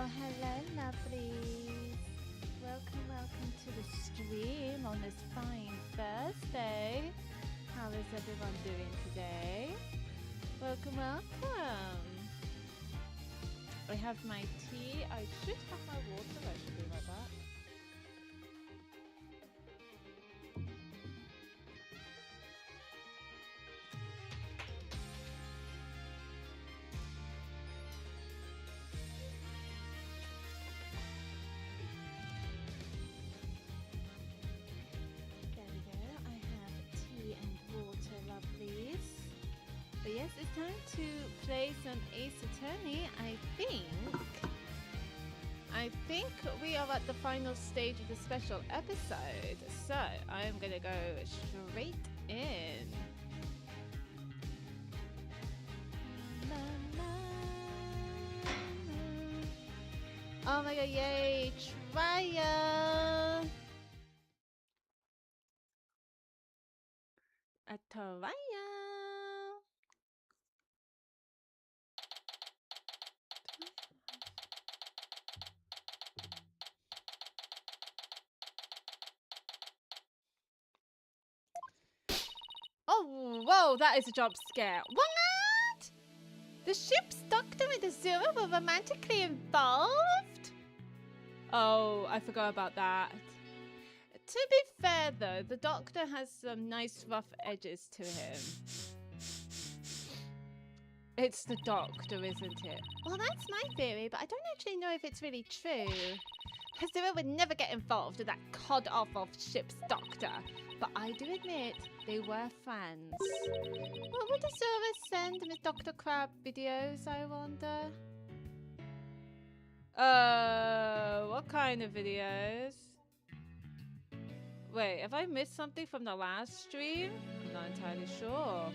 Oh, hello, lovelies. Welcome to the stream on this fine Thursday. How is everyone doing today? Welcome. I have my tea. I should have my water. I should be right back. But yes, it's time to play some Ace Attorney. I think we are at the final stage of the special episode, so I'm gonna go straight in. Oh my god, yay! Trial! A trial! Oh, whoa, that is a jump scare. What? The ship's doctor and Azura were romantically involved? Oh, I forgot about that. To be fair, though, the doctor has some nice rough edges to him. It's the doctor, isn't it? Well, that's my theory, but I don't actually know if it's really true. Azura would never get involved with that cod-off ship's doctor. But I do admit, they were friends. What would Azura send Miss Dr. Crab videos, I wonder? What kind of videos? Wait, have I missed something from the last stream? I'm not entirely sure.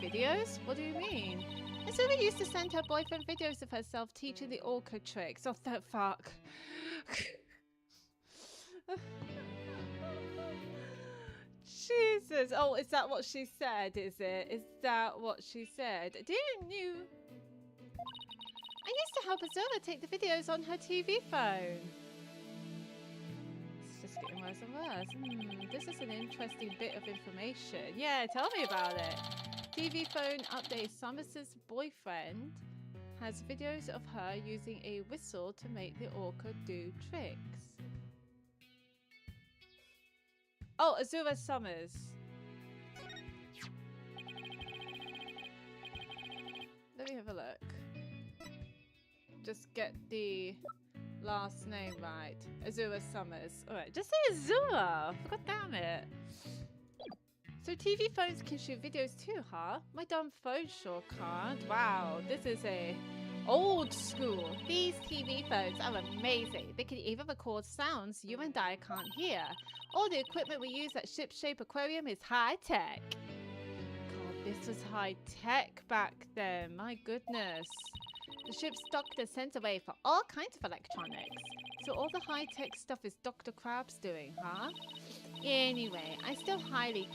Videos? What do you mean? Azura used to send her boyfriend videos of herself teaching the orca tricks. Oh, that fuck. Jesus. Oh, is that what she said, is it? Is that what she said? Didn't you? I used to help Azura take the videos on her TV phone. It's just getting worse and worse. This is an interesting bit of information. Yeah, tell me about it. TV phone update. Summers's boyfriend has videos of her using a whistle to make the orca do tricks. Oh, Azura Summers. Let me have a look. Just get the last name right. Azura Summers. Alright, just say Azura. God damn it. So TV phones can shoot videos too, huh? My dumb phone sure can't. Wow, this is a old school. These TV phones are amazing. They can even record sounds you and I can't hear. All the equipment we use at Ship-Shape Aquarium is high-tech. God, this was high-tech back then. My goodness. The ship's doctor sent away for all kinds of electronics. So all the high-tech stuff is Dr. Crab's doing, huh? Anyway, I still highly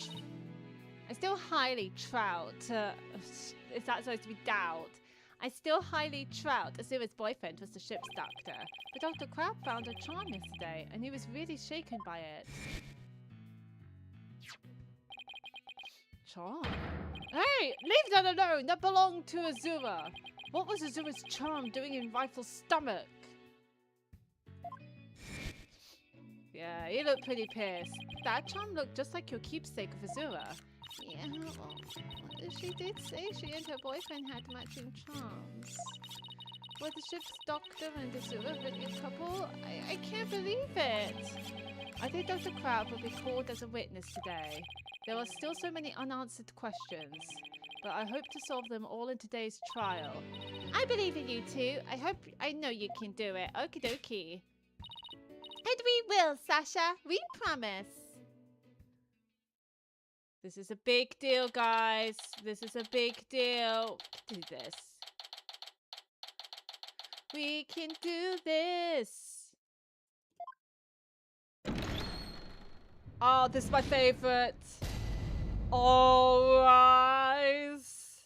trout. Is that supposed to be doubt? I still highly trout Azura's boyfriend was the ship's doctor. But Dr. Crab found a charm yesterday, and he was really shaken by it. Charm? Hey! Leave that alone! That belonged to Azura! What was Azura's charm doing in Rifle's stomach? Yeah, he looked pretty pissed. That charm looked just like your keepsake of Azura. Yeah, well, she did say she and her boyfriend had matching charms. Were the ship's doctor and Azura really a couple? I can't believe it. I think Dr. Crab will be called as a witness today. There are still so many unanswered questions, but I hope to solve them all in today's trial. I believe in you too. I know you can do it. Okie dokie. And we will, Sasha. We promise. This is a big deal, guys. This is a big deal. Do this. We can do this. Oh, this is my favorite. All rise.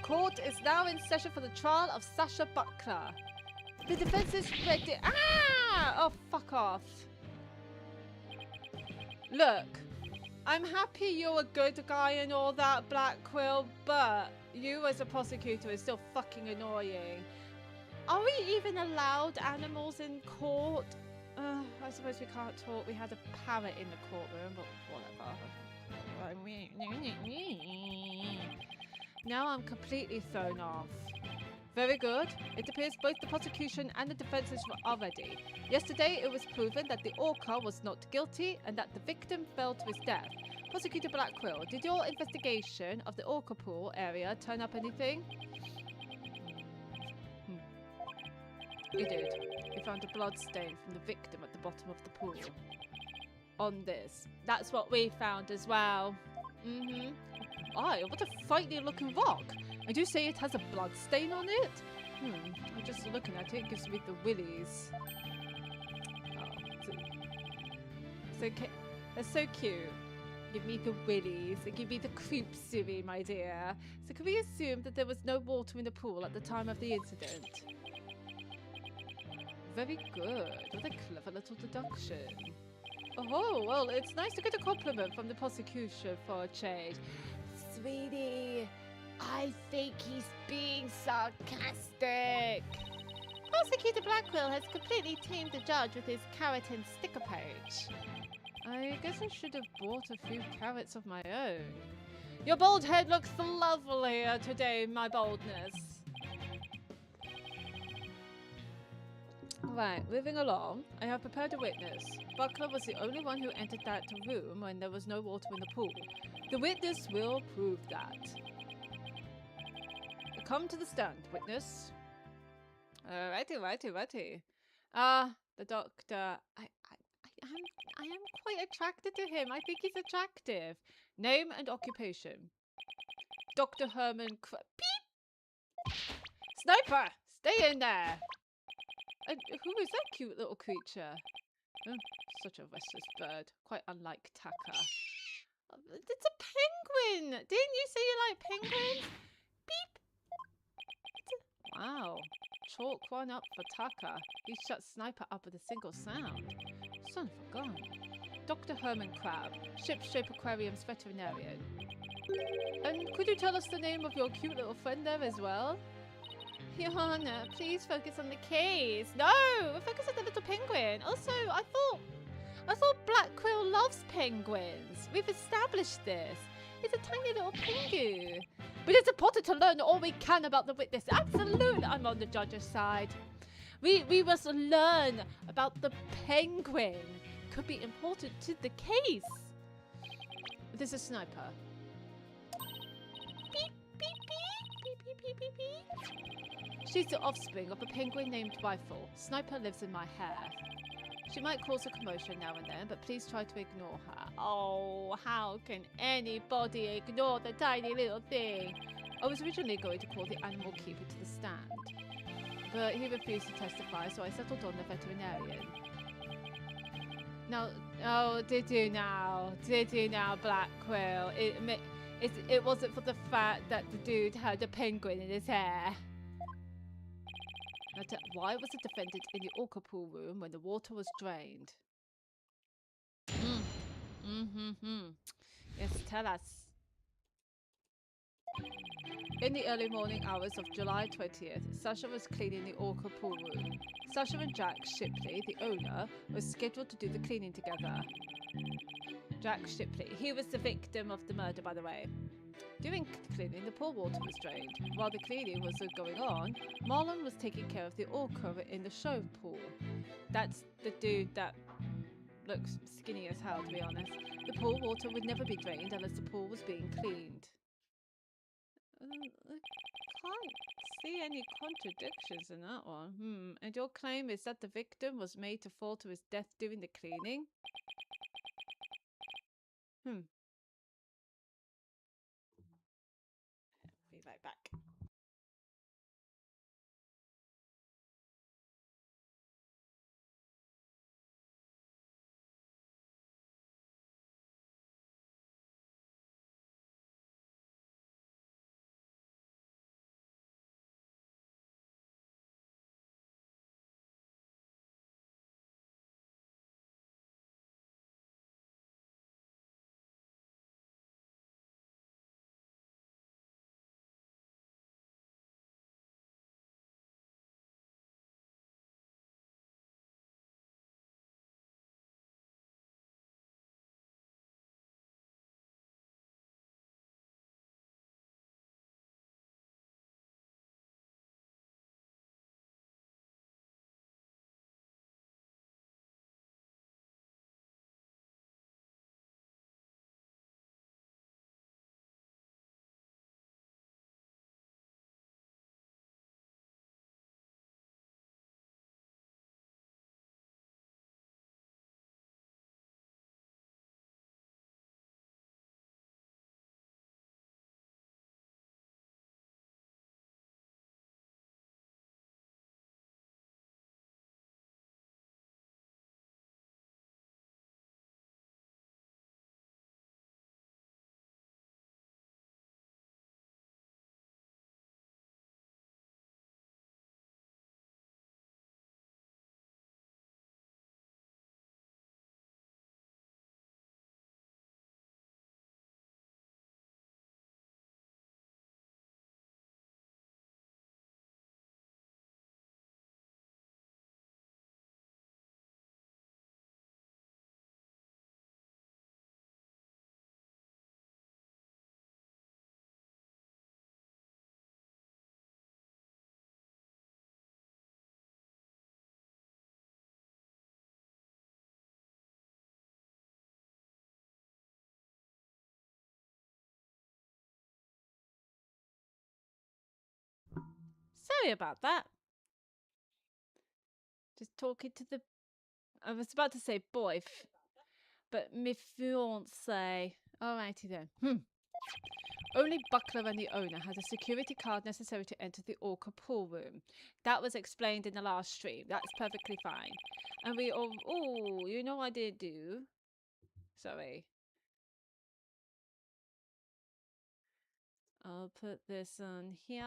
Court court is now in session for the trial of Sasha Butler. The defense is ready. Ah! Oh, fuck off. Look, I'm happy you're a good guy and all that, Black Quill, but you as a prosecutor is still fucking annoying. Are we even allowed animals in court? I suppose we can't talk. We had a parrot in the courtroom, but whatever. Now I'm completely thrown off. Very good. It appears both the prosecution and the defenses are ready. Yesterday, it was proven that the orca was not guilty and that the victim fell to his death. Prosecutor Blackquill, did your investigation of the orca pool area turn up anything? It did. We found a blood stain from the victim at the bottom of the pool. On this. That's what we found as well. Aye, what a frightening looking rock. I do say it has a blood stain on it. I'm just looking at it, it gives me the willies. Oh, that's so cute. Give me the willies. Give me the creep suey, my dear. So can we assume that there was no water in the pool at the time of the incident? Very good. What a clever little deduction. Oh, well, it's nice to get a compliment from the prosecution for a change. Sweetie, I think he's being sarcastic. Prosecutor Blackquill has completely tamed the judge with his carrot and stick approach. I guess I should have bought a few carrots of my own. Your bald head looks lovelier today, my boldness. Right, moving along. I have prepared a witness. Buckler was the only one who entered that room when there was no water in the pool. The witness will prove that. Come to the stand, witness. Righty. The doctor. I am quite attracted to him. I think he's attractive. Name and occupation. Dr. Herman Beep! Sniper! Stay in there! Who is that cute little creature? Oh, such a restless bird. Quite unlike Tucker. It's a penguin! Didn't you say you like penguins? Beep! Wow. Chalk one up for Tucker. He shut Sniper up with a single sound. Son of a gun. Dr. Herman Crab, Ship-Shape Aquarium's veterinarian. And could you tell us the name of your cute little friend there as well? Your Honor, please focus on the case. No! Focus on the little penguin. Also, I thought Blackquill loves penguins. We've established this. He's a tiny little pengu. But it's important to learn all we can about the witness. Absolutely, I'm on the judge's side. We must learn about the penguin. Could be important to the case. This is Sniper. Beep, beep, beep, beep, beep, beep, beep. She's the offspring of a penguin named Rifle. Sniper lives in my hair. She might cause a commotion now and then, but please try to ignore her. Oh, how can anybody ignore the tiny little thing? I was originally going to call the animal keeper to the stand, but he refused to testify, so I settled on the veterinarian. Now, oh, did you now, Blackquill? It wasn't for the fact that the dude had a penguin in his hair. Why was the defendant in the orca pool room when the water was drained? Yes, tell us. In the early morning hours of July 20th, Sasha was cleaning the orca pool room. Sasha and Jack Shipley, the owner, were scheduled to do the cleaning together. Jack Shipley. He was the victim of the murder, by the way. During the cleaning, the pool water was drained. While the cleaning was going on, Marlon was taking care of the orca in the show pool. That's the dude that looks skinny as hell, to be honest. The pool water would never be drained unless the pool was being cleaned. I can't see any contradictions in that one. And your claim is that the victim was made to fall to his death during the cleaning? Be right back. Sorry about that. Just talking to the... I was about to say boy, but me fiance. Alrighty then. Only Buckler and the owner had a security card necessary to enter the Orca pool room. That was explained in the last stream. That's perfectly fine. And we all... Oh, you know what I did do? Sorry. I'll put this on here.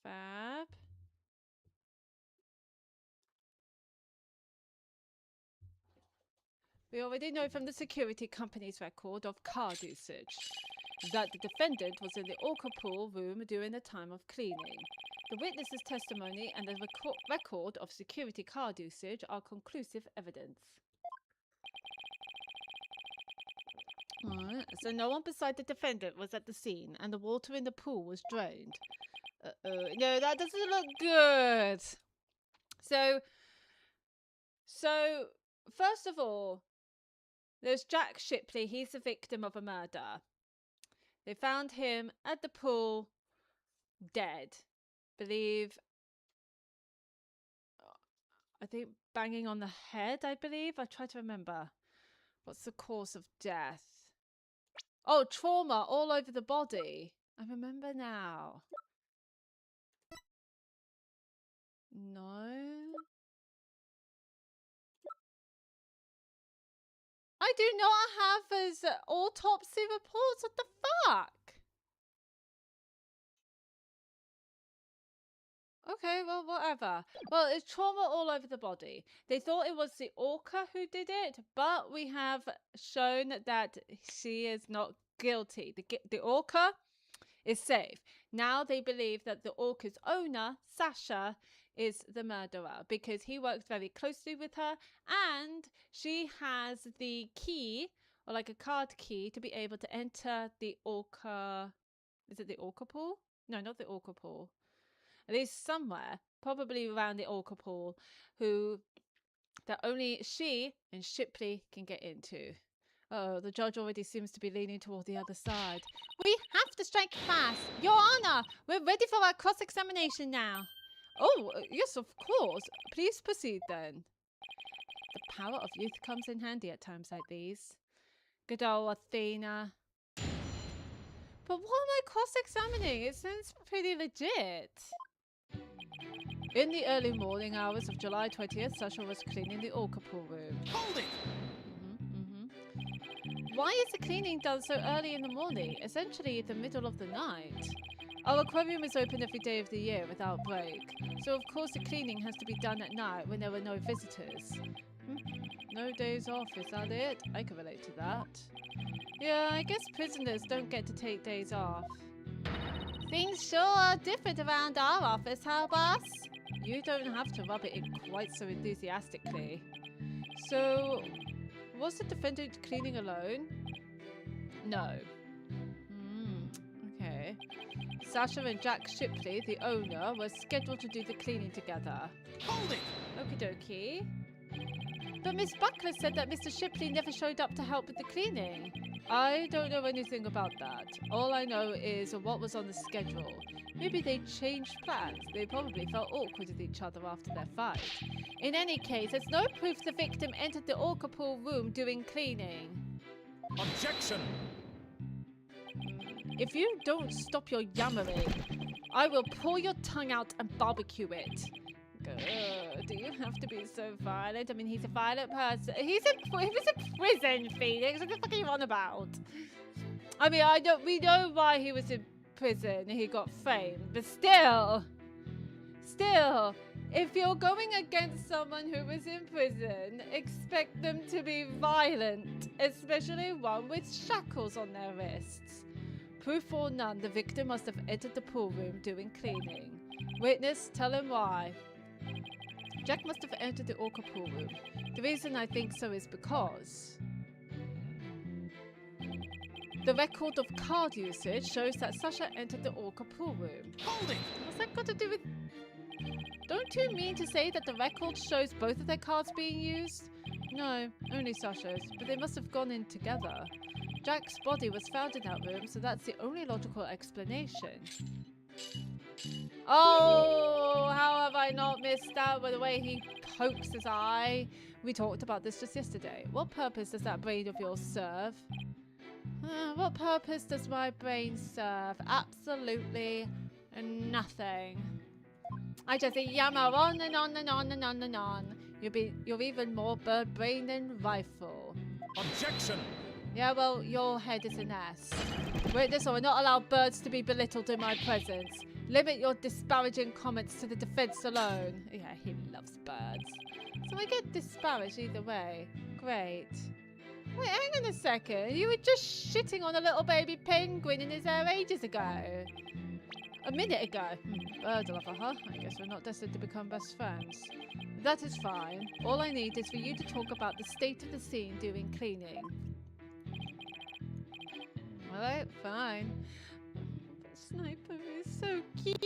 Fab. We already know from the security company's record of card usage that the defendant was in the Orca pool room during the time of cleaning. The witness's testimony and the record of security card usage are conclusive evidence. Alright, so no one beside the defendant was at the scene and the water in the pool was drained. Uh-oh. No, that doesn't look good. So first of all, there's Jack Shipley. He's the victim of a murder. They found him at the pool, dead. I think banging on the head, I believe. I try to remember. What's the cause of death? Oh, trauma all over the body. I remember now. No. I do not have his autopsy reports. What the fuck? Okay, well, whatever. Well, it's trauma all over the body. They thought it was the Orca who did it, but we have shown that she is not guilty. The Orca is safe. Now they believe that the Orca's owner, Sasha, is the murderer because he works very closely with her and she has the key, or like a card key, to be able to enter the Orca... Is it the Orca pool? No, not the Orca pool. At least somewhere, probably around the Orca pool, that only she and Shipley can get into. Oh, the judge already seems to be leaning toward the other side. We have to strike fast. Your Honor, we're ready for our cross-examination now. Oh, yes, of course. Please proceed then. The power of youth comes in handy at times like these. Good old Athena. But what am I cross-examining? It sounds pretty legit. In the early morning hours of July 20th, Sasha was cleaning the Orca pool room. Hold it! Why is the cleaning done so early in the morning, essentially the middle of the night? Our aquarium is open every day of the year without break, so of course the cleaning has to be done at night when there are no visitors. No days off, is that it? I can relate to that. Yeah, I guess prisoners don't get to take days off. Things sure are different around our office, huh, boss? You don't have to rub it in quite so enthusiastically. So, was the defendant cleaning alone? No. Okay. Sasha and Jack Shipley, the owner, were scheduled to do the cleaning together. Hold it! Okie dokie. But Miss Buckler said that Mr. Shipley never showed up to help with the cleaning. I don't know anything about that. All I know is what was on the schedule. Maybe they changed plans. They probably felt awkward with each other after their fight. In any case, there's no proof the victim entered the Orca pool room doing cleaning. Objection! If you don't stop your yammering, I will pull your tongue out and barbecue it. Do you have to be so violent? I mean, he's a violent person. He was in prison, Phoenix. What the fuck are you on about? I mean, we know why he was in prison. He got framed, but still, if you're going against someone who was in prison, expect them to be violent, especially one with shackles on their wrists. Proof or none, the victim must have entered the pool room doing cleaning. Witness, tell him why. Jack must have entered the Orca pool room. The reason I think so is because the record of card usage shows that Sasha entered the Orca pool room. Hold it! What's that got to do with... Don't you mean to say that the record shows both of their cards being used? No, only Sasha's, but they must have gone in together. Jack's body was found in that room, so that's the only logical explanation. Oh, how have I not missed that with the way he pokes his eye? We talked about this just yesterday. What purpose does that brain of yours serve? What purpose does my brain serve? Absolutely nothing. I just yammer on and on and on and on and on. You're even more bird brain than rifle. Objection! Yeah, well, your head is a nest. Witness or not allow birds to be belittled in my presence. Limit your disparaging comments to the defense alone. Yeah, he loves birds. So I get disparaged either way. Great. Wait, hang on a second. You were just shitting on a little baby penguin in his hair ages ago. A minute ago. Bird lover, huh? I guess we're not destined to become best friends. That is fine. All I need is for you to talk about the state of the scene during cleaning. Alright, fine. But Sniper is so cute!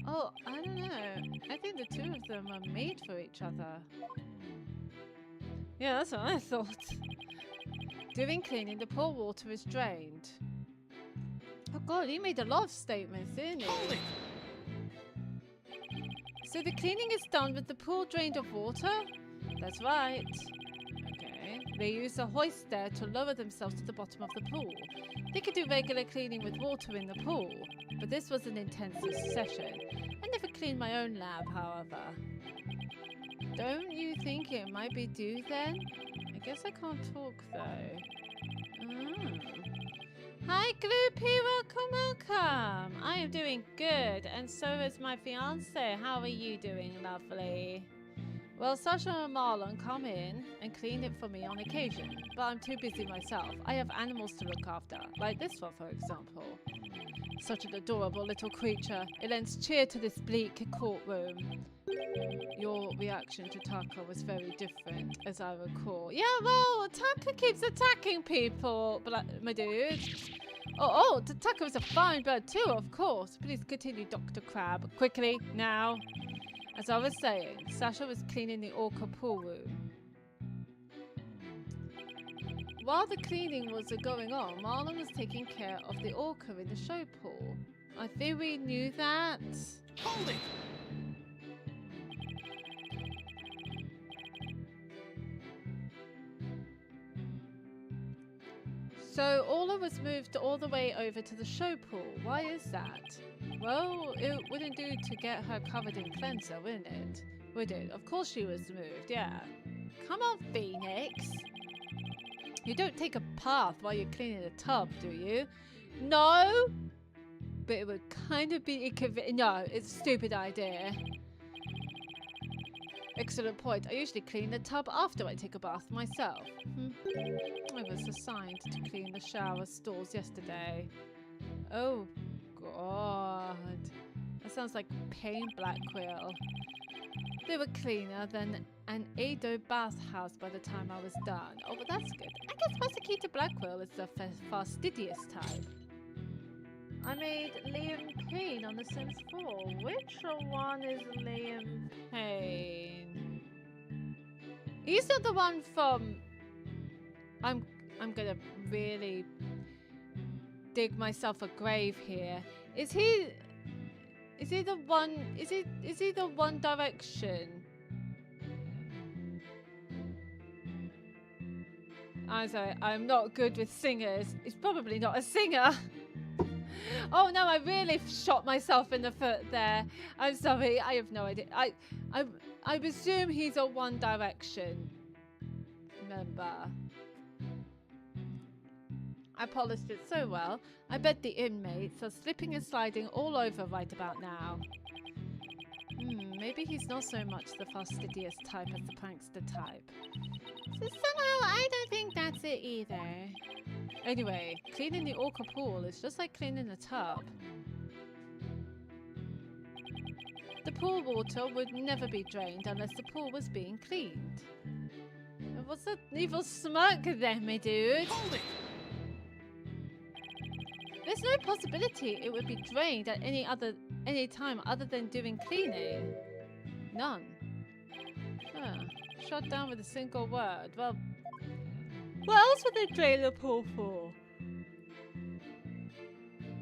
Oh, I don't know. I think the two of them are made for each other. Yeah, that's what I thought. During cleaning, the pool water is drained. Oh god, he made a lot of statements, didn't he? Hold it! So the cleaning is done with the pool drained of water? That's right. Okay. They use a hoist there to lower themselves to the bottom of the pool. They could do regular cleaning with water in the pool, but this was an intensive session. I never cleaned my own lab, however. Don't you think it might be due then? I guess I can't talk though. Hi Gloopy, welcome. I am doing good, and so is my fiance. How are you doing, lovely? Well, Sasha and Marlon come in and clean it for me on occasion, but I'm too busy myself. I have animals to look after, like this one for example. Such an adorable little creature. It lends cheer to this bleak courtroom. Your reaction to Taka was very different, as I recall. Yeah, well, Taka keeps attacking people, but my dude. Oh, Taka is a fine bird too, of course. Please continue, Dr. Crab. Quickly, now. As I was saying, Sasha was cleaning the orca pool room. While the cleaning was going on, Marlon was taking care of the orca in the show pool. I think we knew that. Hold it! So Orla was moved all the way over to the show pool. Why is that? Well, it wouldn't do to get her covered in cleanser, wouldn't it? Would it? Of course she was moved, yeah. Come on, Phoenix. You don't take a bath while you're cleaning a tub, do you? No! But it would kind of be inconvenient. No, it's a stupid idea. Excellent point. I usually clean the tub after I take a bath myself. I was assigned to clean the shower stalls yesterday. Oh, God. That sounds like Pain Blackquill. They were cleaner than an Edo bathhouse by the time I was done. Oh, but that's good. I guess Prosecutor Blackquill is the fastidious type. I made Liam Payne on The Sims 4. Which one is Liam Payne? He's not the one from... I'm gonna really dig myself a grave here. Is he the one... Is he the One Direction? I'm sorry, I'm not good with singers. He's probably not a singer. Oh no, I really shot myself in the foot there. I'm sorry, I have no idea. I presume he's a One Direction member. I polished it so well. I bet the inmates are slipping and sliding all over right about now. Maybe he's not so much the fastidious type as the prankster type. So somehow I don't think that's it either. Anyway, cleaning the orca pool is just like cleaning a tub. The pool water would never be drained unless the pool was being cleaned. What's that evil smirk there, my dude? Hold it! There's no possibility it would be drained at any time other than doing cleaning. None. Huh. Shut down with a single word. Well, what else would they drain the pool for?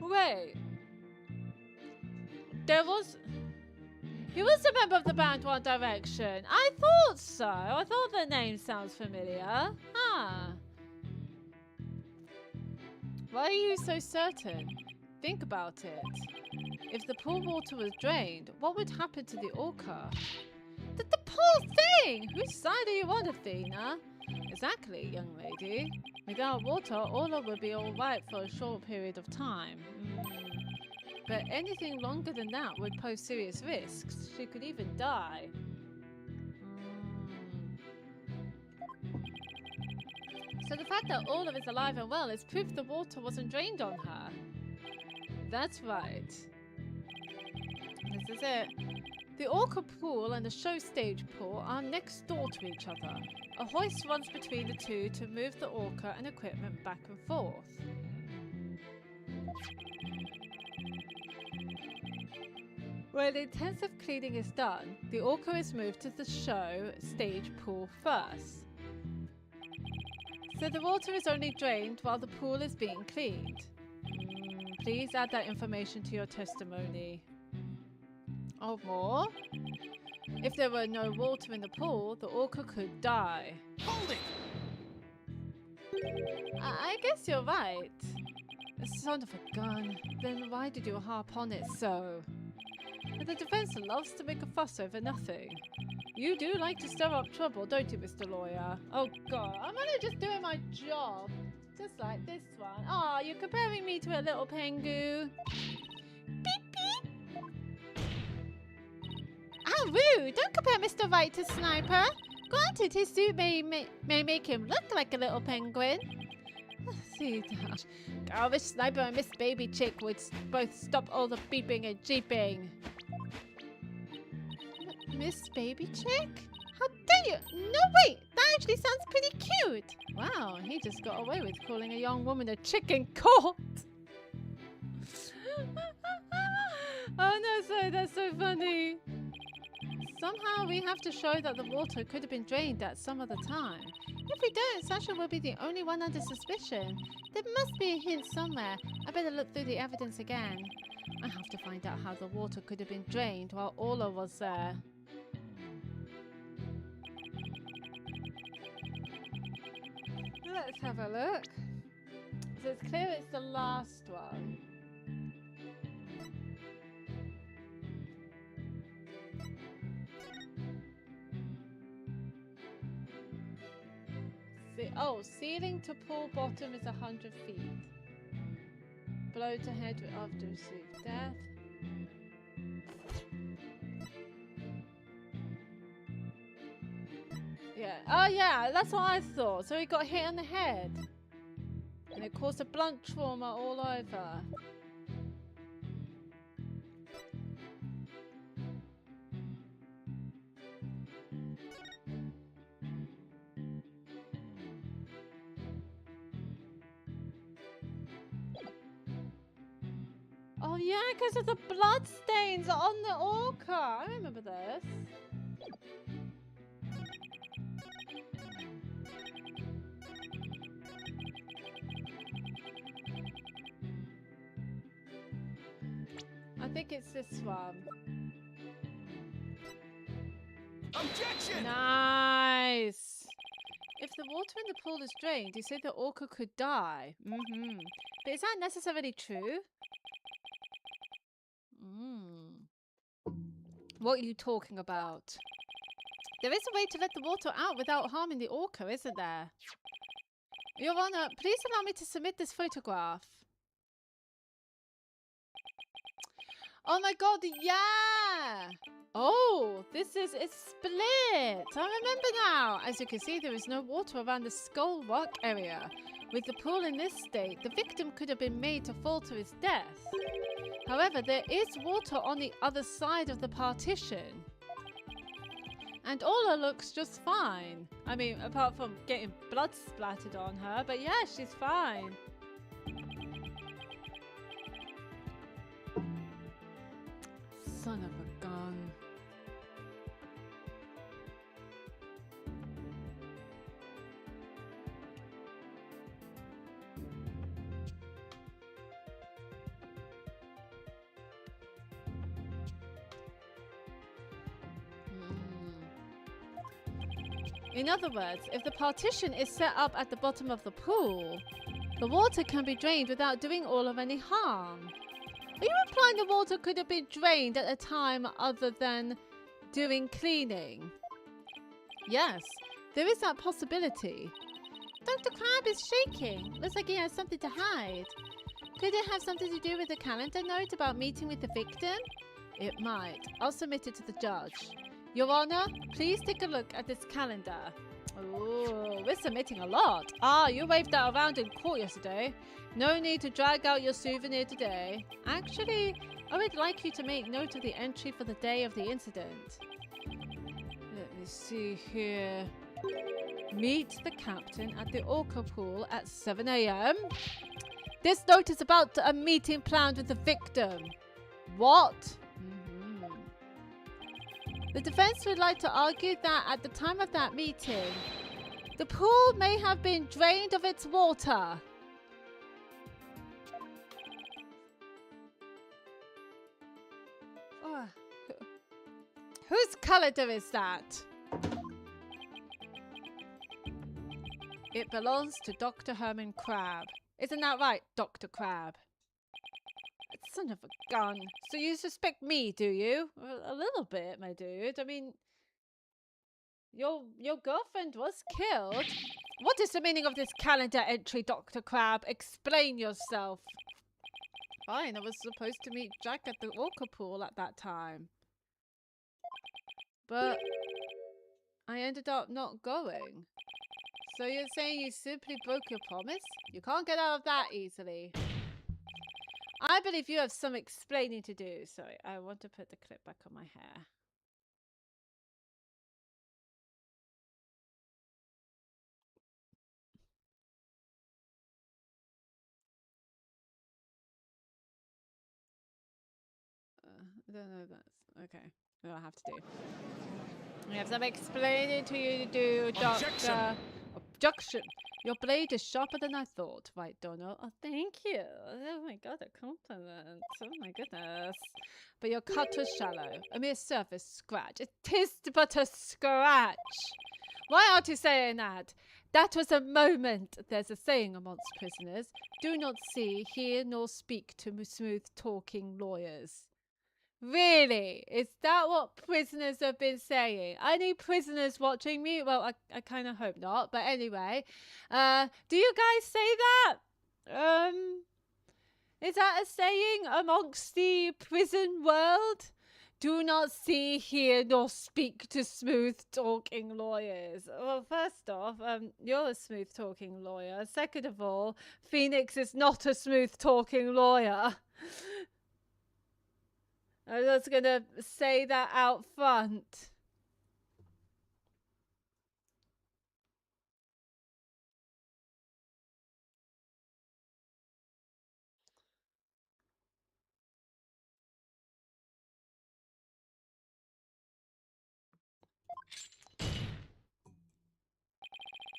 Wait. He was a member of the band One Direction. I thought so. I thought the name sounds familiar. Huh. Why are you so certain? Think about it. If the pool water was drained, what would happen to the orca? The poor thing! Whose side are you on, Athena? Exactly, young lady. Without water, Orla would be alright for a short period of time. But anything longer than that would pose serious risks. She could even die. So the fact that Orla is alive and well is proof the water wasn't drained on her. That's right. This is it. The orca pool and the show stage pool are next door to each other. A hoist runs between the two to move the orca and equipment back and forth. When the intensive cleaning is done, the orca is moved to the show stage pool first. So the water is only drained while the pool is being cleaned. Please add that information to your testimony. Or more? If there were no water in the pool, the orca could die. Hold it! I guess you're right. Son of a gun. Then why did you harp on it so? But the defense loves to make a fuss over nothing. You do like to stir up trouble, don't you, Mr. Lawyer? Oh god, I'm only just doing my job. Just like this one. Aw, you're comparing me to a little pengu. Beep beep! How rude! Don't compare Mr. Right to Sniper. Granted, his suit may make him look like a little penguin. See that. I wish Sniper and Miss Baby Chick would both stop all the beeping and jeeping. Miss Baby Chick? How dare you? No, wait! That actually sounds pretty cute! Wow, he just got away with calling a young woman a chick in court! Oh no, sorry, that's so funny! Somehow we have to show that the water could have been drained at some other time. If we don't, Sasha will be the only one under suspicion. There must be a hint somewhere. I better look through the evidence again. I have to find out how the water could have been drained while Orla was there. Let's have a look. So it's clear it's the last one. Oh, ceiling to pool bottom is 100 feet. Blow to head after received death. Yeah. Oh yeah, that's what I thought. So he got hit on the head. And it caused a blunt trauma all over. Oh yeah, because of the blood stains on the orca. I remember this. I think it's this one. Objection! Nice. If the water in the pool is drained, you say the orca could die. But is that necessarily true? What are you talking about? There is a way to let the water out without harming the orca, isn't there? Your Honor, please allow me to submit this photograph. Oh my god, yeah! Oh, it's split! I remember now! As you can see, there is no water around the Skull Rock area. With the pool in this state, the victim could have been made to fall to his death. However, there is water on the other side of the partition. And Orla looks just fine. I mean, apart from getting blood splattered on her, but yeah, she's fine. Son of a gun. In other words, if the partition is set up at the bottom of the pool, the water can be drained without doing all of any harm. Are you implying the water could have been drained at a time other than doing cleaning? Yes, there is that possibility. Dr. Crab is shaking. Looks like he has something to hide. Could it have something to do with the calendar note about meeting with the victim? It might. I'll submit it to the judge. Your Honor, please take a look at this calendar. Oh, we're submitting a lot. Ah, you waved that around in court yesterday. No need to drag out your souvenir today. Actually, I would like you to make note of the entry for the day of the incident. Let me see here. Meet the captain at the orca pool at 7 AM. This note is about a meeting planned with the victim. What? The defense would like to argue that at the time of that meeting, the pool may have been drained of its water. Oh. Whose calendar is that? It belongs to Dr. Herman Crab. Isn't that right, Dr. Crab? Son of a gun. So you suspect me, do you? Well, a little bit, my dude. I mean, your girlfriend was killed. What is the meaning of this calendar entry, Dr. Crab? Explain yourself. Fine, I was supposed to meet Jack at the orca pool at that time. But I ended up not going. So you're saying you simply broke your promise? You can't get out of that easily. I believe you have some explaining to do. Sorry, I want to put the clip back on my hair. I don't know if that's... Okay, what do I have to do? We have some explaining to you to do, Doctor. Objection! Your blade is sharper than I thought. Right, Donald? Oh, thank you. Oh my god, a compliment. Oh my goodness. But your cut was shallow. A mere surface scratch. It is but a scratch. Why aren't you saying that? That was a moment. There's a saying amongst prisoners. Do not see, hear, nor speak to smooth-talking lawyers. Really? Is that what prisoners have been saying? Any prisoners watching me? Well, I kind of hope not. But anyway, do you guys say that? Is that a saying amongst the prison world? Do not see, hear, nor speak to smooth-talking lawyers. Well, first off, you're a smooth-talking lawyer. Second of all, Phoenix is not a smooth-talking lawyer. I was going to say that out front.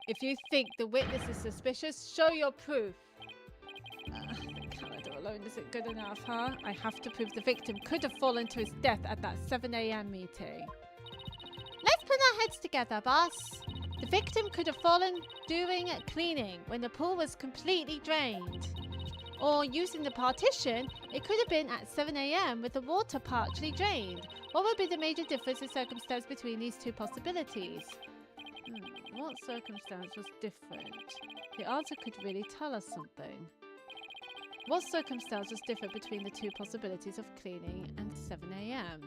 If you think the witness is suspicious, show your proof. The calendar alone isn't good enough, huh? I have to prove the victim could have fallen to his death at that 7 AM meeting. Let's put our heads together, boss. The victim could have fallen doing cleaning when the pool was completely drained. Or using the partition, it could have been at 7 AM with the water partially drained. What would be the major difference in circumstance between these two possibilities? What circumstance was different? The answer could really tell us something. What circumstance was different between the two possibilities of cleaning and 7 AM?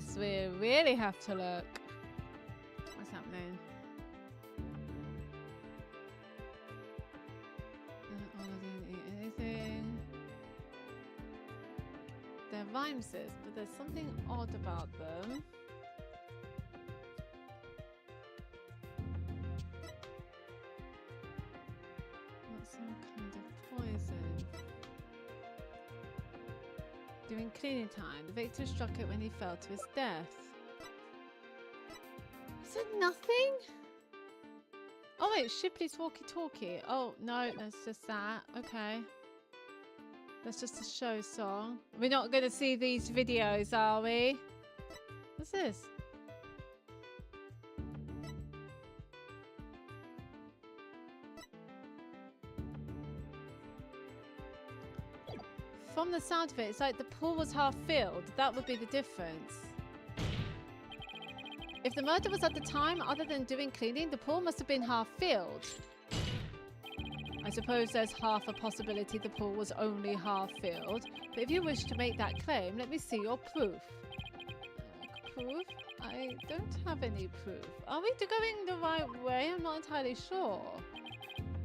Guess we really have to look. What's happening? Anything? They're rhymeses, but there's something odd about them. During cleaning time, the victim struck it when he fell to his death. Is it nothing? Oh wait, Shipley's walkie-talkie. Oh no, that's just that. Okay. That's just a show song. We're not going to see these videos, are we? What's this? From the sound of it, it's like the pool was half filled. That would be the difference. If the murder was at the time, other than doing cleaning, the pool must have been half filled. I suppose there's half a possibility the pool was only half filled. But if you wish to make that claim, let me see your proof. Proof? I don't have any proof. Are we going the right way? I'm not entirely sure.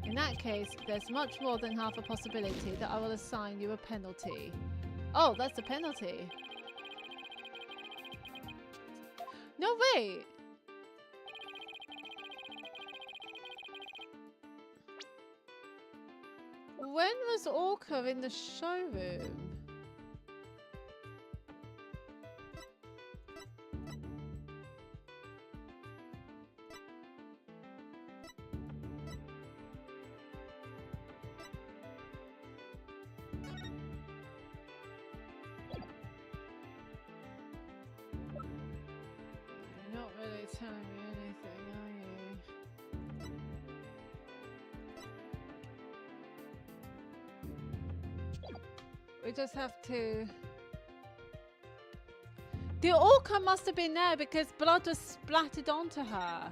In that case, there's much more than half a possibility that I will assign you a penalty. Oh, that's the penalty. No, wait. When was Orca in the showroom? You're not really telling me anything, are you? We just have to... The Orca must have been there because blood was splattered onto her.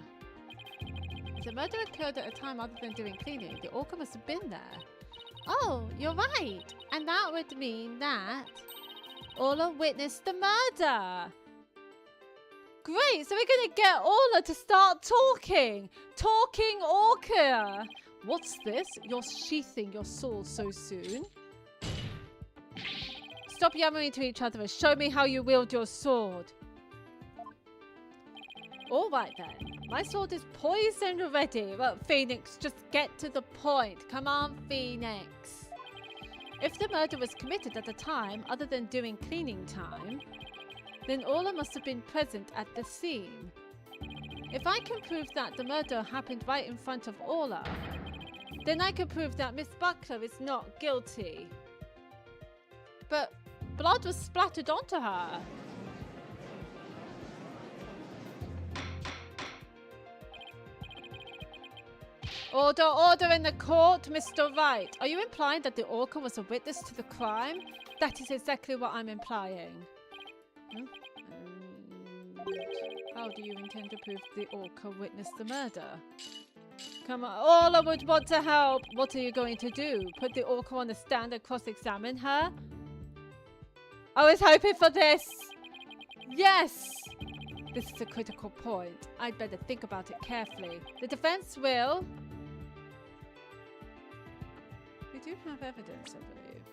If the murder occurred at a time other than doing cleaning, the Orca must have been there. Oh, you're right. And that would mean that Orla witnessed the murder. Great, so we're going to get Orla to start talking. Talking Orca. What's this? You're sheathing your sword so soon. Stop yammering to each other and show me how you wield your sword. All right then. My sword is poised and ready. Well, Phoenix, just get to the point. Come on, Phoenix. If the murder was committed at a time other than doing cleaning time, then Orla must have been present at the scene. If I can prove that the murder happened right in front of Orla, then I can prove that Miss Buckler is not guilty. But blood was splattered onto her. Order, order in the court, Mr. Wright. Are you implying that the Orca was a witness to the crime? That is exactly what I'm implying. How do you intend to prove the Orca witnessed the murder? Come on, Orla would want to help. What are you going to do? Put the Orca on the stand and cross-examine her? I was hoping for this. Yes. This is a critical point. I'd better think about it carefully. The defense will... We do have evidence, I believe.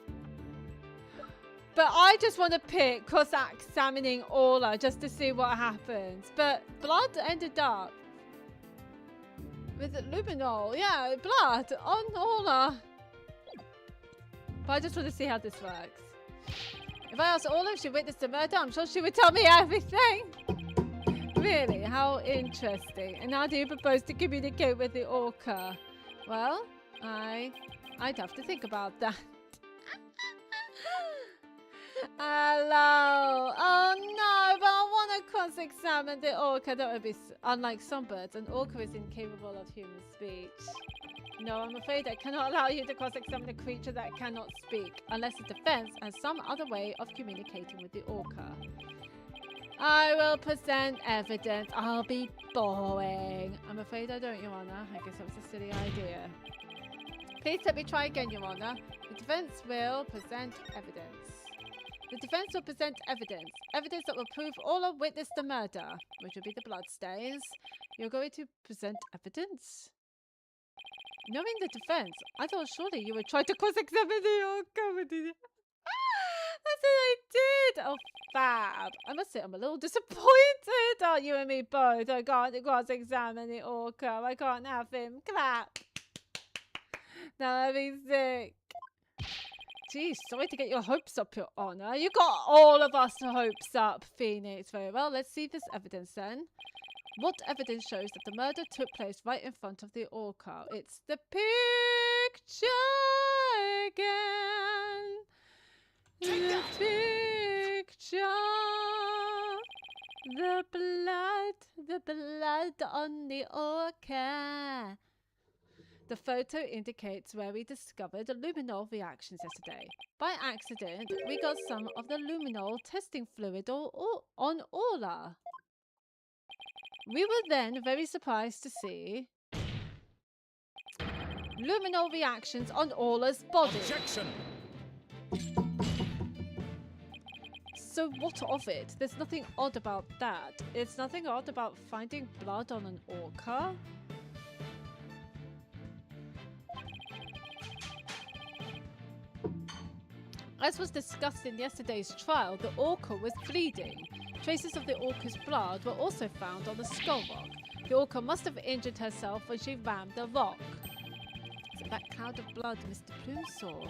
But I just want to pick cross-examining Orla just to see what happens. But blood ended up with luminol. Yeah, blood on Orla. But I just want to see how this works. If I asked Orla if she witnessed the murder, I'm sure she would tell me everything. Really? How interesting. And how do you propose to communicate with the Orca? Well, I'd have to think about that. Hello. Oh no, but I want to cross-examine the Orca. That would be unlike some birds. An Orca is incapable of human speech. No, I'm afraid I cannot allow you to cross-examine a creature that cannot speak, unless the defense has some other way of communicating with the Orca. I will present evidence. I'll be boring. I'm afraid I don't, Your Honor. I guess that was a silly idea. Please let me try again, Your Honor. The defense will present evidence. The defense will present evidence. Evidence that will prove Orla witnessed the murder, which will be the bloodstains. You're going to present evidence? Knowing the defense, I thought surely you would try to cross-examine the Orca. That's what I did. Oh, fab. I must say I'm a little disappointed. Aren't you and me both? I can't cross-examine the Orca. I can't have him clap. That would be sick. Geez, sorry to get your hopes up, Your Honor. You got all of us hopes up, Phoenix. Very well, let's see this evidence then. What evidence shows that the murder took place right in front of the orca? It's the picture again. The picture. The blood on the orca. The photo indicates where we discovered luminol reactions yesterday. By accident, we got some of the luminol testing fluid on Orla. We were then very surprised to see luminol reactions on Orla's body. Objection! So what of it? There's nothing odd about that. It's nothing odd about finding blood on an orca. As was discussed in yesterday's trial, the orca was bleeding. Traces of the orca's blood were also found on the skull rock. The orca must have injured herself when she rammed the rock. So that cloud of blood Mr. Plume saw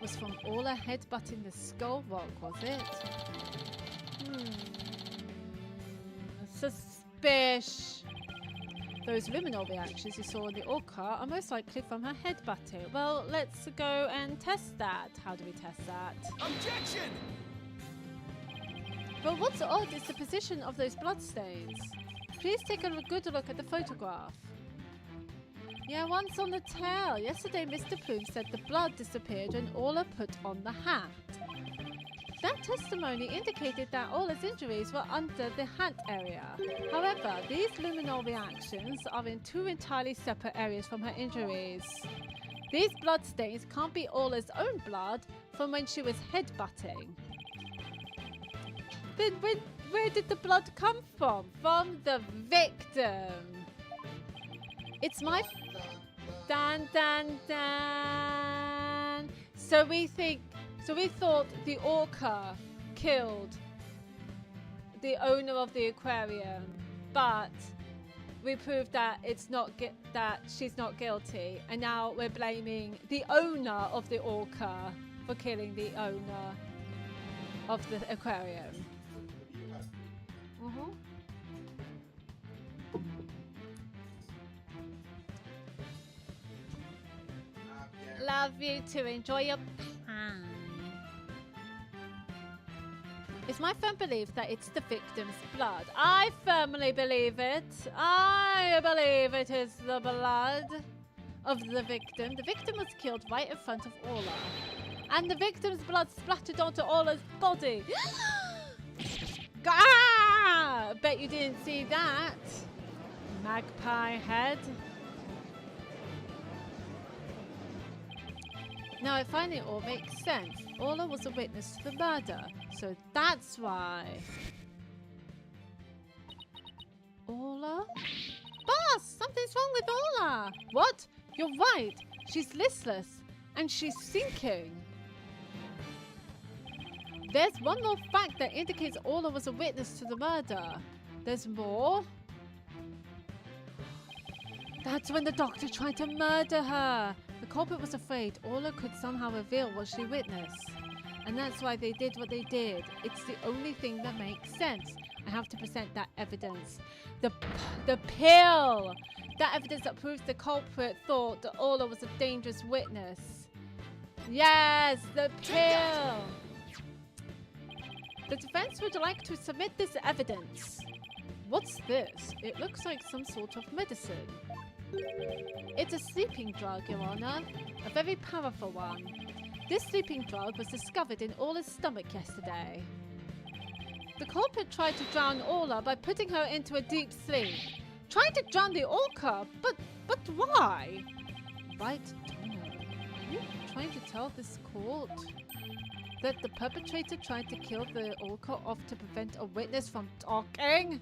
was from Orla headbutting the skull rock, was it? Suspicious. Those luminol reactions you saw in the orca are most likely from her headbutting. Well, let's go and test that. How do we test that? Objection! But what's odd is the position of those bloodstains. Please take a good look at the photograph. Yeah, one's on the tail. Yesterday, Mr. Plume said the blood disappeared when Orla put on the hat. That testimony indicated that Orla's injuries were under the hat area. However, these luminol reactions are in two entirely separate areas from her injuries. These bloodstains can't be Orla's own blood from when she was headbutting. Then where did the blood come from? From the victim. It's my... Dan. So we thought the orca killed the owner of the aquarium, but we proved that that she's not guilty, and now we're blaming the owner of the orca for killing the owner of the aquarium. Love you too. Enjoy your pie. It's my firm belief that it's the victim's blood. I firmly believe it. I believe it is the blood of the victim. The victim was killed right in front of Orla. And the victim's blood splattered onto Orla's body. Ah! Bet you didn't see that. Magpie head. Now it finally all makes sense. Orla was a witness to the murder, so that's why. Orla? Boss, something's wrong with Orla. What? You're right. She's listless and she's sinking. There's one more fact that indicates Orla was a witness to the murder. There's more. That's when the doctor tried to murder her. The culprit was afraid Orla could somehow reveal what she witnessed. And that's why they did what they did. It's the only thing that makes sense. I have to present that evidence. The pill! That evidence that proves the culprit thought that Orla was a dangerous witness. Yes, the pill! The defense would like to submit this evidence. What's this? It looks like some sort of medicine. It's a sleeping drug, Your Honor. A very powerful one. This sleeping drug was discovered in Orla's stomach yesterday. The culprit tried to drown Orla by putting her into a deep sleep. Trying to drown the orca? But why? Right, Tono. Are you trying to tell this court that the perpetrator tried to kill the orca off to prevent a witness from talking?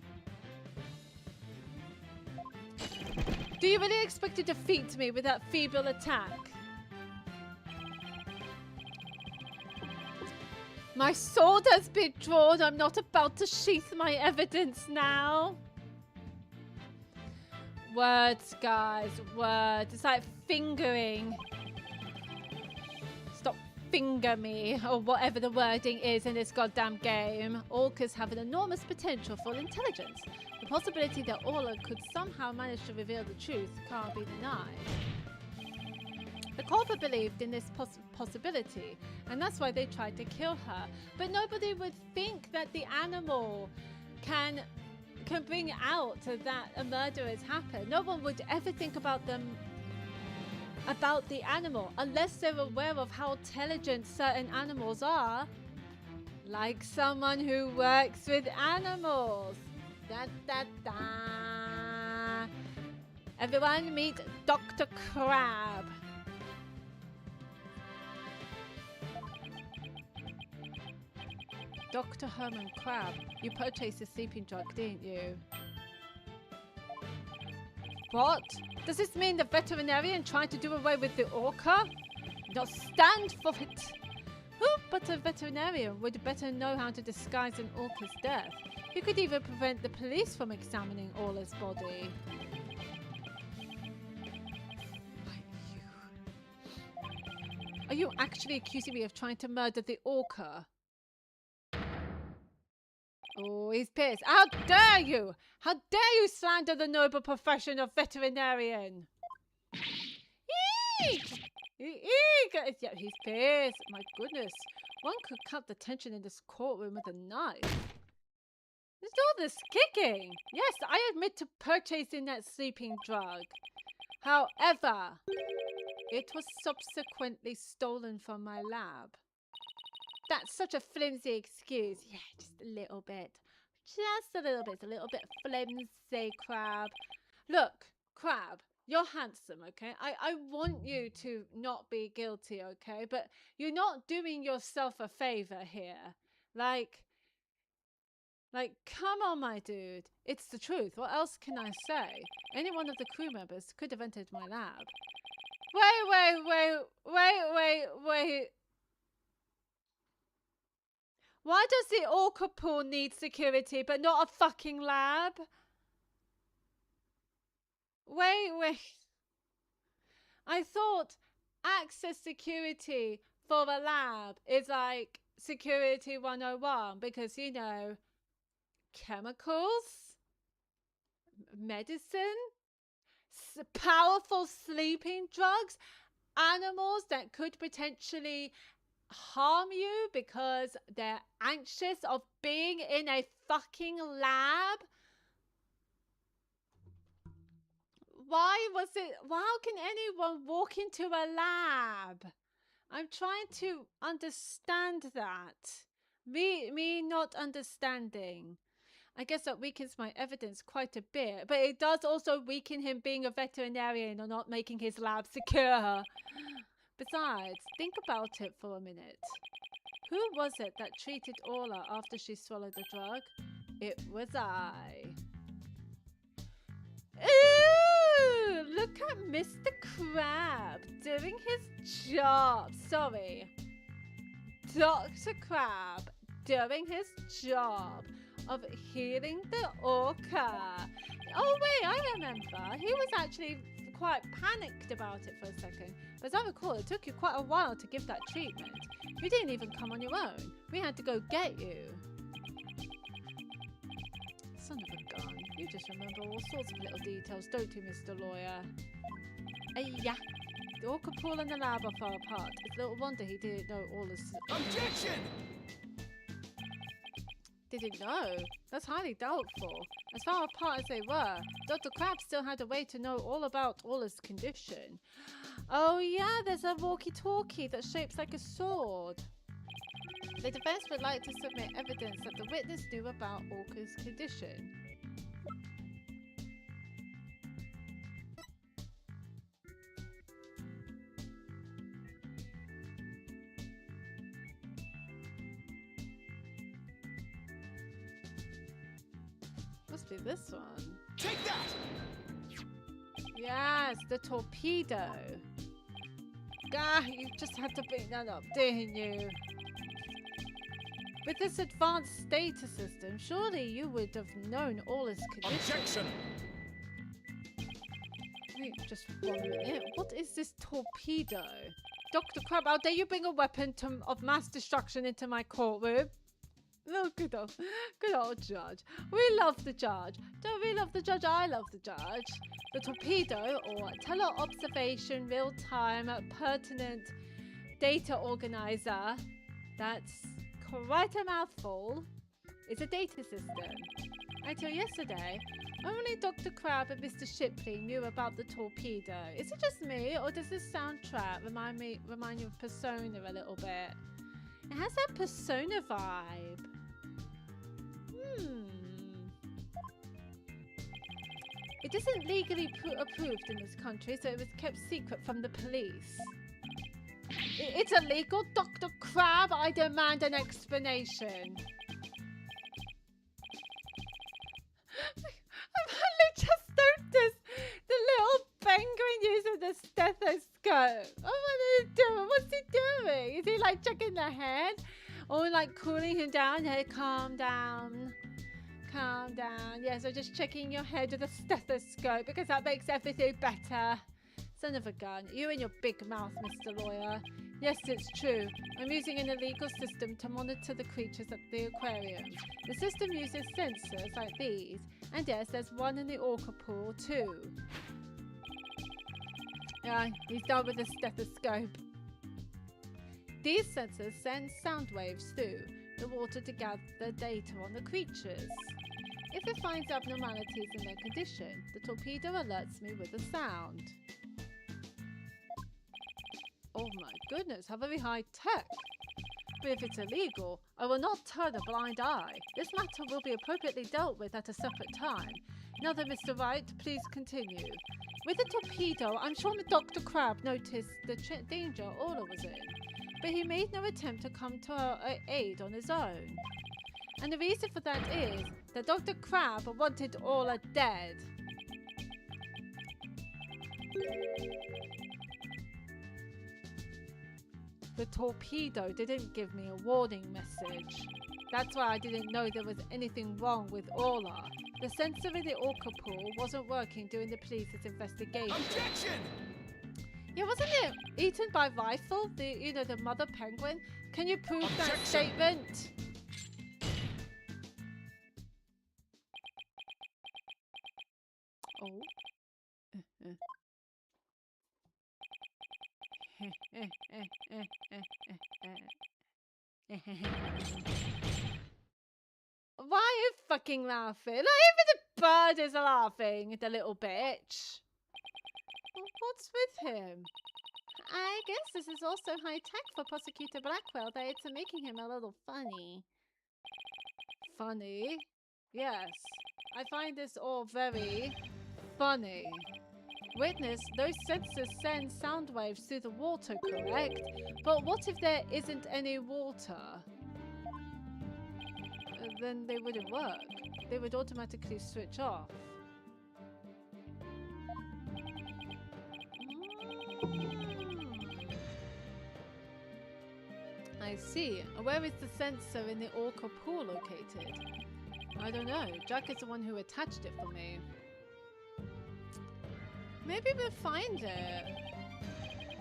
Do you really expect to defeat me with that feeble attack? My sword has been drawn. I'm not about to sheath my evidence now. Words, guys. Words. It's like fingering. Stop finger me, or whatever the wording is in this goddamn game. Orcas have an enormous potential for intelligence. The possibility that Orla could somehow manage to reveal the truth can't be denied. The Corver believed in this possibility, and that's why they tried to kill her. But nobody would think that the animal can bring out that a murder has happened. No one would ever think about the animal unless they're aware of how intelligent certain animals are, like someone who works with animals. Da, da, da. Everyone meet Dr. Crab. Dr. Herman Crab, you purchased a sleeping drug, didn't you? What? Does this mean the veterinarian tried to do away with the orca? Not stand for it! Who but a veterinarian would better know how to disguise an orca's death? He could even prevent the police from examining Orla's body. Are you actually accusing me of trying to murder the orca? Oh, he's pissed. How dare you! How dare you slander the noble profession of veterinarian! Eek! Eek! Yeah, he's pissed. My goodness. One could cut the tension in this courtroom with a knife. There's all this kicking. Yes, I admit to purchasing that sleeping drug. However, it was subsequently stolen from my lab. That's such a flimsy excuse. Yeah, just a little bit. Just a little bit. It's a little bit flimsy, Crab. Look, Crab, you're handsome, okay? I want you to not be guilty, okay? But you're not doing yourself a favor here. Like, come on, my dude. It's the truth. What else can I say? Any one of the crew members could have entered my lab. Wait. Why does the orca pool need security but not a fucking lab? Wait. I thought access security for a lab is like security 101 because, you know, chemicals, medicine, powerful sleeping drugs, animals that could potentially harm you because they're anxious of being in a fucking lab. How can anyone walk into a lab? I'm trying to understand that. Me not understanding. I guess that weakens my evidence quite a bit, but it does also weaken him being a veterinarian or not making his lab secure. Besides, think about it for a minute. Who was it that treated Orla after she swallowed the drug? It was I. Ooh, look at Mr. Crab doing his job. Sorry. Dr. Crab doing his job of healing the orca. Oh wait, I remember. He was actually quite panicked about it for a second. But as I recall, it took you quite a while to give that treatment. You didn't even come on your own. We had to go get you. Son of a gun. You just remember all sorts of little details, don't you, Mr. Lawyer? Yeah. The orca pool and the lab are far apart. It's little wonder he didn't know all this. Objection! Didn't know? That's highly doubtful. As far apart as they were, Dr. Crab still had a way to know all about Orla's condition. Oh yeah, there's a walkie-talkie that's shaped like a sword. The defense would like to submit evidence that the witness knew about Orca's condition. Must be this one. Take that! Yes, the torpedo. You just had to bring that up, didn't you? With this advanced data system, surely you would have known all his condition. Objection! Wait, just 1 minute. What is this torpedo? Dr. Crab, how dare you bring a weapon of mass destruction into my courtroom? Oh, good old judge. We love the judge. Don't we love the judge? I love the judge. The torpedo, or tele-observation, real-time, pertinent data organizer, that's quite a mouthful, is a data system. Until yesterday, only Dr. Crab and Mr. Shipley knew about the torpedo. Is it just me, or does this soundtrack remind you of Persona a little bit? It has that Persona vibe. It isn't legally approved in this country, so it was kept secret from the police. It's illegal, Dr. Crab. I demand an explanation. I've only just noticed the little penguin using the stethoscope. Oh, what is he doing? What's he doing? Is he like checking the head? Or like cooling him down? Hey, calm down. Calm down. Yeah, so just checking your head with a stethoscope because that makes everything better. Son of a gun. You and your big mouth, Mr. Lawyer. Yes, it's true. I'm using an illegal system to monitor the creatures at the aquarium. The system uses sensors like these. And yes, there's one in the orca pool too. Yeah, he's done with the stethoscope. These sensors send sound waves through the water to gather data on the creatures. If it finds abnormalities in their condition, the torpedo alerts me with a sound. Oh my goodness, how very high tech. But if it's illegal, I will not turn a blind eye. This matter will be appropriately dealt with at a separate time. Now then, Mr. Wright, please continue. With the torpedo, I'm sure Dr. Crab noticed the danger Orla was in, but he made no attempt to come to her aid on his own. And the reason for that is that Dr. Crab wanted Orla dead. The torpedo didn't give me a warning message. That's why I didn't know there was anything wrong with Orla. The sensor in the orca pool wasn't working during the police's investigation. Objection! Yeah, wasn't it eaten by rifle? The mother penguin? Can you prove that statement? Oh. Why are you fucking laughing? Like, even the bird is laughing, the little bitch. What's with him? I guess this is also high tech for Prosecutor Blackwell, that it's making him a little funny. Funny? Yes. I find this all very funny. Witness, those sensors send sound waves through the water, correct? But what if there isn't any water? Then they wouldn't work. They would automatically switch off. I see. Where is the sensor in the orca pool located? I don't know. Jack is the one who attached it for me. Maybe we'll find it.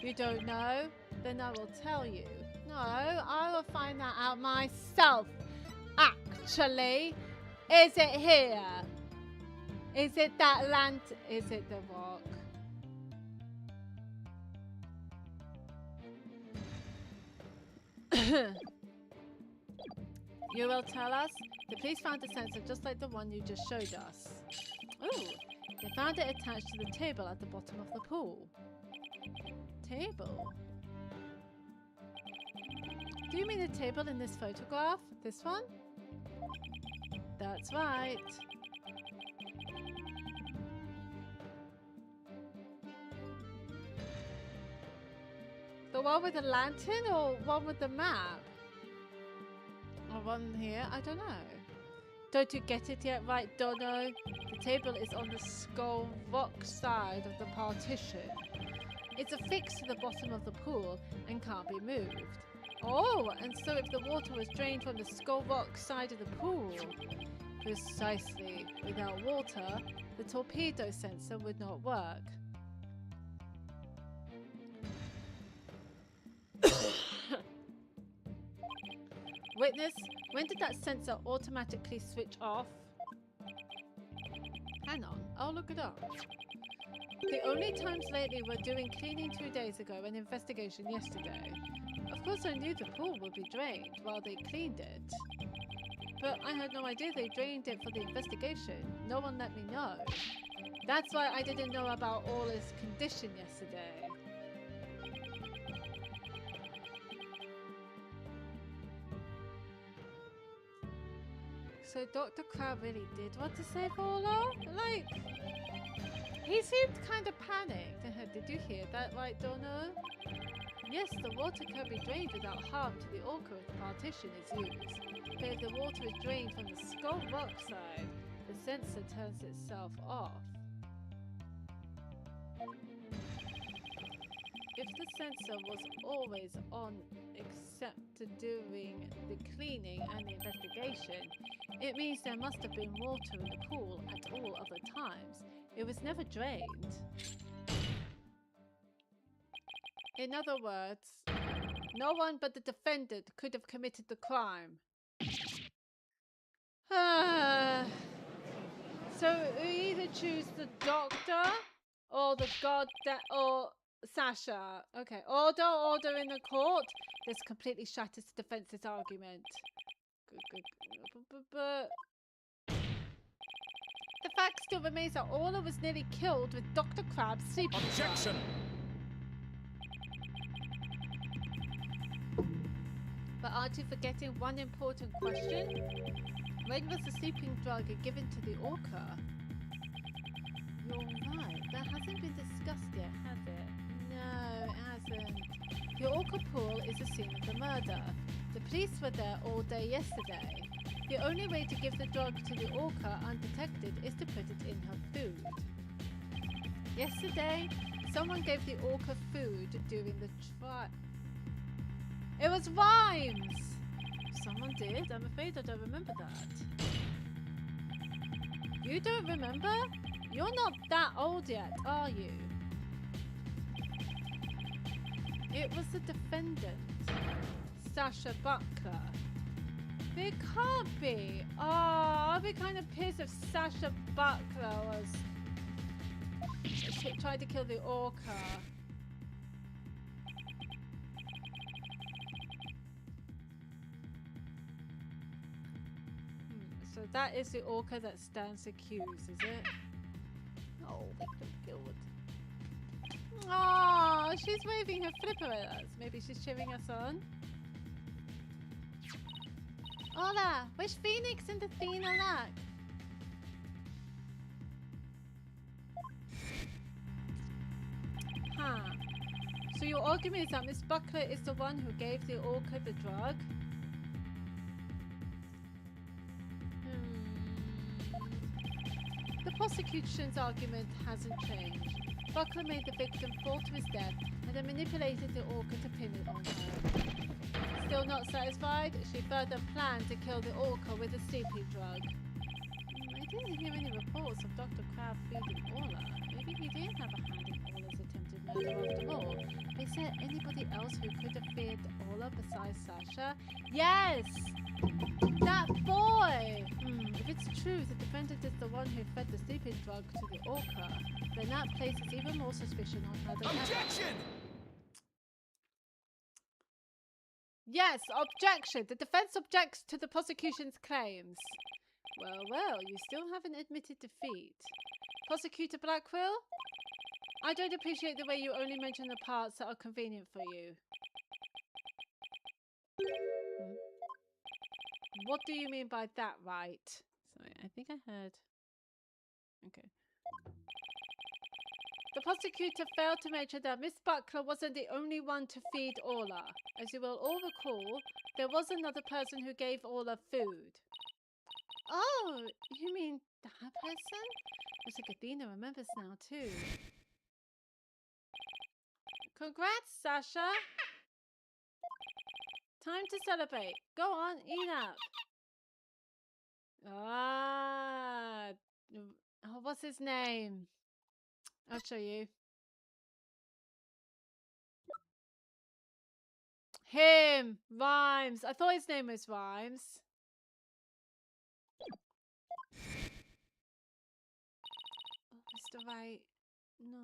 You don't know? Then I will tell you. No, I will find that out myself. Actually, is it here? Is it that land? Is it the rock? You will tell us? The police found a sensor just like the one you just showed us. Ooh, they found it attached to the table at the bottom of the pool. Table? Do you mean the table in this photograph? This one? That's right. The one with the lantern or one with the map? Or one here? I don't know. Don't you get it yet, right, Dono? The table is on the skull rock side of the partition. It's affixed to the bottom of the pool and can't be moved. Oh, and so if the water was drained from the skull rock side of the pool, precisely, without water, the torpedo sensor would not work. Witness, when did that sensor automatically switch off? Hang on, I'll look it up. The only times lately were doing cleaning 2 days ago and investigation yesterday. Of course I knew the pool would be drained while they cleaned it. But I had no idea they drained it for the investigation. No one let me know. That's why I didn't know about Orla's condition yesterday. So Dr. Crab really did want to save Orla? Like, he seemed kind of panicked. Did you hear that right, Donna? Yes, the water can be drained without harm to the orca if the partition is used. But if the water is drained from the skull rock side, the sensor turns itself off. If the sensor was always on except during the cleaning and the investigation, it means there must have been water in the pool at all other times. It was never drained. In other words, no one but the defendant could have committed the crime. So we either choose the doctor or the or Sasha. Okay, order in the court. This completely shatters the defense's argument. But the fact still remains that Orla was nearly killed with Dr. Crab's sleeping drug. Objection! But aren't you forgetting one important question? When was the sleeping drug given to the orca? You're right, that hasn't been discussed yet, has it? No, it hasn't. The orca pool is the scene of the murder. The police were there all day yesterday. The only way to give the drug to the orca undetected is to put it in her food. Yesterday, someone gave the orca food during the trial. It was rhymes! Someone did? I'm afraid I don't remember that. You don't remember? You're not that old yet, are you? It was the defendant, Sasha Butler. It can't be. Oh, I'd be kind of pissed if Sasha Butler was... She tried to kill the orca. So that is the orca that stands accused, is it? Oh, victim killed. Oh, she's waving her flipper at us. Maybe she's cheering us on. Hola, wish Phoenix and Athena luck. Huh. So your argument is that Miss Buckler is the one who gave the orca the drug? The prosecution's argument hasn't changed. Buckler made the victim fall to his death and then manipulated the orca to pin it on her. Still not satisfied, she further planned to kill the orca with a sleeping drug. I didn't hear any reports of Dr. Crab feeding Orla. Maybe he did have a hand in Orla's attempted murder after all. But is there anybody else who could have feared Orla besides Sasha? Yes! That boy! If it's true the defendant is the one who fed the sleeping drug to the orca, then that places even more suspicion on her than Objection! ever. Yes, objection! The defense objects to the prosecution's claims. Well, you still haven't admitted defeat. Prosecutor Blackwell? I don't appreciate the way you only mention the parts that are convenient for you. What do you mean by that, right? Sorry, I think I heard. Okay. The prosecutor failed to mention that Miss Buckler wasn't the only one to feed Orla. As you will all recall, there was another person who gave Orla food. Oh, you mean that person? Looks like Athena remembers now too. Congrats, Sasha! Time to celebrate. Go on, eat up. Ah, oh, what's his name? I'll show you. Him! Rhymes. I thought his name was Rhymes. Mr. Right. No.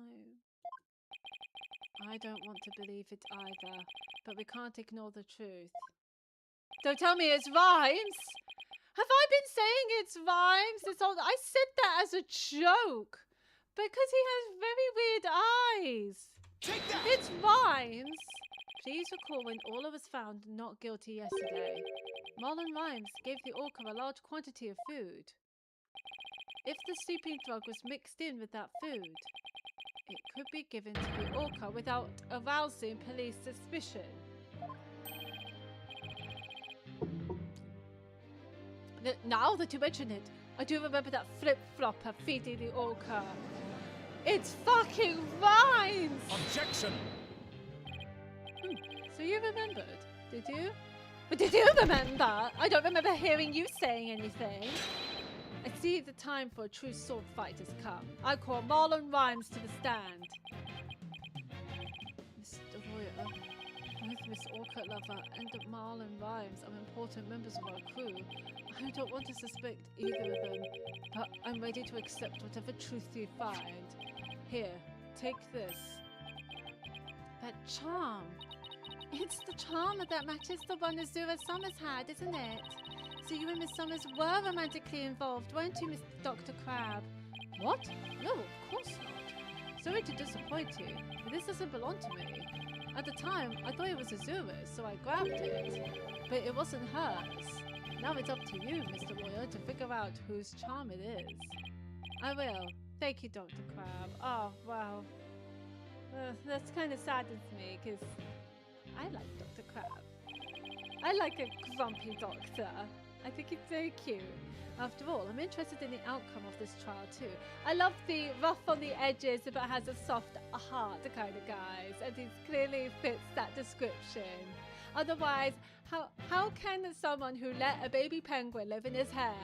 I don't want to believe it either, but we can't ignore the truth. Don't tell me it's Rhymes! Have I been saying it's Rhymes? It's all, I said that as a joke because he has very weird eyes. Take that! It's Rhymes. Please recall when Orla was found not guilty yesterday. Marlon Rhymes gave the orca a large quantity of food. If the sleeping drug was mixed in with that food, it could be given to the orca without arousing police suspicion. Now that you mention it, I do remember that flip-flopper feeding the orca. It's fucking Rhymes! Objection! So you remembered, did you? But did you remember? I don't remember hearing you saying anything. I see the time for a true sword fight has come. I call Marlon Rhymes to the stand. Mr. Royer, both Miss Orca Lover and Marlon Rhymes are important members of our crew. I don't want to suspect either of them, but I'm ready to accept whatever truth you find. Here, take this. That charm. It's the charm that matches the one Azura Summers had, isn't it? So you and Miss Summers were romantically involved, weren't you, Mr. Dr. Crab? What? No, of course not. Sorry to disappoint you, but this doesn't belong to me. At the time, I thought it was Azura's, so I grabbed it. But it wasn't hers. Now it's up to you, Mr. Royer, to figure out whose charm it is. I will. Thank you, Dr. Crab. Oh, wow. That's kind of saddens me, because I like Dr. Crab. I like a grumpy doctor. I think he's very cute. After all, I'm interested in the outcome of this trial too. I love the rough on the edges but has a soft heart kind of guys, and he clearly fits that description. Otherwise, how can someone who let a baby penguin live in his hair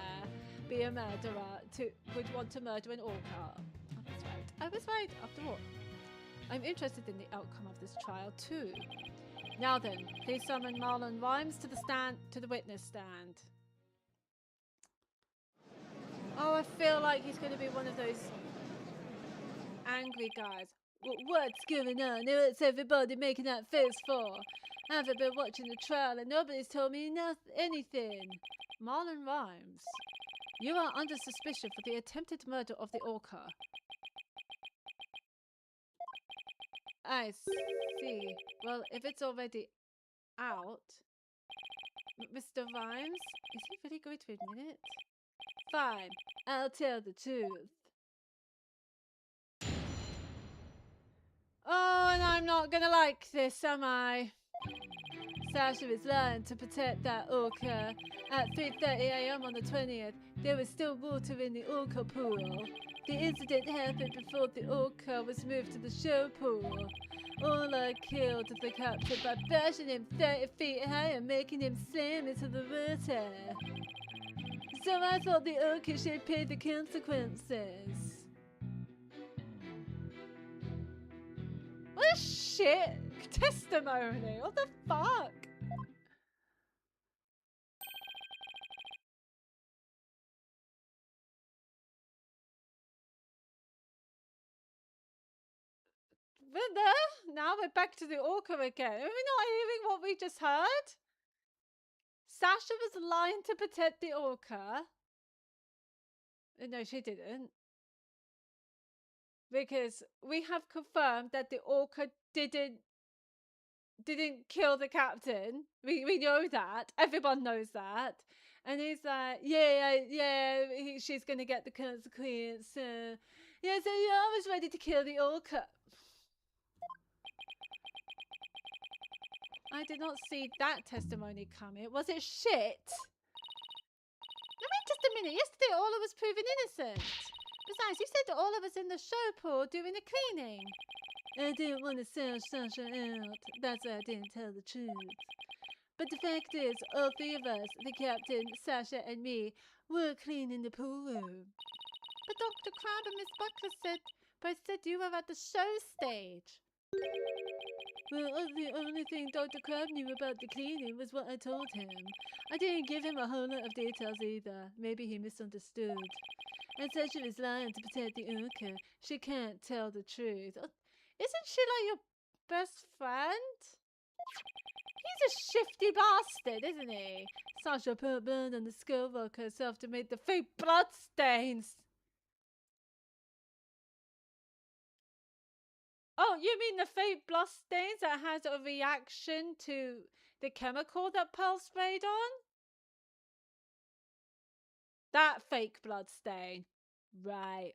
be a murderer would want to murder an orca? I was right. I was right after all. I'm interested in the outcome of this trial too. Now then, please summon Marlon Rhymes to the witness stand. Oh, I feel like he's going to be one of those angry guys. What's going on? What's everybody making that face for? I haven't been watching the trial and nobody's told me anything. Marlon Rhymes, you are under suspicion for the attempted murder of the orca. I see. Well, if it's already out... Mr. Rhymes, is he really going to admit it? Fine, I'll tell the truth. Oh, and I'm not gonna like this, am I? Sasha is lying to protect that orca. At 3:30 AM on the 20th, there was still water in the orca pool. The incident happened before the orca was moved to the show pool. Orla killed the captain by bashing him 30 feet high and making him slam into the water. So I thought the orca should pay the consequences. What a shit testimony! What the fuck? We're there. Now we're back to the orca again. Are we not hearing what we just heard? Sasha was lying to protect the orca. No, she didn't. Because we have confirmed that the orca didn't kill the captain. We know that. Everyone knows that. And he's like, she's going to get the consequence. Yeah, so I was ready to kill the orca. I did not see that testimony coming. Was it shit? Now wait just a minute. Yesterday Orla was proven innocent. Besides, you said that Orla was in the show pool doing the cleaning. I didn't want to sell Sasha out. That's why I didn't tell the truth. But the fact is, all three of us, the captain, Sasha, and me, were cleaning the pool room. But Dr. Crab and Miss Buckler both said you were at the show stage. Well, the only thing Dr. Crab knew about the cleaning was what I told him. I didn't give him a whole lot of details either. Maybe he misunderstood. And said she was lying to protect the orca. She can't tell the truth. Isn't she like your best friend? He's a shifty bastard, isn't he? Sasha put blood on the skull rock herself to make the fake blood stains. Oh, you mean the fake blood stains that has a reaction to the chemical that Pearl sprayed on? That fake blood stain. Right.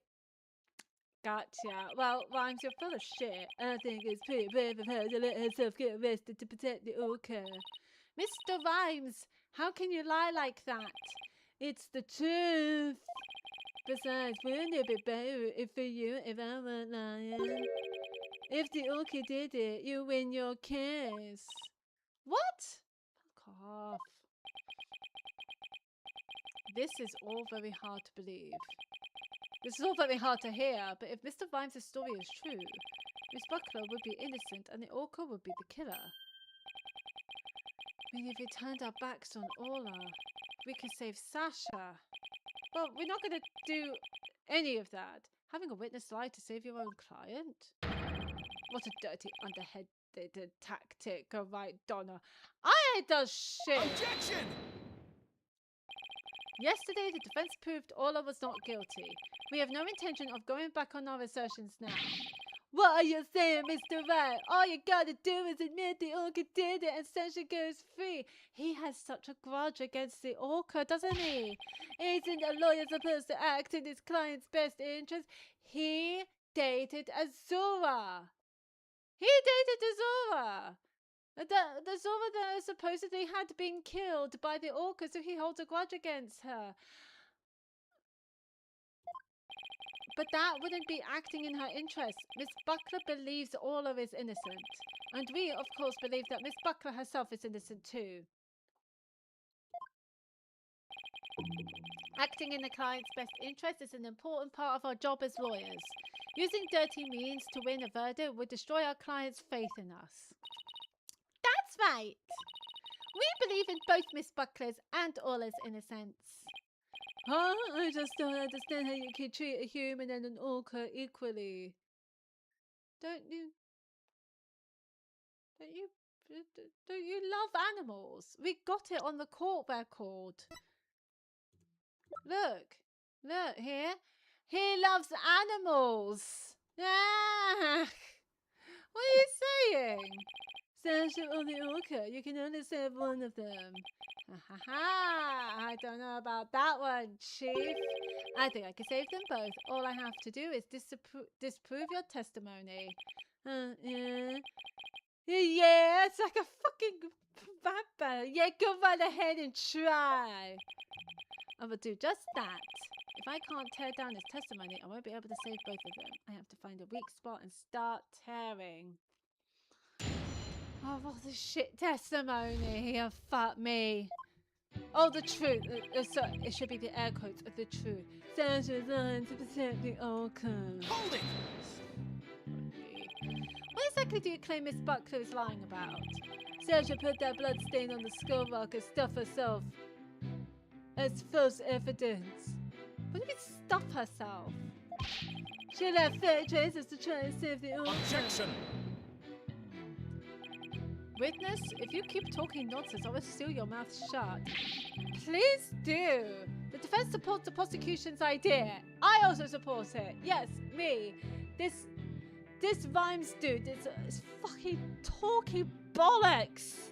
Gotcha. Well, Rhymes, you're full of shit. I think it's pretty brave of her to let herself get arrested to protect the orca. Mr. Rhymes, how can you lie like that? It's the truth. Besides, wouldn't it be better if for you if I weren't lying? If the orca did it, you win your case. What? Fuck off. This is all very hard to believe. This is all very hard to hear, but if Mr. Rhymes' story is true, Miss Buckler would be innocent and the orca would be the killer. I mean, if we turned our backs on Orla, we could save Sasha. Well, we're not going to do any of that. Having a witness lie to save your own client? What a dirty, underhanded tactic, right, Donna? I ain't done shit! Objection! Yesterday, the defense proved Orla was not guilty. We have no intention of going back on our assertions now. What are you saying, Mr. Wright? All you gotta do is admit the orca did it and Sasha goes free. He has such a grudge against the orca, doesn't he? Isn't a lawyer supposed to act in his client's best interest? He dated Azura. He dated Azura. The Zora that supposedly had been killed by the orca, so he holds a grudge against her. But that wouldn't be acting in her interest. Miss Buckler believes Orla is innocent. And we, of course, believe that Miss Buckler herself is innocent too. Acting in the client's best interest is an important part of our job as lawyers. Using dirty means to win a verdict would destroy our client's faith in us. That's right. We believe in both Miss Buckler's and Orla's innocence. Huh? I just don't understand how you can treat a human and an orca equally. Don't you love animals? We got it on the court record. Look here. He loves animals. Ah, what are you saying? Sasha or the orca, you can only save one of them. Ha ha ha! I don't know about that one, Chief. I think I can save them both. All I have to do is disprove your testimony. Yeah. Yeah, it's like a fucking vampire. Yeah, go right ahead and try. I will do just that. If I can't tear down his testimony, I won't be able to save both of them. I have to find a weak spot and start tearing. Oh, what a shit testimony. Oh, fuck me. Oh, the truth. So it should be the air quotes of the truth. Sasha's lying to protect the orca. Hold it! What exactly do you claim Miss Buckler is lying about? Sasha put that blood stain on the skull rock and stuff herself as false evidence. What do you mean stuff herself? She left fake traces to try and save the orca. Objection! Witness, if you keep talking nonsense, I will seal your mouth shut. Please do. The defense supports the prosecution's idea. I also support it. Yes, me. This Rhymes dude is fucking talking bollocks.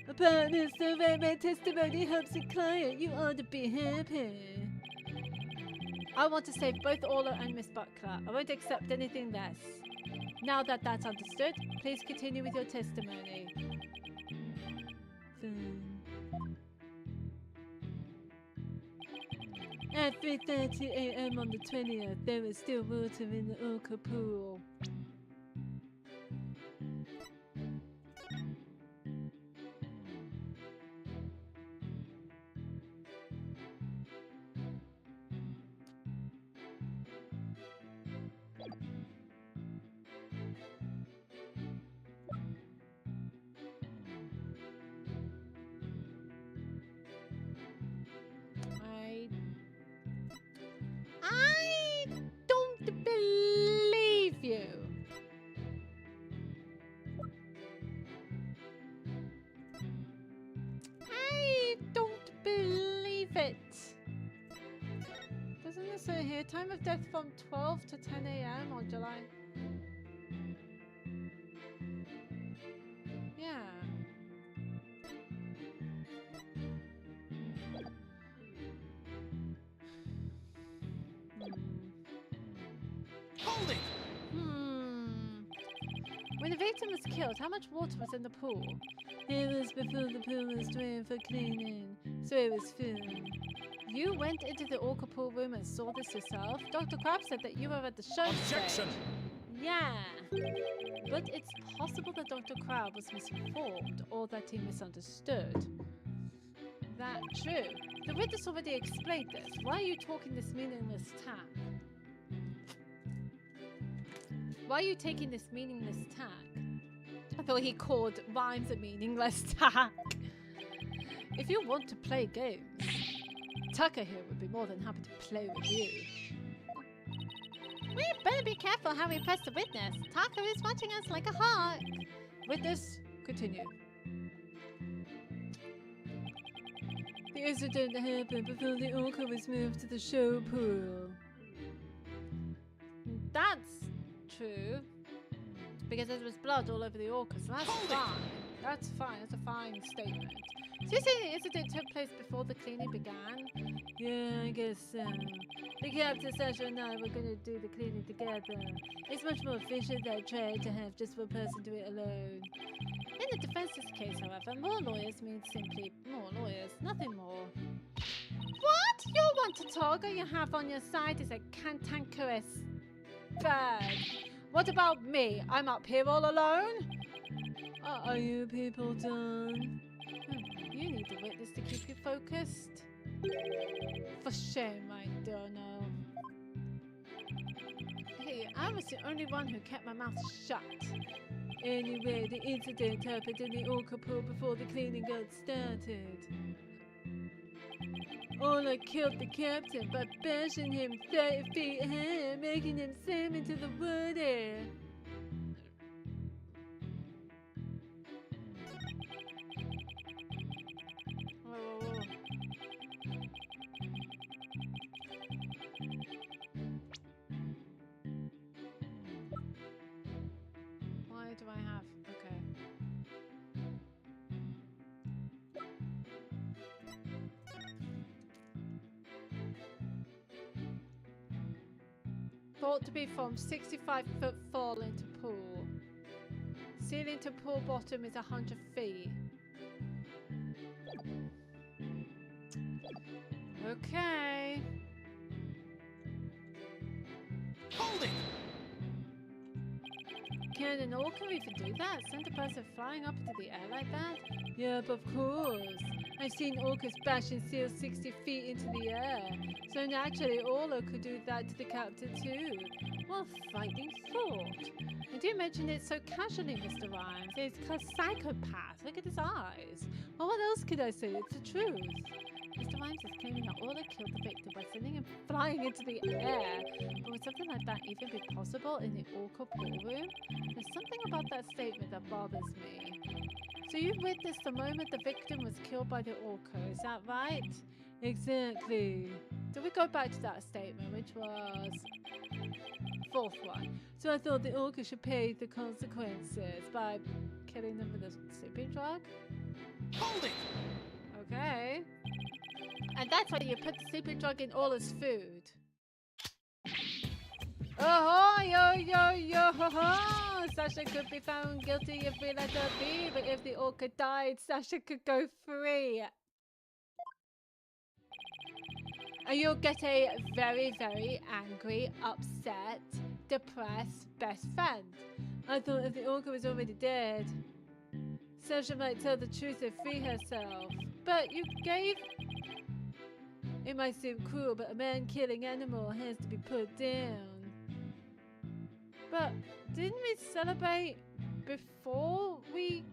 But Mr. Raymond testimony helps the client. You ought to be happy. I want to save both Orla and Miss Buckler. I won't accept anything less. Now that that's understood, please continue with your testimony. At 3:30 a.m. on the 20th, there was still water in the orca pool. fit. Doesn't it say here? Time of death from 12 to 10 a.m. on July. Yeah. Hold it! When the victim was killed, how much water was in the pool? It was before the pool was drained for cleaning, so it was full. You went into the orca pool room and saw this yourself? Dr. Crab said that you were at the show Objection! stage. Yeah. But it's possible that Dr. Crab was misinformed or that he misunderstood. That true. The witness already explained this. Why are you talking this meaningless tack? Why are you taking this meaningless tack? I thought he called rhymes a meaningless tack. If you want to play games, Tucker here would be more than happy to play with you. We better be careful how we press the witness. Tucker is watching us like a hawk. Witness, continue. The incident happened before the orca was moved to the show pool. That's true. Because there was blood all over the orca, so that's fine. That's fine. That's a fine statement. So you say the incident took place before the cleaning began? Yeah, I guess so. The captain, Sasha, and I were going to do the cleaning together. It's much more efficient than trying to have just one person do it alone. In the defense's case, however, more lawyers means simply more lawyers, nothing more. What? You want to talk, or you have on your side is a cantankerous bird? What about me? I'm up here all alone? Are you people done? You need a witness to keep you focused. For shame, I don't know. Hey, I was the only one who kept my mouth shut. Anyway, the incident happened in the orca pool before the cleaning got started. Ola killed the captain by bashing him 30 feet high, making him slam into the water. Why do I have? Okay. Thought to be from 65-foot fall into pool. Ceiling to pool bottom is 100 feet. Okay. Hold it! Can an orca even do that? Send a person flying up into the air like that? Yep, of course. I've seen orcas bash and seal 60 feet into the air. So naturally, Orla could do that to the captain too. What a frightening thought. And you mentioned it so casually, Mr. Rhymes. It's called psychopath. Look at his eyes. Well, what else could I say? It's the truth. Mr. Rhymes is claiming that Orla killed the victim by sending him flying into the air. But would something like that even be possible in the orca pool room? There's something about that statement that bothers me. So you witnessed the moment the victim was killed by the orca, is that right? Exactly. So we go back to that statement, which was fourth one. So I thought the orca should pay the consequences by killing them with a sleeping drug. Hold it! Okay. And that's why you put the sleeping drug in Orla's food. Oh, yo, yo, yo, ho, ho. Sasha could be found guilty if we let her be, but if the orca died, Sasha could go free. And you'll get a very, very angry, upset, depressed best friend. I thought if the orca was already dead, Sasha might tell the truth and free herself. But you gave... It might seem cruel, but a man killing animal has to be put down. But didn't we celebrate before we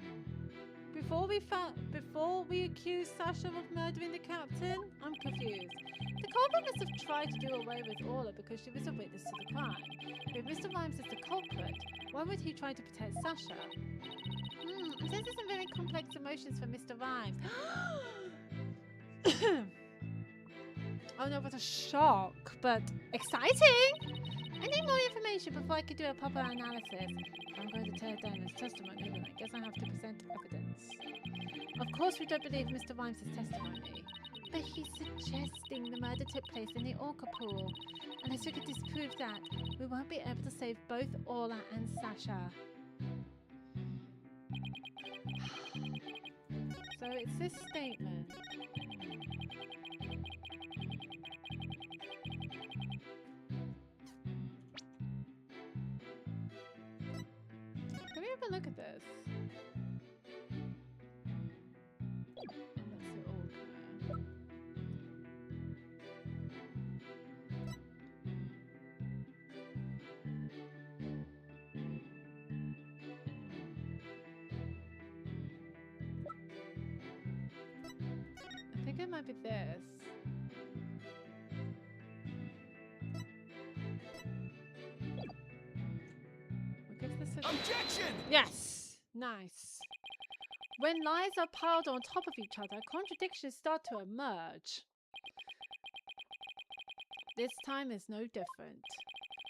accused Sasha of murdering the captain? I'm confused. The culprit must have tried to do away with Orla because she was a witness to the crime. But if Mr. Rhymes is the culprit, why would he try to protect Sasha? This is some very complex emotions for Mr. Rhymes. Oh no, what a shock, but exciting! I need more information before I could do a proper analysis. I'm going to tear down his testimony, then I guess I have to present evidence. Of course we don't believe Mr. Vimes' testimony, but he's suggesting the murder took place in the orca pool. Unless we could disprove that, we won't be able to save both Orla and Sasha. So it's this statement. Can we have a look at this? That's the orca. I think it might be this. We'll give this a... Objection! Yes! Nice. When lies are piled on top of each other, contradictions start to emerge. This time is no different.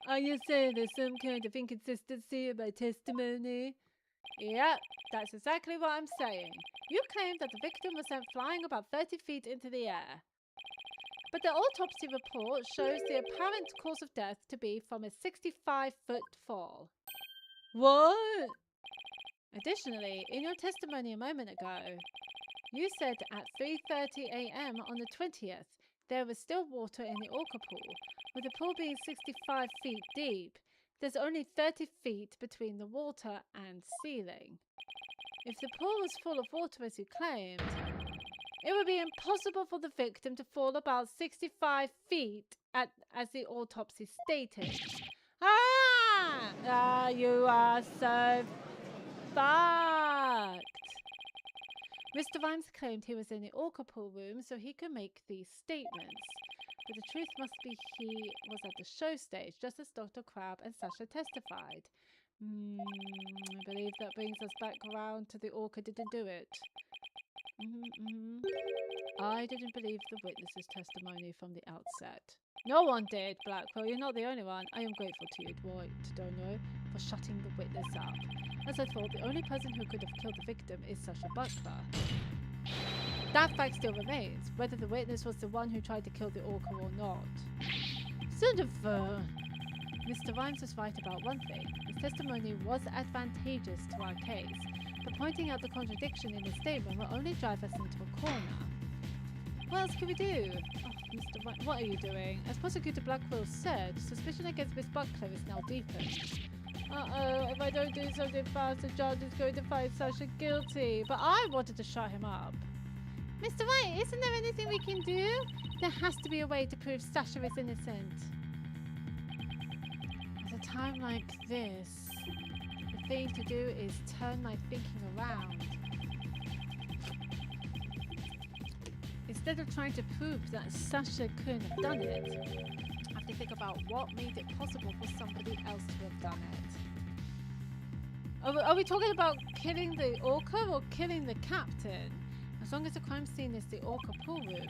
Are you saying there's some kind of inconsistency in my testimony? Yep, that's exactly what I'm saying. You claim that the victim was sent flying about 30 feet into the air. But the autopsy report shows the apparent cause of death to be from a 65-foot fall. What? Additionally, in your testimony a moment ago, you said at 3:30 a.m. on the 20th, there was still water in the orca pool. With the pool being 65 feet deep, there's only 30 feet between the water and ceiling. If the pool was full of water as you claimed, it would be impossible for the victim to fall about 65 feet as the autopsy stated. You are so fucked. Mr. Vimes claimed he was in the orca pool room so he could make these statements. But the truth must be he was at the show stage, just as Dr. Crab and Sasha testified. I believe that brings us back around to the orca didn't do it. I didn't believe the witness's testimony from the outset. No one did, Blackwell. You're not the only one. I am grateful to you, Dwight Dono, for shutting the witness up. As I thought, the only person who could have killed the victim is Sasha Butler. That fact still remains, whether the witness was the one who tried to kill the orca or not. Mr. Vimes was right about one thing. His testimony was advantageous to our case, but pointing out the contradiction in his statement will only drive us into a corner. What else can we do? Oh, Mr. Vimes, what are you doing? As Prosecutor Blackwell said, suspicion against Miss Butler is now deepened. Uh-oh, if I don't do something fast, the judge is going to find Sasha guilty. But I wanted to shut him up. Mr. White, isn't there anything we can do? There has to be a way to prove Sasha is innocent. At a time like this, the thing to do is turn my thinking around. Instead of trying to prove that Sasha couldn't have done it, I have to think about what made it possible for somebody else to have done it. Are we talking about killing the orca or killing the captain? As long as the crime scene is the orca pool room,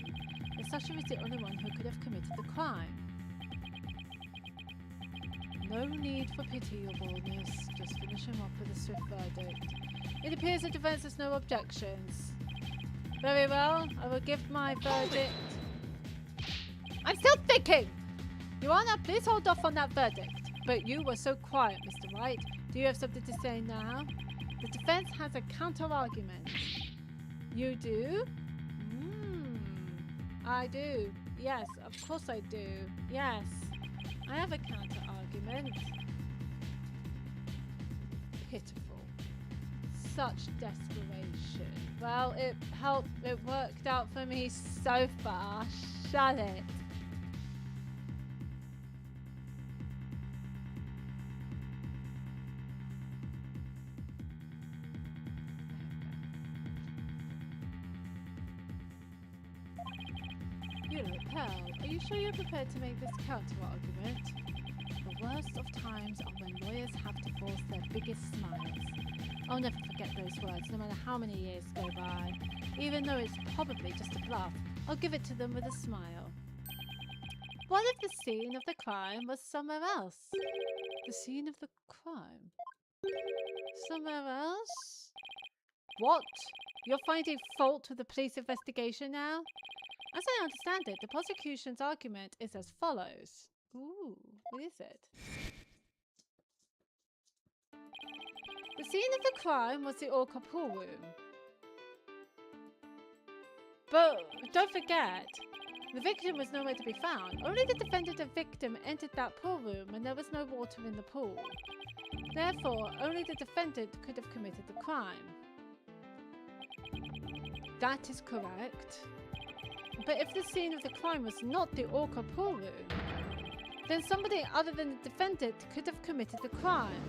then Sasha is the only one who could have committed the crime. No need for pity, Your Boldness. Just finish him off with a swift verdict. It appears the defense has no objections. Very well, I will give my verdict. I'm still thinking! Your Honor, please hold off on that verdict. But you were so quiet, Mr. White. Do you have something to say now? The defense has a counter-argument. You do? I do. Yes, of course I do. Yes. I have a counter-argument. Pitiful. Such desperation. Well, it helped. It worked out for me so far. Shut it. You look pale. Are you sure you're prepared to make this counter-argument? The worst of times are when lawyers have to force their biggest smiles. I'll never forget those words, no matter how many years go by. Even though it's probably just a bluff, I'll give it to them with a smile. what if the scene of the crime was somewhere else? The scene of the crime? Somewhere else? What? You're finding fault with the police investigation now? As I understand it, the prosecution's argument is as follows. Ooh, what is it? The scene of the crime was the orca pool room. But don't forget, the victim was nowhere to be found. Only the defendant and victim entered that pool room and there was no water in the pool. Therefore, only the defendant could have committed the crime. That is correct. But if the scene of the crime was not the orca pool room, then somebody other than the defendant could have committed the crime.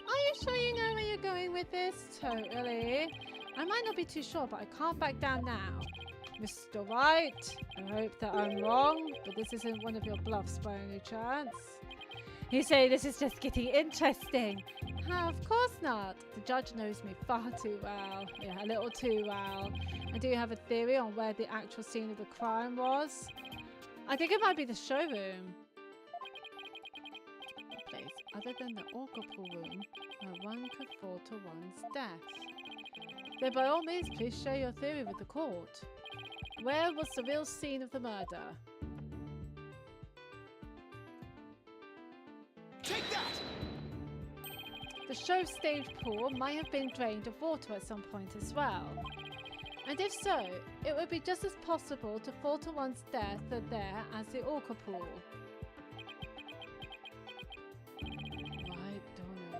Are you sure you know where you're going with this? Totally. I might not be too sure, but I can't back down now. Mr. White, I hope that I'm wrong, but this isn't one of your bluffs by any chance. You say this is just getting interesting. Of course not. The judge knows me far too well. Yeah, a little too well. And do you have a theory on where the actual scene of the crime was? I think it might be the showroom. A place other than the orca pool room where one could fall to one's death. Then by all means, please share your theory with the court. Where was the real scene of the murder? Take that! The show stage pool might have been drained of water at some point as well. And if so, it would be just as possible to fall to one's death there as the orca pool. I don't know.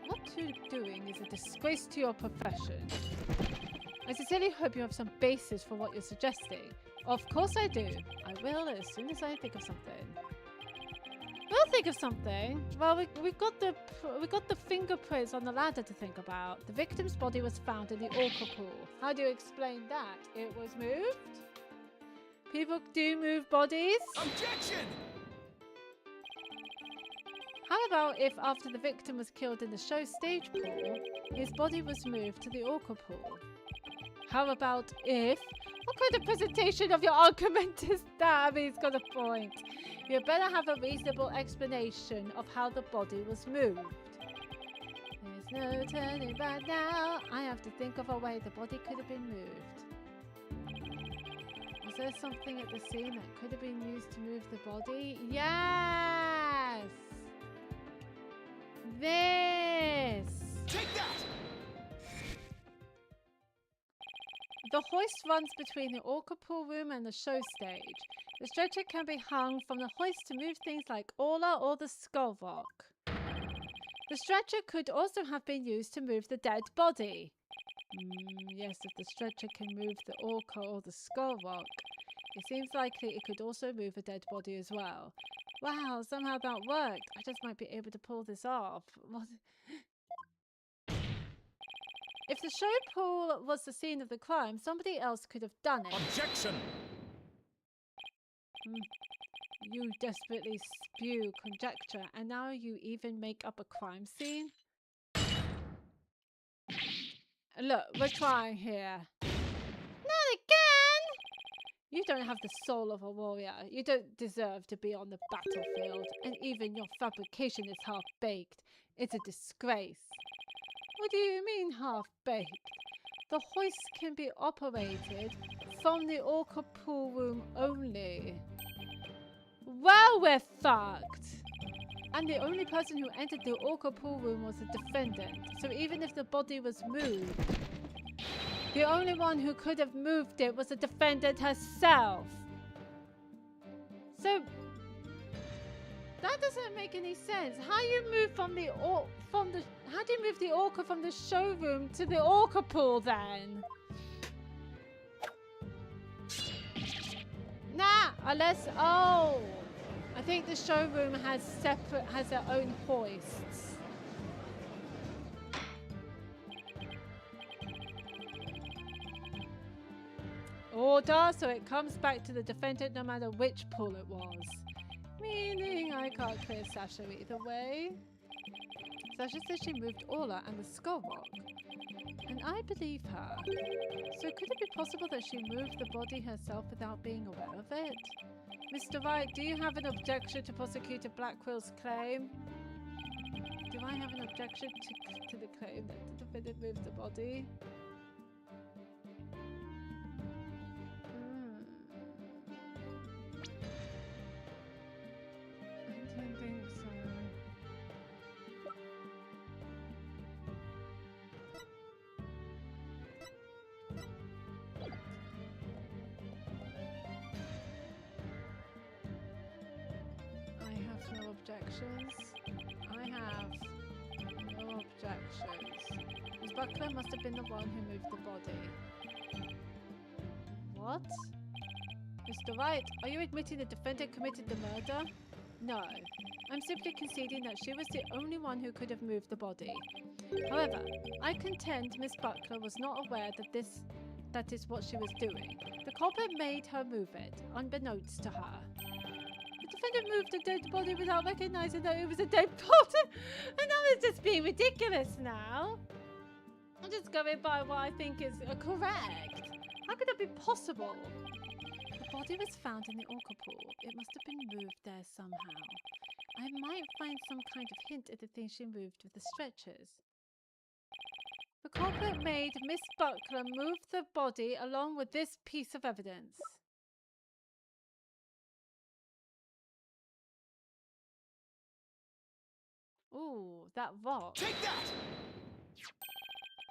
What you're doing is a disgrace to your profession. I sincerely hope you have some basis for what you're suggesting. Of course I do. I will as soon as I think of something. We'll think of something. Well, we got the fingerprints on the ladder to think about. The victim's body was found in the orca pool. How do you explain that? It was moved? People do move bodies? Objection! How about if after the victim was killed in the show stage pool, his body was moved to the orca pool? How about if... What kind of presentation of your argument is that? I mean, it's got a point. You better have a reasonable explanation of how the body was moved. There's no turning back now. I have to think of a way the body could have been moved. Was there something at the scene that could have been used to move the body? Yes! This! Take that! The hoist runs between the orca pool room and the show stage. The stretcher can be hung from the hoist to move things like Orla or the skull rock. The stretcher could also have been used to move the dead body. Yes, if the stretcher can move the orca or the skull rock, it seems likely it could also move a dead body as well. Wow, somehow that worked. I just might be able to pull this off. What? If the show pool was the scene of the crime, somebody else could have done it. Objection! You desperately spew conjecture, and now you even make up a crime scene? Look, we're trying here. Not again! You don't have the soul of a warrior. You don't deserve to be on the battlefield, and even your fabrication is half-baked. It's a disgrace. What do you mean half-baked? The hoist can be operated from the orca pool room only. Well, we're fucked! And the only person who entered the orca pool room was the defendant. So even if the body was moved, the only one who could have moved it was the defendant herself. So that doesn't make any sense. How you move how do you move the orca from the showroom to the orca pool then? Nah, unless I think the showroom has their own hoists. Order, so it comes back to the defendant no matter which pool it was. Meaning I can't clear Sasha either way. Sasha says she moved Orla and the skull rock. And I believe her. So could it be possible that she moved the body herself without being aware of it? Mr. Wright, do you have an objection to prosecutor Blackwell's claim? Do I have an objection to the claim that the defendant moved the body? I don't think so. I have no objections. I have no objections. Miss Buckler must have been the one who moved the body. What? Mr. Wright, are you admitting the defendant committed the murder? No. I'm simply conceding that she was the only one who could have moved the body. However, I contend Miss Buckler was not aware that is what she was doing. The culprit made her move it, unbeknownst to her. The defendant moved a dead body without recognizing that it was a dead body. And that is just being ridiculous now. I'm just going by what I think is correct. How could that be possible? The body was found in the orca pool. It must have been moved there somehow. I might find some kind of hint at the thing she moved with the stretchers. The culprit made Miss Buckler move the body along with this piece of evidence. Ooh, that rock. Take that!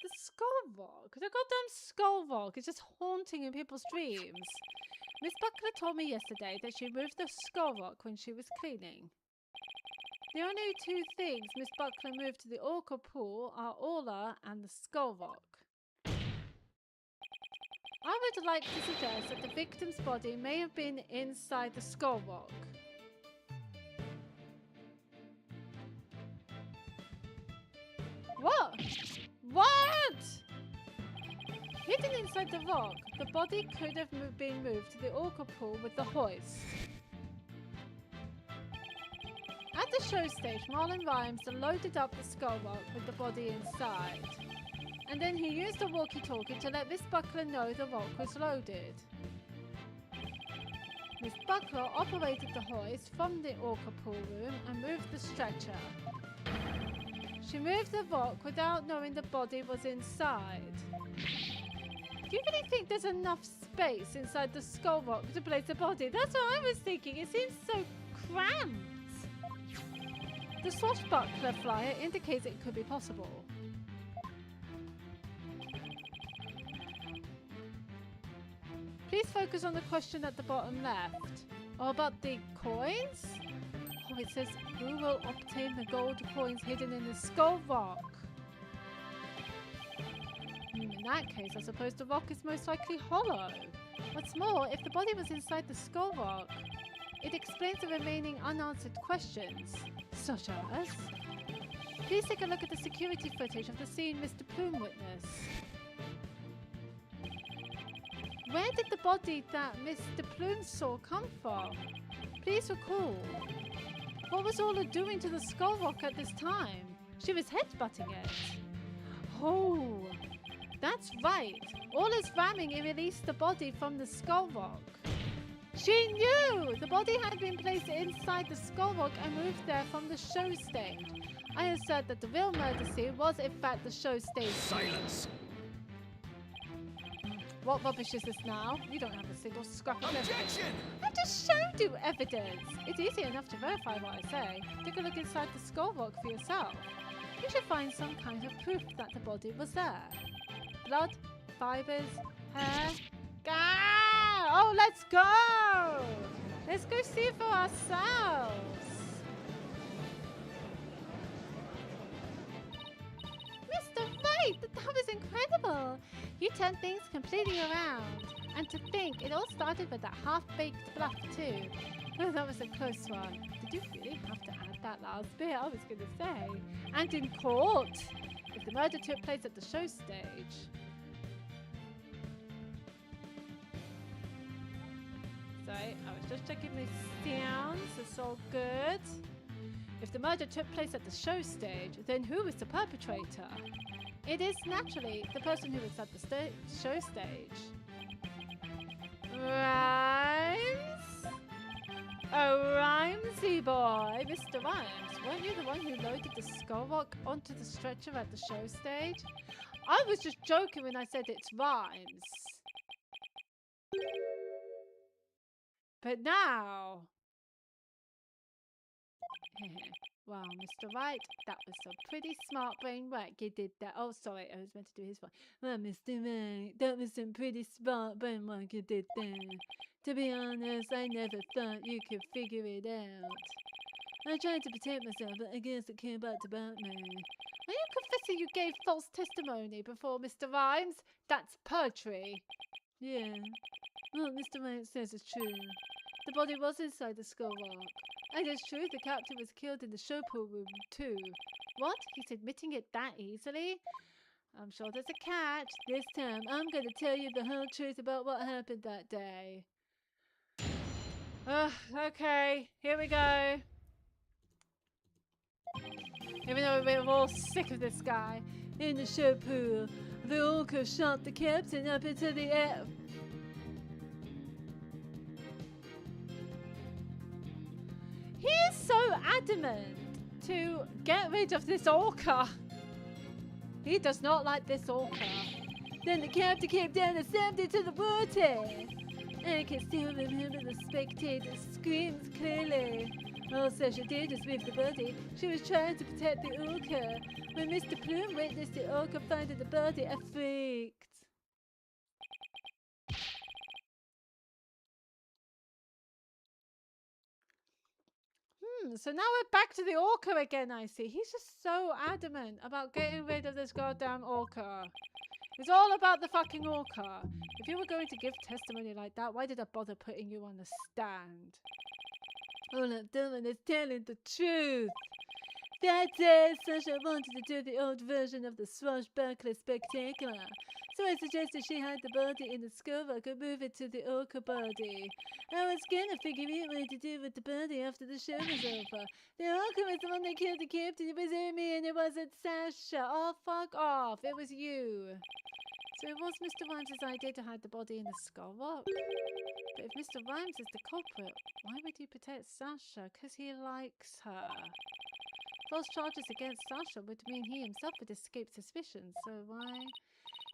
The skull rock. The goddamn skull rock is just haunting in people's dreams. Miss Buckler told me yesterday that she moved the skull rock when she was cleaning. The only two things Miss Buckler moved to the orca pool are Orla and the skull rock. I would like to suggest that the victim's body may have been inside the skull rock. What? What? Hidden inside the rock, the body could have been moved to the orca pool with the hoist. At the show stage, Marlon Rhymes loaded up the skull rock with the body inside. And then he used a walkie-talkie to let Miss Buckler know the rock was loaded. Miss Buckler operated the hoist from the orca pool room and moved the stretcher. She moved the rock without knowing the body was inside. Do you really think there's enough space inside the skull rock to place the body? That's what I was thinking. It seems so cramped. The swashbuckler flyer indicates it could be possible. Please focus on the question at the bottom left. Oh, about the coins? Oh, it says, who will obtain the gold coins hidden in the skull rock? In that case, I suppose the rock is most likely hollow. What's more, if the body was inside the skull rock, it explains the remaining unanswered questions, such as... Please take a look at the security footage of the scene Mr. Plume witnessed. Where did the body that Mr. Plume saw come from? Please recall. What was Orla doing to the skull rock at this time? She was headbutting it. Oh, that's right. Orla's ramming released the body from the skull rock. She knew! The body had been placed inside the skull rock and moved there from the show stage. I assert that the real murder scene was in fact the show stage. Silence! What rubbish is this now? You don't have a single scrap of evidence. Objection! I just showed you evidence. It's easy enough to verify what I say. Take a look inside the skull rock for yourself. You should find some kind of proof that the body was there. Blood, fibers, hair. Oh, let's go! Let's go see for ourselves. Mr. Wright, that was incredible. You turned things completely around. And to think, it all started with that half-baked bluff too. Oh, that was a close one. Did you really have to add that last bit? I was going to say. And in court, if the murder took place at the show stage. Sorry, I was just checking my sounds. It's all good. If the murder took place at the show stage, then who is the perpetrator? It is naturally the person who is at the show stage. Rhymes? Oh, Rhymesy boy. Mr. Rhymes, weren't you the one who loaded the skull rock onto the stretcher at the show stage? I was just joking when I said it's Rhymes. But now... Wow, Mr. Wright, that was some pretty smart brain work you did there. Oh, sorry, I was meant to do his voice. Well, Mr. Wright, that was some pretty smart brain work you did there. To be honest, I never thought you could figure it out. I tried to protect myself, but I guess it came back to bite me. Are you confessing you gave false testimony before Mr. Rhymes? That's perjury. Yeah. Well, Mr. Wright says it's true. The body was inside the skull rock. And it's true, the captain was killed in the show pool room too. What? He's admitting it that easily? I'm sure there's a catch. This time, I'm going to tell you the whole truth about what happened that day. Okay, here we go. Even though we're all sick of this guy. In the show pool, the orca shot the captain up into the air. He is so adamant to get rid of this orca. He does not like this orca. Then the captain came down and slammed into the water. I can still remember the spectator's screams clearly. All Sasha did was move the body. She was trying to protect the orca. When Mr. Plume witnessed the orca finding the body, I freaked. So now we're back to the orca again, I see. He's just so adamant about getting rid of this goddamn orca. It's all about the fucking orca. If you were going to give testimony like that, why did I bother putting you on the stand? All I'm doing is telling the truth. That day, Sasha wanted to do the old version of the swashbuckler spectacular. So I suggested she hide the body in the skull rock and move it to the orca body. I was gonna figure out what to do with the body after the show was over. The orca was the one that killed the captain. It was me and it wasn't Sasha. Oh, fuck off. It was you. So it was Mr. Rhymes' idea to hide the body in the skull rock. But if Mr. Rhymes is the culprit, why would he protect Sasha? Because he likes her. False charges against Sasha would mean he himself would escape suspicion. So why?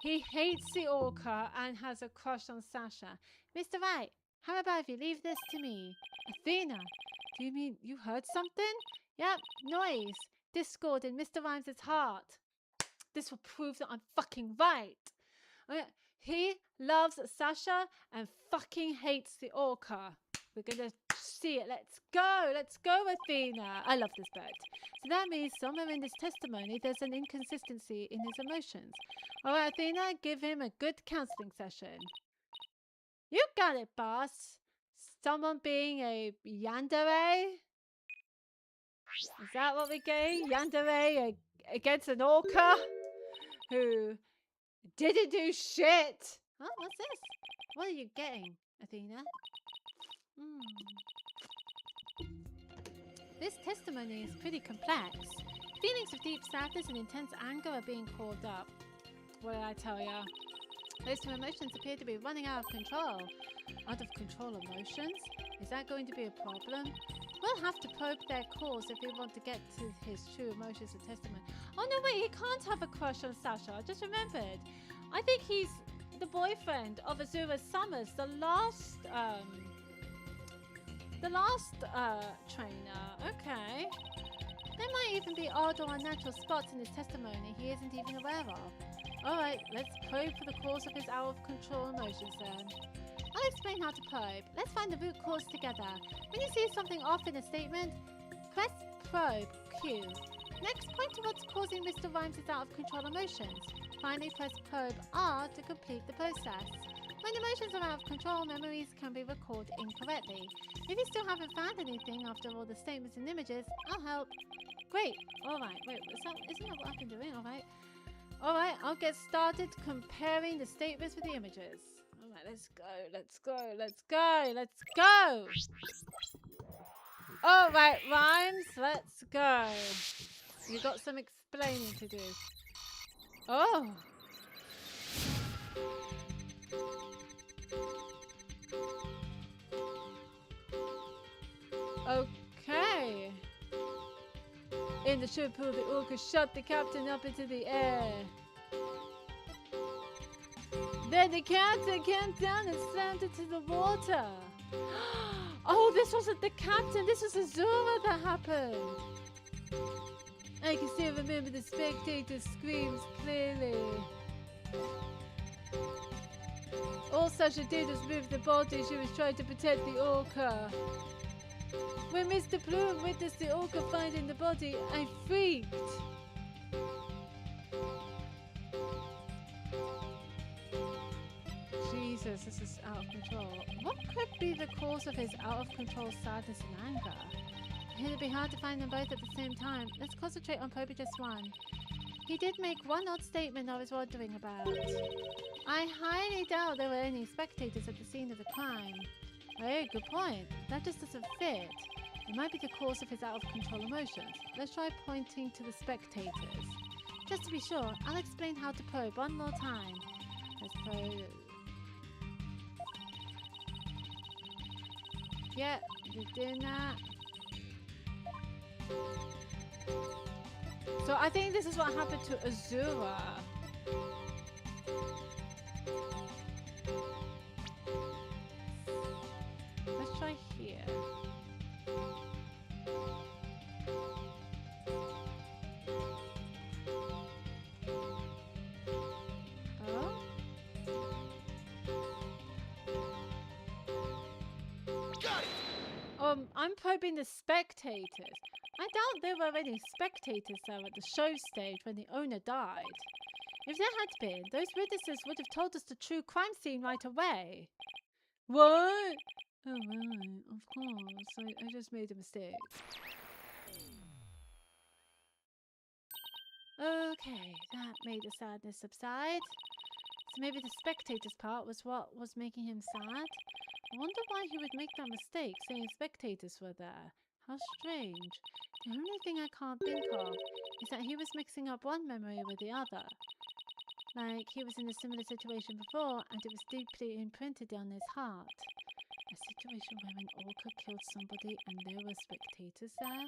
He hates the orca and has a crush on Sasha. Mr. Wright, how about if you leave this to me? Athena, do you mean you heard something? Yep, noise. Discord in Mr. Rhymes' heart. This will prove that I'm fucking right. He loves Sasha and fucking hates the orca. We're gonna see it. Let's go. Let's go, Athena. I love this bit. So that means somewhere in this testimony there's an inconsistency in his emotions. All right, Athena, give him a good counseling session. You got it, boss. Someone being a yandere? Is that what we're getting? Yandere against an orca who didn't do shit. Oh, what's this? What are you getting, Athena? This testimony is pretty complex. Feelings of deep sadness and intense anger are being called up. What did I tell ya? Those two emotions appear to be running out of control. Out of control emotions? Is that going to be a problem? We'll have to probe their cause if we want to get to his true emotions and testimony. Oh no, wait, he can't have a crush on Sasha. I just remembered. I think he's the boyfriend of Azura Summers, the last trainer. Okay. There might even be odd or unnatural spots in his testimony he isn't even aware of. Alright, let's probe for the cause of his out of control emotions then. I'll explain how to probe. Let's find the root cause together. When you see something off in a statement, press probe Q. Next, point to what's causing Mr. Rhymes' out of control emotions. Finally, press probe R to complete the process. When emotions are out of control, memories can be recalled incorrectly. If you still haven't found anything after all the statements and images, I'll help. Great. Alright, wait, isn't that what I've been doing? Alright, I'll get started comparing the statements with the images. Alright, let's go. All right, Rhymes, let's go. You got some explaining to do. Oh. Okay. In the ship pool, the orca shot the captain up into the air. Then the captain came down and slammed into the water. Oh, this wasn't the captain. This was Azura that happened. I can still remember the spectator's screams clearly. All Sasha did was move the body. She was trying to protect the orca. When Mr. Plume witnessed the orca finding the body, I freaked. Jesus, this is out of control. What could be the cause of his out-of-control sadness and anger? It'd be hard to find them both at the same time. Let's concentrate on probably just one. He did make one odd statement I was wondering about. I highly doubt there were any spectators at the scene of the crime. Hey, good point. That just doesn't fit. It might be the cause of his out-of-control emotions. Let's try pointing to the spectators. Just to be sure, I'll explain how to probe one more time. Let's probe... Yeah, we're doing that. So I think this is what happened to Azura. Let's try here. Oh? I'm probing the spectators. I doubt there were any spectators there at the show stage when the owner died. If there had been, those witnesses would have told us the true crime scene right away. What? Oh right, of course. I just made a mistake. Okay, that made the sadness subside. So maybe the spectators part was what was making him sad? I wonder why he would make that mistake saying spectators were there. How strange. The only thing I can't think of is that he was mixing up one memory with the other. Like he was in a similar situation before and it was deeply imprinted on his heart. A situation where an orca killed somebody and there were spectators there?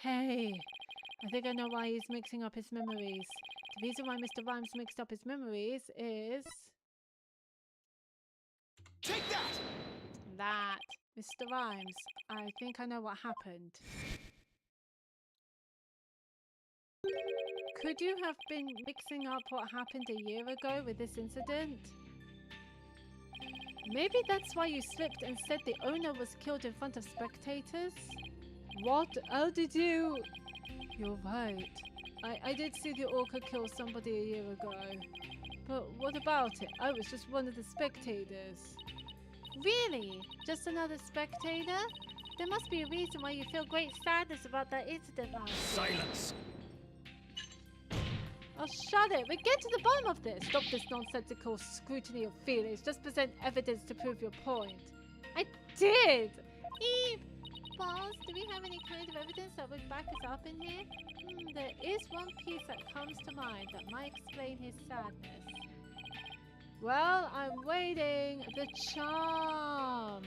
Hey, I think I know why he's mixing up his memories. The reason why Mr. Rhymes mixed up his memories is... Take that! That. Mr. Rhymes, I think I know what happened. Could you have been mixing up what happened a year ago with this incident? Maybe that's why you slipped and said the owner was killed in front of spectators? What? How did you... You're right. I did see the orca kill somebody a year ago. But what about it? I was just one of the spectators. Really? Just another spectator? There must be a reason why you feel great sadness about that incident last year. Silence! Oh, shut it! We get to the bottom of this! Stop this nonsensical scrutiny of feelings. Just present evidence to prove your point. I did! Eve! Boss, do we have any kind of evidence that would back us up in here? There is one piece that comes to mind that might explain his sadness. Well, I'm waiting. The charm.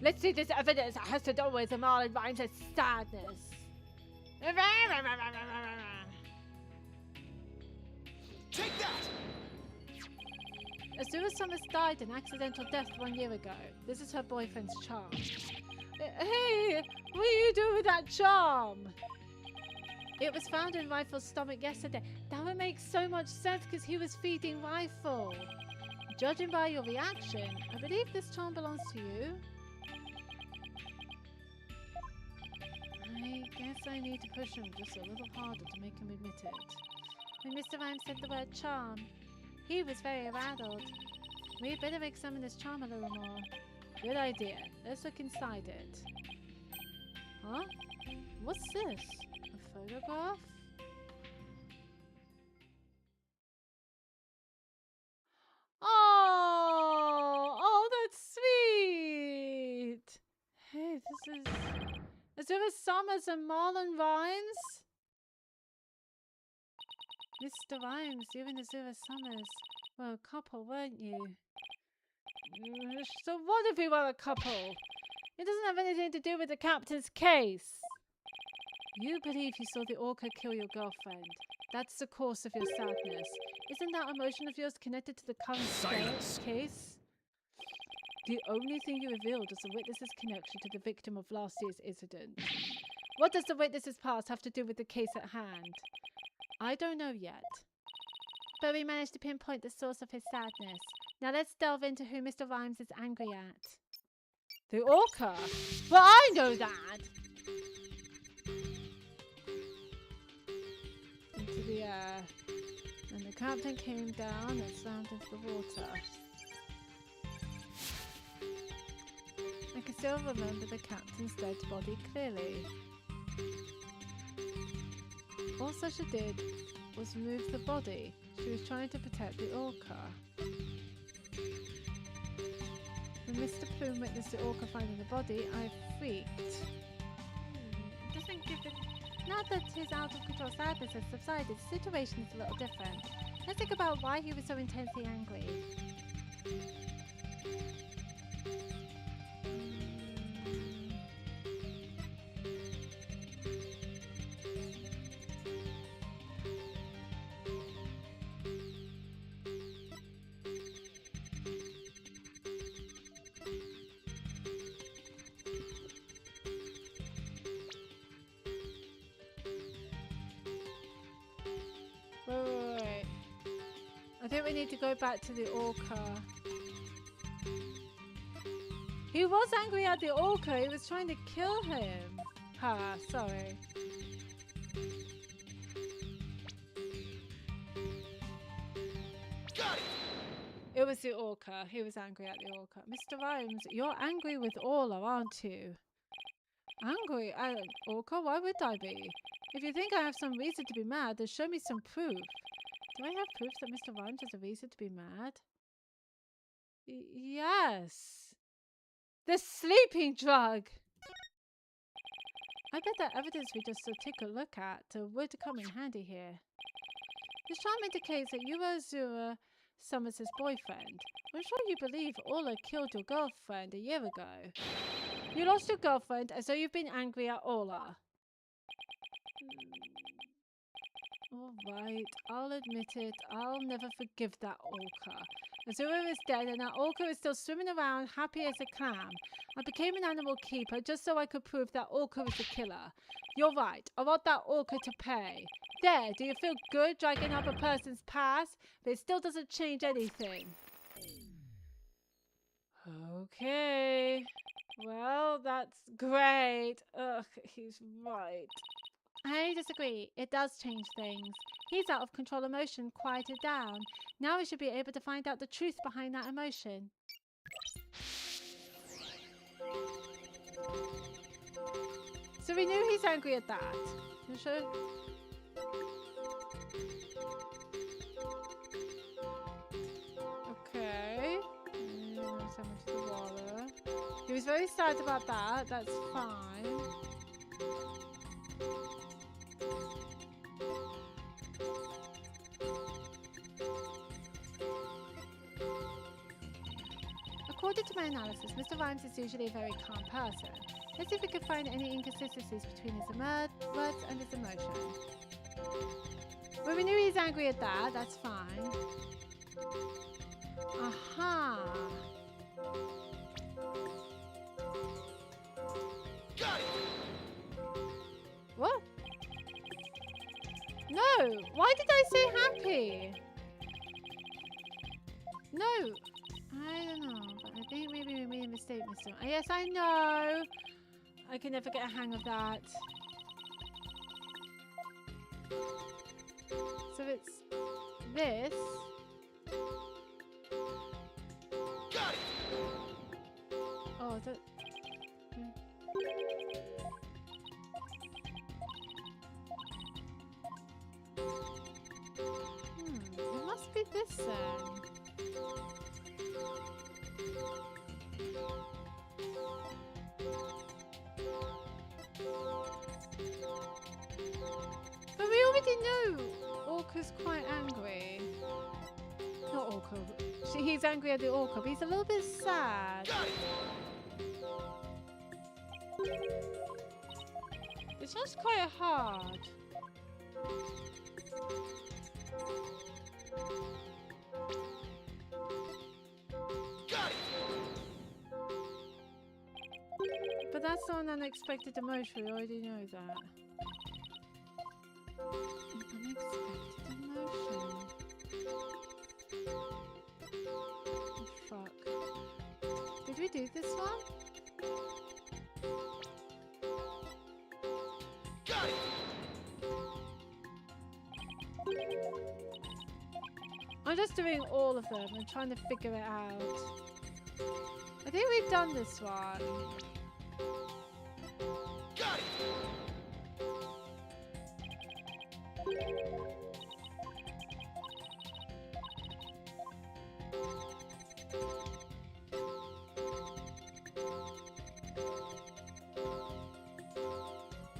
Let's see this evidence that has to do with Marlon Rhymes' sadness. Take that! Azura Summers died an accidental death 1 year ago. This is her boyfriend's charm. Hey, what do you do with that charm? It was found in Rifle's stomach yesterday. That would make so much sense because he was feeding Rifle. Judging by your reaction, I believe this charm belongs to you. I guess I need to push him just a little harder to make him admit it. When Mr. Rhymes said the word charm, he was very rattled. We'd better examine this charm a little more. Good idea. Let's look inside it. Huh? What's this? A photograph? Oh, that's sweet. Hey, this is Azura Summers and Marlon Rhymes? Mr. Rhymes, you and Azura Summers were a couple, weren't you? So what if we were a couple? It doesn't have anything to do with the captain's case. You believe you saw the orca kill your girlfriend. That's the cause of your sadness. Isn't that emotion of yours connected to the current case? The only thing you revealed is the witness's connection to the victim of last year's incident. What does the witness's past have to do with the case at hand? I don't know yet. But we managed to pinpoint the source of his sadness. Now let's delve into who Mr. Rhymes is angry at. The orca? Well, I know that! Into the air. And the captain came down and slammed into the water. I can still remember the captain's dead body clearly. All Sasha did was move the body. She was trying to protect the orca. When Mr. Plume witnessed the orca finding the body, I freaked. Doesn't give it. Now that his out of control sadness has subsided, the situation is a little different. Let's think about why he was so intensely angry. Wait. I think we need to go back to the orca. He was angry at the orca. He was trying to kill him. Sorry. Got it. It was the orca. He was angry at the orca. Mr. Rhymes, you're angry with Orla, aren't you? Angry at an orca? Why would I be? If you think I have some reason to be mad, then show me some proof. Do I have proof that Mr. Rhymes has a reason to be mad? Yes. The sleeping drug! I bet that evidence we just took a look at would come in handy here. This charm indicates that you were Azura Summers' boyfriend. I'm sure you believe Orla killed your girlfriend a year ago. You lost your girlfriend, and so you've been angry at Orla. Alright, I'll admit it. I'll never forgive that orca. Azura is dead and that orca is still swimming around happy as a clam. I became an animal keeper just so I could prove that orca was the killer. You're right, I want that orca to pay. There, do you feel good dragging up a person's past? But it still doesn't change anything. Okay. Well, that's great. Ugh, he's right. I disagree. It does change things. He's out of control emotion quieted down. Now we should be able to find out the truth behind that emotion. So we knew he's angry at that. You sure? Okay. So much the water. He was very sad about that. That's fine. According to my analysis, Mr. Rhymes is usually a very calm person. Let's see if we can find any inconsistencies between his words and his emotions. Well, we knew he's angry at that. That's fine. Aha! Got it. What? No! Why did I say happy? No! I don't know, but I think maybe we made a mistake, Mr. Yes, I know! I can never get a hang of that. So it's this. Got it. Oh, that... it must be this then. I know Orca's quite angry. Not Orca. He's angry at the Orca, but he's a little bit sad. It's just quite hard. But that's not an unexpected emotion, we already know that. Unexpected emotion. Oh, fuck. Did we do this one? Got it. I'm just doing all of them and trying to figure it out. I think we've done this one. Got it.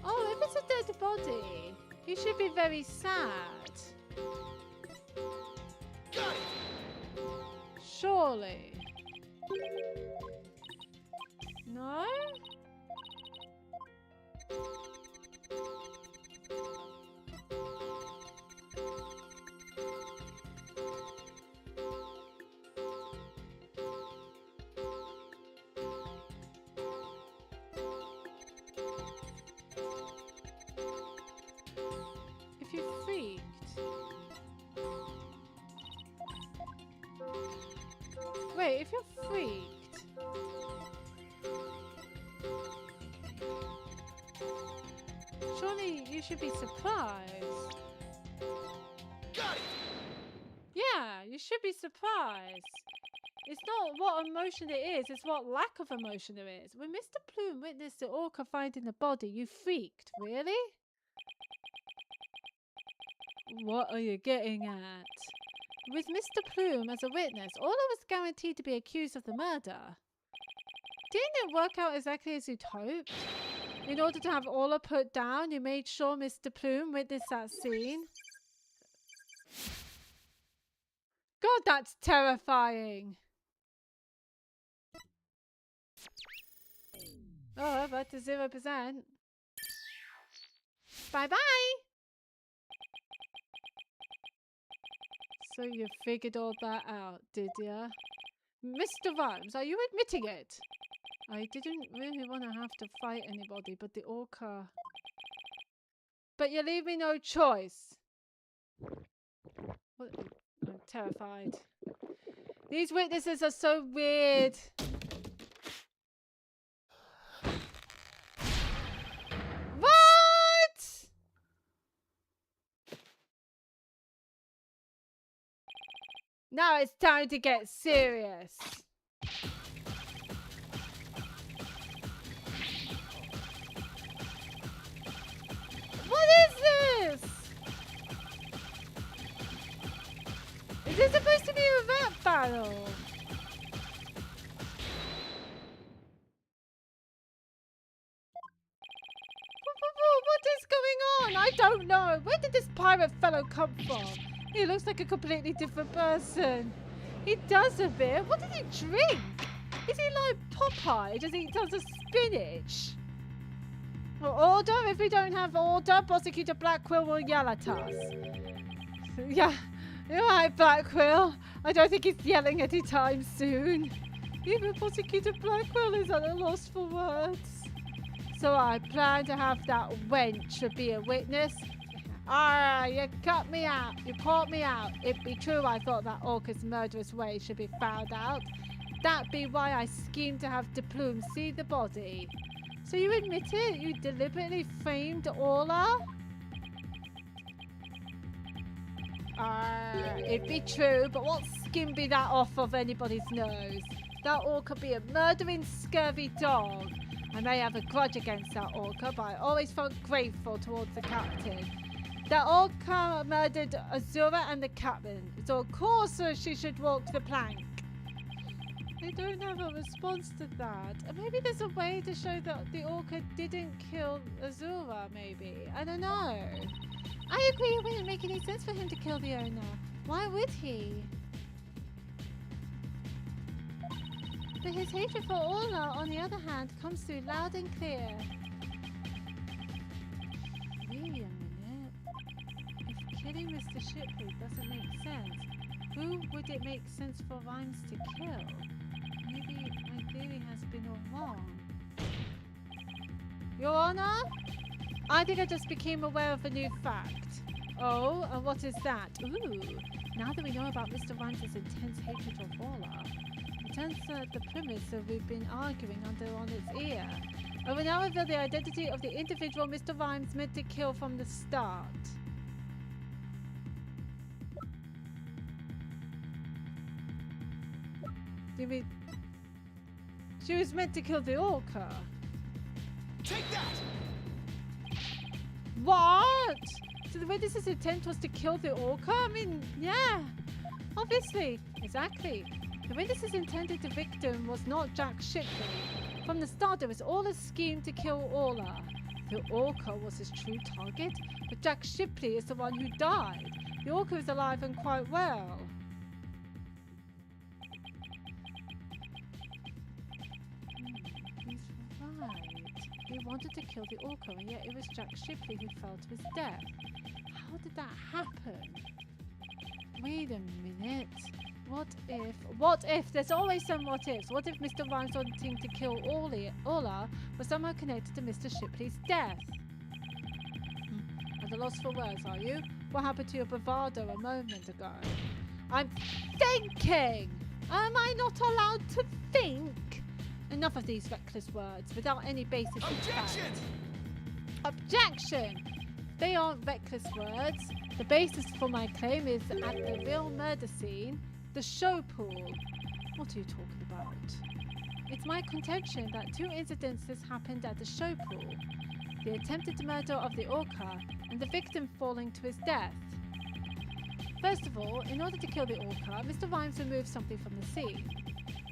Oh, if it's a dead body, you should be very sad. Got it. Surely. No? If you freaked. Wait, if you're freaked. Surely you should be surprised. Got it. Yeah, you should be surprised. It's not what emotion it is, it's what lack of emotion there is. When Mr. Plume witnessed the orca finding the body, you freaked. Really? What are you getting at? With Mr. Plume as a witness, Orla was guaranteed to be accused of the murder. Didn't it work out exactly as you'd hoped? In order to have Orla put down, you made sure Mr. Plume witnessed that scene. God, that's terrifying. Oh, back to 0%. Bye-bye. So you figured all that out, did ya? Mr. Rhymes, are you admitting it? I didn't really want to have to fight anybody, but the orca... But you leave me no choice. What? I'm terrified. These witnesses are so weird. What? Now it's time to get serious. What is this? Is this supposed to be a rap battle? What is going on? I don't know. Where did this pirate fellow come from? He looks like a completely different person. He does a bit. What did he drink? Is he like Popeye? Does he eat tons of spinach? Order? If we don't have order, Prosecutor Blackquill will yell at us. Yeah, you're right, Blackquill. I don't think he's yelling anytime soon. Even Prosecutor Blackquill is at a loss for words. So I plan to have that wench be a witness. Ah, you cut me out. You caught me out. It be true I thought that orca's murderous way should be found out. That be why I schemed to have De Plume see the body. So you admit it? You deliberately framed Orla? It be true, but what skin be that off of anybody's nose? That orca be a murdering, scurvy dog. I may have a grudge against that orca, but I always felt grateful towards the captain. That orca murdered Azura and the captain, so of course she should walk the plank. They don't have a response to that. Maybe there's a way to show that the orca didn't kill Azura, maybe. I don't know. I agree it wouldn't make any sense for him to kill the owner. Why would he? But his hatred for Orla, on the other hand, comes through loud and clear. Wait a minute. If killing Mr. Shipley doesn't make sense, who would it make sense for Vimes to kill? Maybe my theory has been all wrong. Your Honor? I think I just became aware of a new fact. Oh, and what is that? Ooh, now that we know about Mr. Vimes' intense hatred of Orla, it turns out the premise that we've been arguing under on its ear. I will now reveal the identity of the individual Mr. Vimes meant to kill from the start. You mean she was meant to kill the orca? Take that! What? So the witness's intent was to kill the orca? I mean, yeah, obviously, exactly. The witness's intended victim was not Jack Shipley. From the start, it was all a scheme to kill Orla. The orca was his true target, but Jack Shipley is the one who died. The orca is alive and quite well. He's right. He wanted to kill the orca, and yet it was Jack Shipley who fell to his death. How did that happen? Wait a minute. What if? There's always some what ifs. What if Mr. Vimes wanting to kill Orla was somehow connected to Mr. Shipley's death? At a loss for words, are you? What happened to your bravado a moment ago? I'm thinking! Am I not allowed to think? Enough of these reckless words without any basis in fact. Objection! They aren't reckless words. The basis for my claim is at the real murder scene, the show pool. What are you talking about? It's my contention that two incidences happened at the show pool. The attempted murder of the orca and the victim falling to his death. First of all, in order to kill the orca, Mr. Vimes removed something from the scene.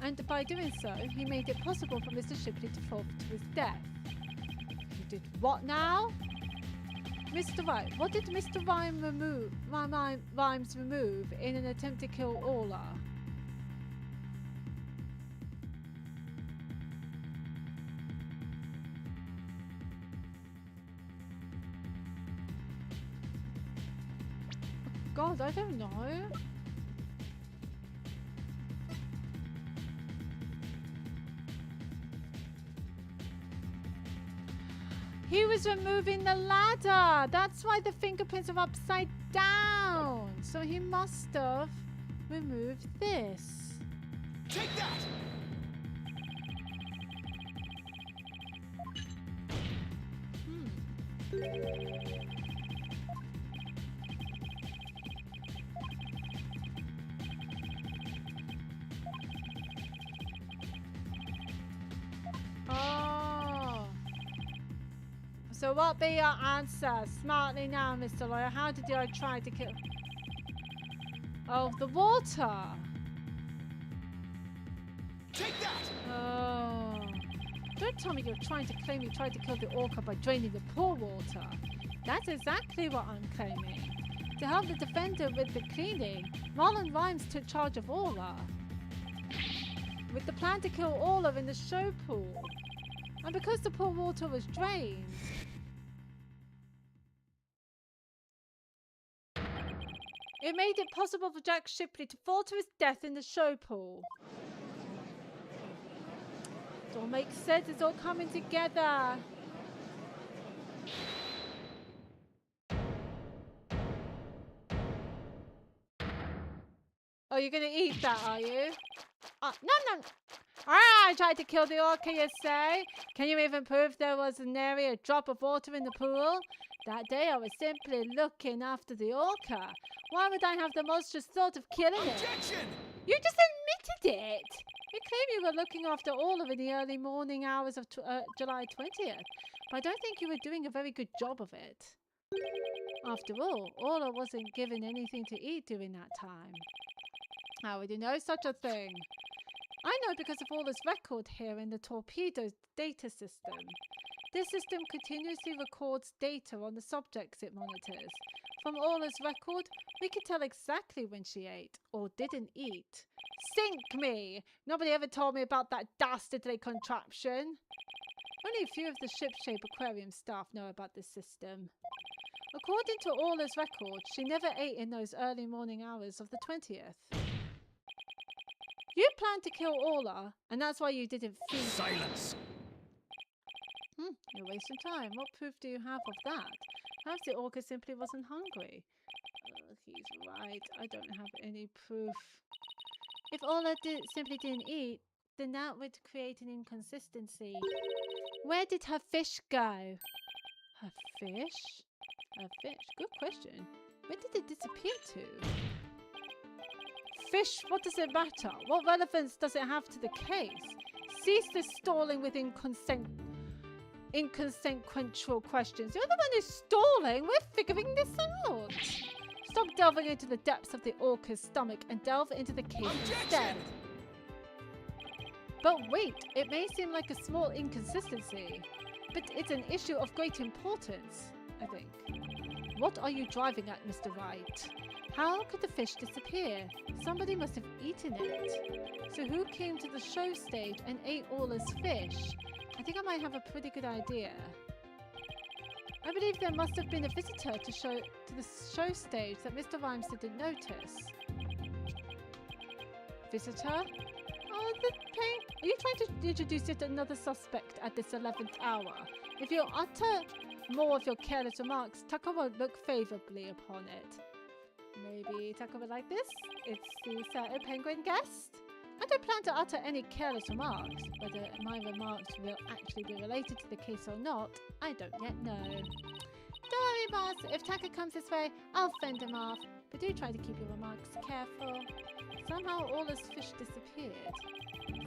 And by doing so, he made it possible for Mr. Shipley to fall to his death. You did what now? Mr. Vimes, what did Mr. Vimes remove in an attempt to kill Orla? God, I don't know. He was removing the ladder. That's why the fingerprints are upside down. So he must have removed this. Take that! Oh. So what be your answer? Smartly now, Mr. Lawyer. How did I try to kill... Oh, the water. Take that! Oh. Don't tell me you're trying to claim you tried to kill the orca by draining the pool water. That's exactly what I'm claiming. To help the defender with the cleaning, Marlon Vimes took charge of Orla. With the plan to kill Orla in the show pool. And because the pool water was drained... It made it possible for Jack Shipley to fall to his death in the show pool. It all makes sense. It's all coming together. Oh, you're going to eat that, are you? No. I tried to kill the orca, you say? Can you even prove there was an area, a drop of water in the pool? That day I was simply looking after the orca. Why would I have the monstrous thought of killing it? Objection! You just admitted it! You claim you were looking after Orla in the early morning hours of July 20th, but I don't think you were doing a very good job of it. After all, Orla wasn't given anything to eat during that time. How would you know such a thing? I know because of Orla's record here in the torpedo data system. This system continuously records data on the subjects it monitors. From Orla's record, we can tell exactly when she ate or didn't eat. Sink me! Nobody ever told me about that dastardly contraption. Only a few of the ship-shape aquarium staff know about this system. According to Orla's record, she never ate in those early morning hours of the 20th. You planned to kill Orla, and that's why you didn't feed her. Silence! You're wasting time. What proof do you have of that? Perhaps the orca simply wasn't hungry. He's right. I don't have any proof. If Orla simply didn't eat, then that would create an inconsistency. Where did her fish go? Her fish? Her fish? Good question. Where did it disappear to? Fish, what does it matter? What relevance does it have to the case? Cease this stalling with inconsequential questions. You're the one who's stalling. We're figuring this out. Stop delving into the depths of the orca's stomach and delve into the case instead. But wait, it may seem like a small inconsistency, but it's an issue of great importance, I think. What are you driving at, Mr. Wright? How could the fish disappear? Somebody must have eaten it. So who came to the show stage and ate Orla's fish? I think I might have a pretty good idea. I believe there must have been a visitor to the show stage that Mr. Rhymes didn't notice. Visitor? Oh, the pain. Are you trying to introduce yet another suspect at this 11th hour? If you utter more of your careless remarks, Tucker won't look favourably upon it. Maybe Tucker would like this? It's the certain penguin guest? I don't plan to utter any careless remarks. Whether my remarks will actually be related to the case or not, I don't yet know. Don't worry, boss. If Tucker comes this way, I'll fend him off. But do try to keep your remarks careful. Somehow Orla's fish disappeared.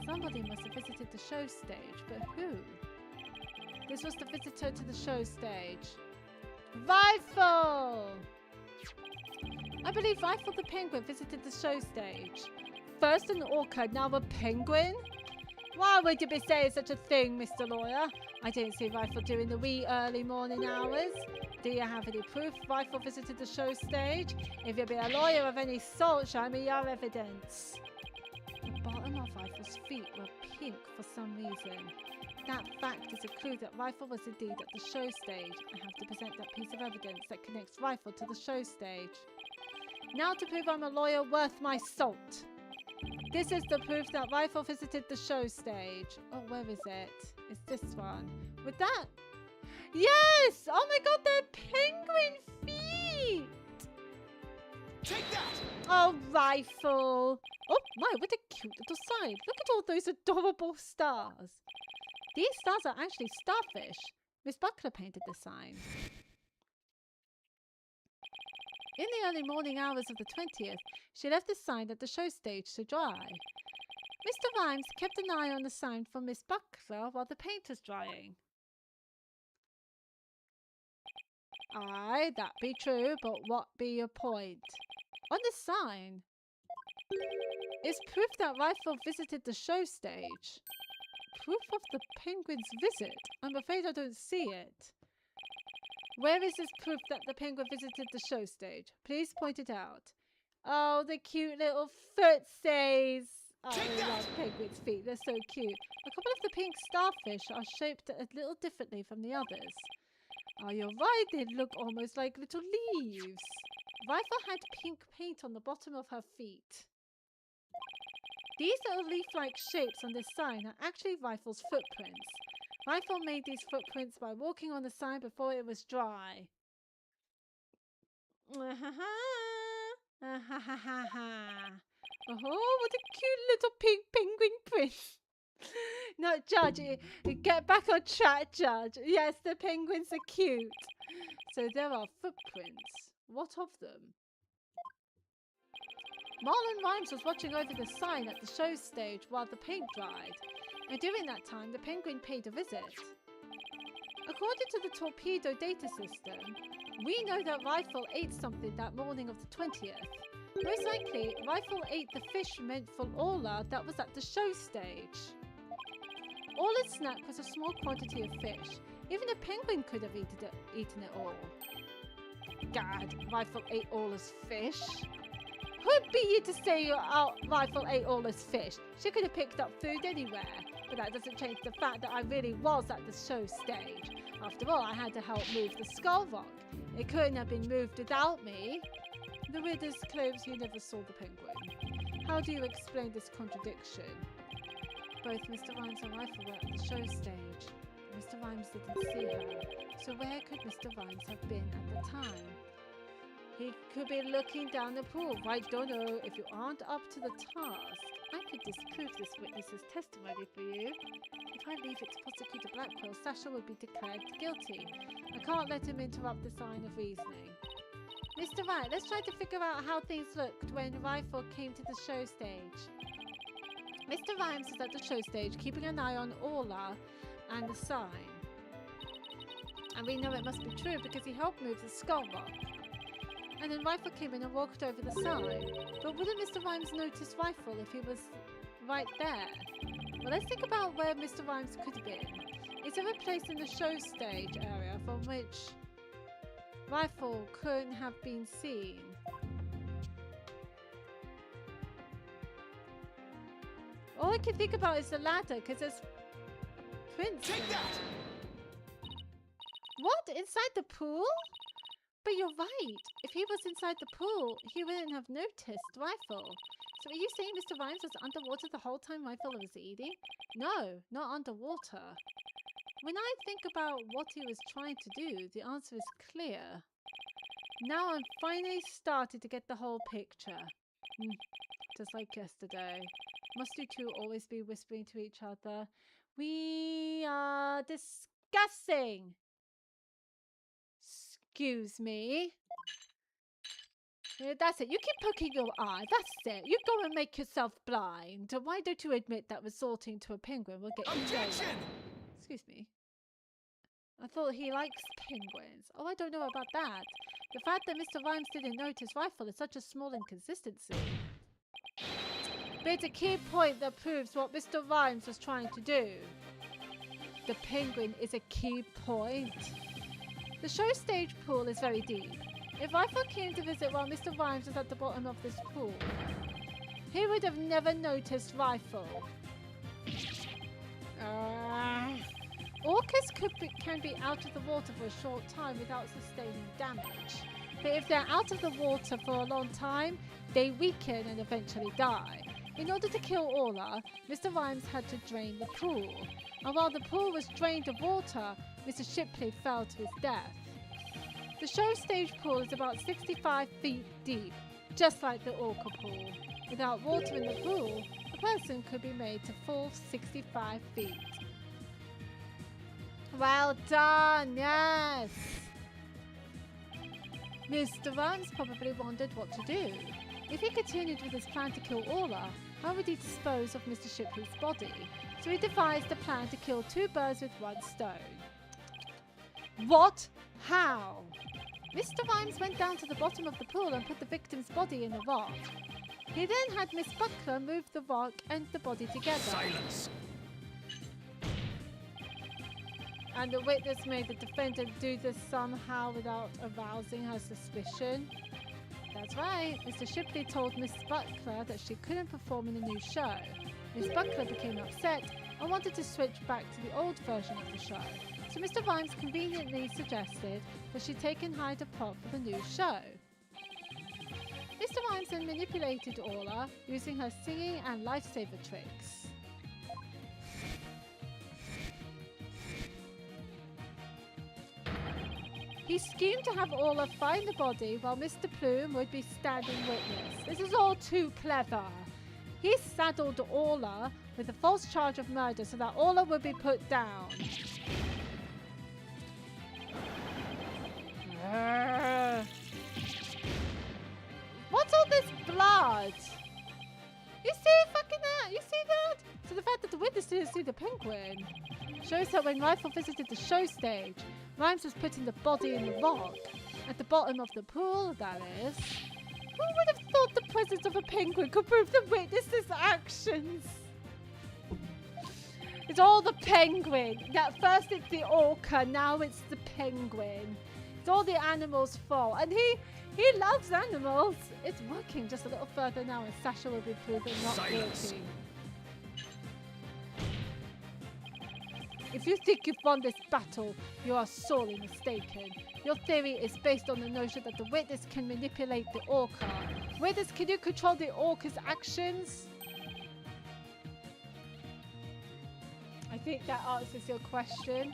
Somebody must have visited the show stage, but who? This was the visitor to the show stage. Rifle! I believe Rifle the penguin visited the show stage. First an orca, now a penguin? Why would you be saying such a thing, Mr. Lawyer? I didn't see Rifle during the wee early morning hours. Do you have any proof Rifle visited the show stage? If you be a lawyer of any sort, show me your evidence. The bottom of Rifle's feet were pink for some reason. That fact is a clue that Rifle was indeed at the show stage. I have to present that piece of evidence that connects Rifle to the show stage. Now to prove I'm a lawyer worth my salt. This is the proof that Rifle visited the show stage. Oh, where is it? It's this one. With that? Yes! Oh my god, they're penguin feet! Take that! Oh, Rifle. Oh my, what a cute little sign. Look at all those adorable stars. These stars are actually starfish. Miss Buckler painted the sign. In the early morning hours of the 20th, she left the sign at the show stage to dry. Mr. Rhymes kept an eye on the sign for Miss Buckler while the paint was drying. Aye, that be true, but what be your point? On the sign is proof that Rifle visited the show stage. Proof of the penguin's visit? I'm afraid I don't see it. Where is this proof that the penguin visited the show stage? Please point it out. Oh, the cute little footsies. Oh, I love penguins' feet. They're so cute. A couple of the pink starfish are shaped a little differently from the others. Oh, you're right. They look almost like little leaves. Rifle had pink paint on the bottom of her feet. These little leaf-like shapes on this sign are actually Rifle's footprints. Rifle made these footprints by walking on the sign before it was dry. Oh, what a cute little pink penguin print. No, Judge, get back on track, Judge. Yes, the penguins are cute. So there are footprints. What of them? Marlon Rhymes was watching over the sign at the show stage while the paint dried. And during that time, the penguin paid a visit. According to the torpedo data system, we know that Rifle ate something that morning of the 20th. Most likely, Rifle ate the fish meant for Orla that was at the show stage. Orla's snack was a small quantity of fish. Even a penguin could have eaten it all. Gad, Rifle ate all his fish. Who'd be you to say Rifle ate all his fish? She could have picked up food anywhere, but that doesn't change the fact that I really was at the show stage. After all, I had to help move the skull rock. It couldn't have been moved without me. The reader claims he never saw the penguin. How do you explain this contradiction? Both Mr. Rhymes and Rifle were at the show stage. Mr. Rhymes didn't see her, so where could Mr. Rhymes have been at the time? He could be looking down the pool. Right, don't know. If you aren't up to the task, I could disprove this witness's testimony for you. If I leave it to Prosecutor Blackwell, Sasha will be declared guilty. I can't let him interrupt this line of reasoning. Mr. Wright, let's try to figure out how things looked when Rifle came to the show stage. Mr. Rhymes was at the show stage, keeping an eye on Orla and the sign. And we know it must be true because he helped move the skull rock. And then Rifle came in and walked over the sign. But wouldn't Mr. Rhymes notice Rifle if he was right there? Well, let's think about where Mr. Rhymes could have been. Is there a place in the show stage area from which Rifle couldn't have been seen? All I can think about is the ladder, because there's prints in there. What? Inside the pool? But you're right. If he was inside the pool, he wouldn't have noticed Rifle. So are you saying Mr. Rhymes was underwater the whole time Rifle was eating? No, not underwater. When I think about what he was trying to do, the answer is clear. Now I'm finally started to get the whole picture. Just like yesterday. Must you two always be whispering to each other? We are discussing. Excuse me. That's it. You keep poking your eye. That's it. You go and make yourself blind. Why don't you admit that resorting to a penguin will get you nowhere? Excuse me. I thought he likes penguins. Oh, I don't know about that. The fact that Mr. Rhymes didn't notice Rifle is such a small inconsistency. But it's a key point that proves what Mr. Rhymes was trying to do. The penguin is a key point. The show stage pool is very deep. If Rifle came to visit while Mr. Rhymes was at the bottom of this pool, he would have never noticed Rifle. Orcas can be out of the water for a short time without sustaining damage. But if they're out of the water for a long time, they weaken and eventually die. In order to kill Orla, Mr. Rhymes had to drain the pool. And while the pool was drained of water, Mr. Shipley fell to his death. The show stage pool is about 65 feet deep, just like the orca pool. Without water in the pool, a person could be made to fall 65 feet. Well done, yes! Mr. Rhymes probably wondered what to do. If he continued with his plan to kill Orla, how would he dispose of Mr. Shipley's body? So he devised a plan to kill two birds with one stone. What? How? Mr. Rhymes went down to the bottom of the pool and put the victim's body in the rock. He then had Miss Buckler move the rock and the body together. Silence! And the witness made the defendant do this somehow without arousing her suspicion. That's right. Mr. Shipley told Miss Buckler that she couldn't perform in the new show. Miss Buckler became upset and wanted to switch back to the old version of the show. So Mr. Rhymes conveniently suggested that she take and hide a prop for the new show. Mr. Rhymes then manipulated Orla using her singing and lifesaver tricks. He schemed to have Orla find the body while Mr. Plume would be standing witness. This is all too clever. He saddled Orla with a false charge of murder so that Orla would be put down. What's all this blood? You see fucking that? You see that? So the fact that the witness didn't see the penguin shows that when Rifle visited the show stage, Rhymes was putting the body in the rock. At the bottom of the pool, that is. Who would have thought the presence of a penguin could prove the witness's actions? It's all the penguin. At first it's the orca, now it's the penguin. It's all the animals' fault. And he loves animals. It's working just a little further now, and Sasha will be proven not guilty. If you think you've won this battle, you are sorely mistaken. Your theory is based on the notion that the witness can manipulate the orca. Witness, can you control the orca's actions? I think that answers your question.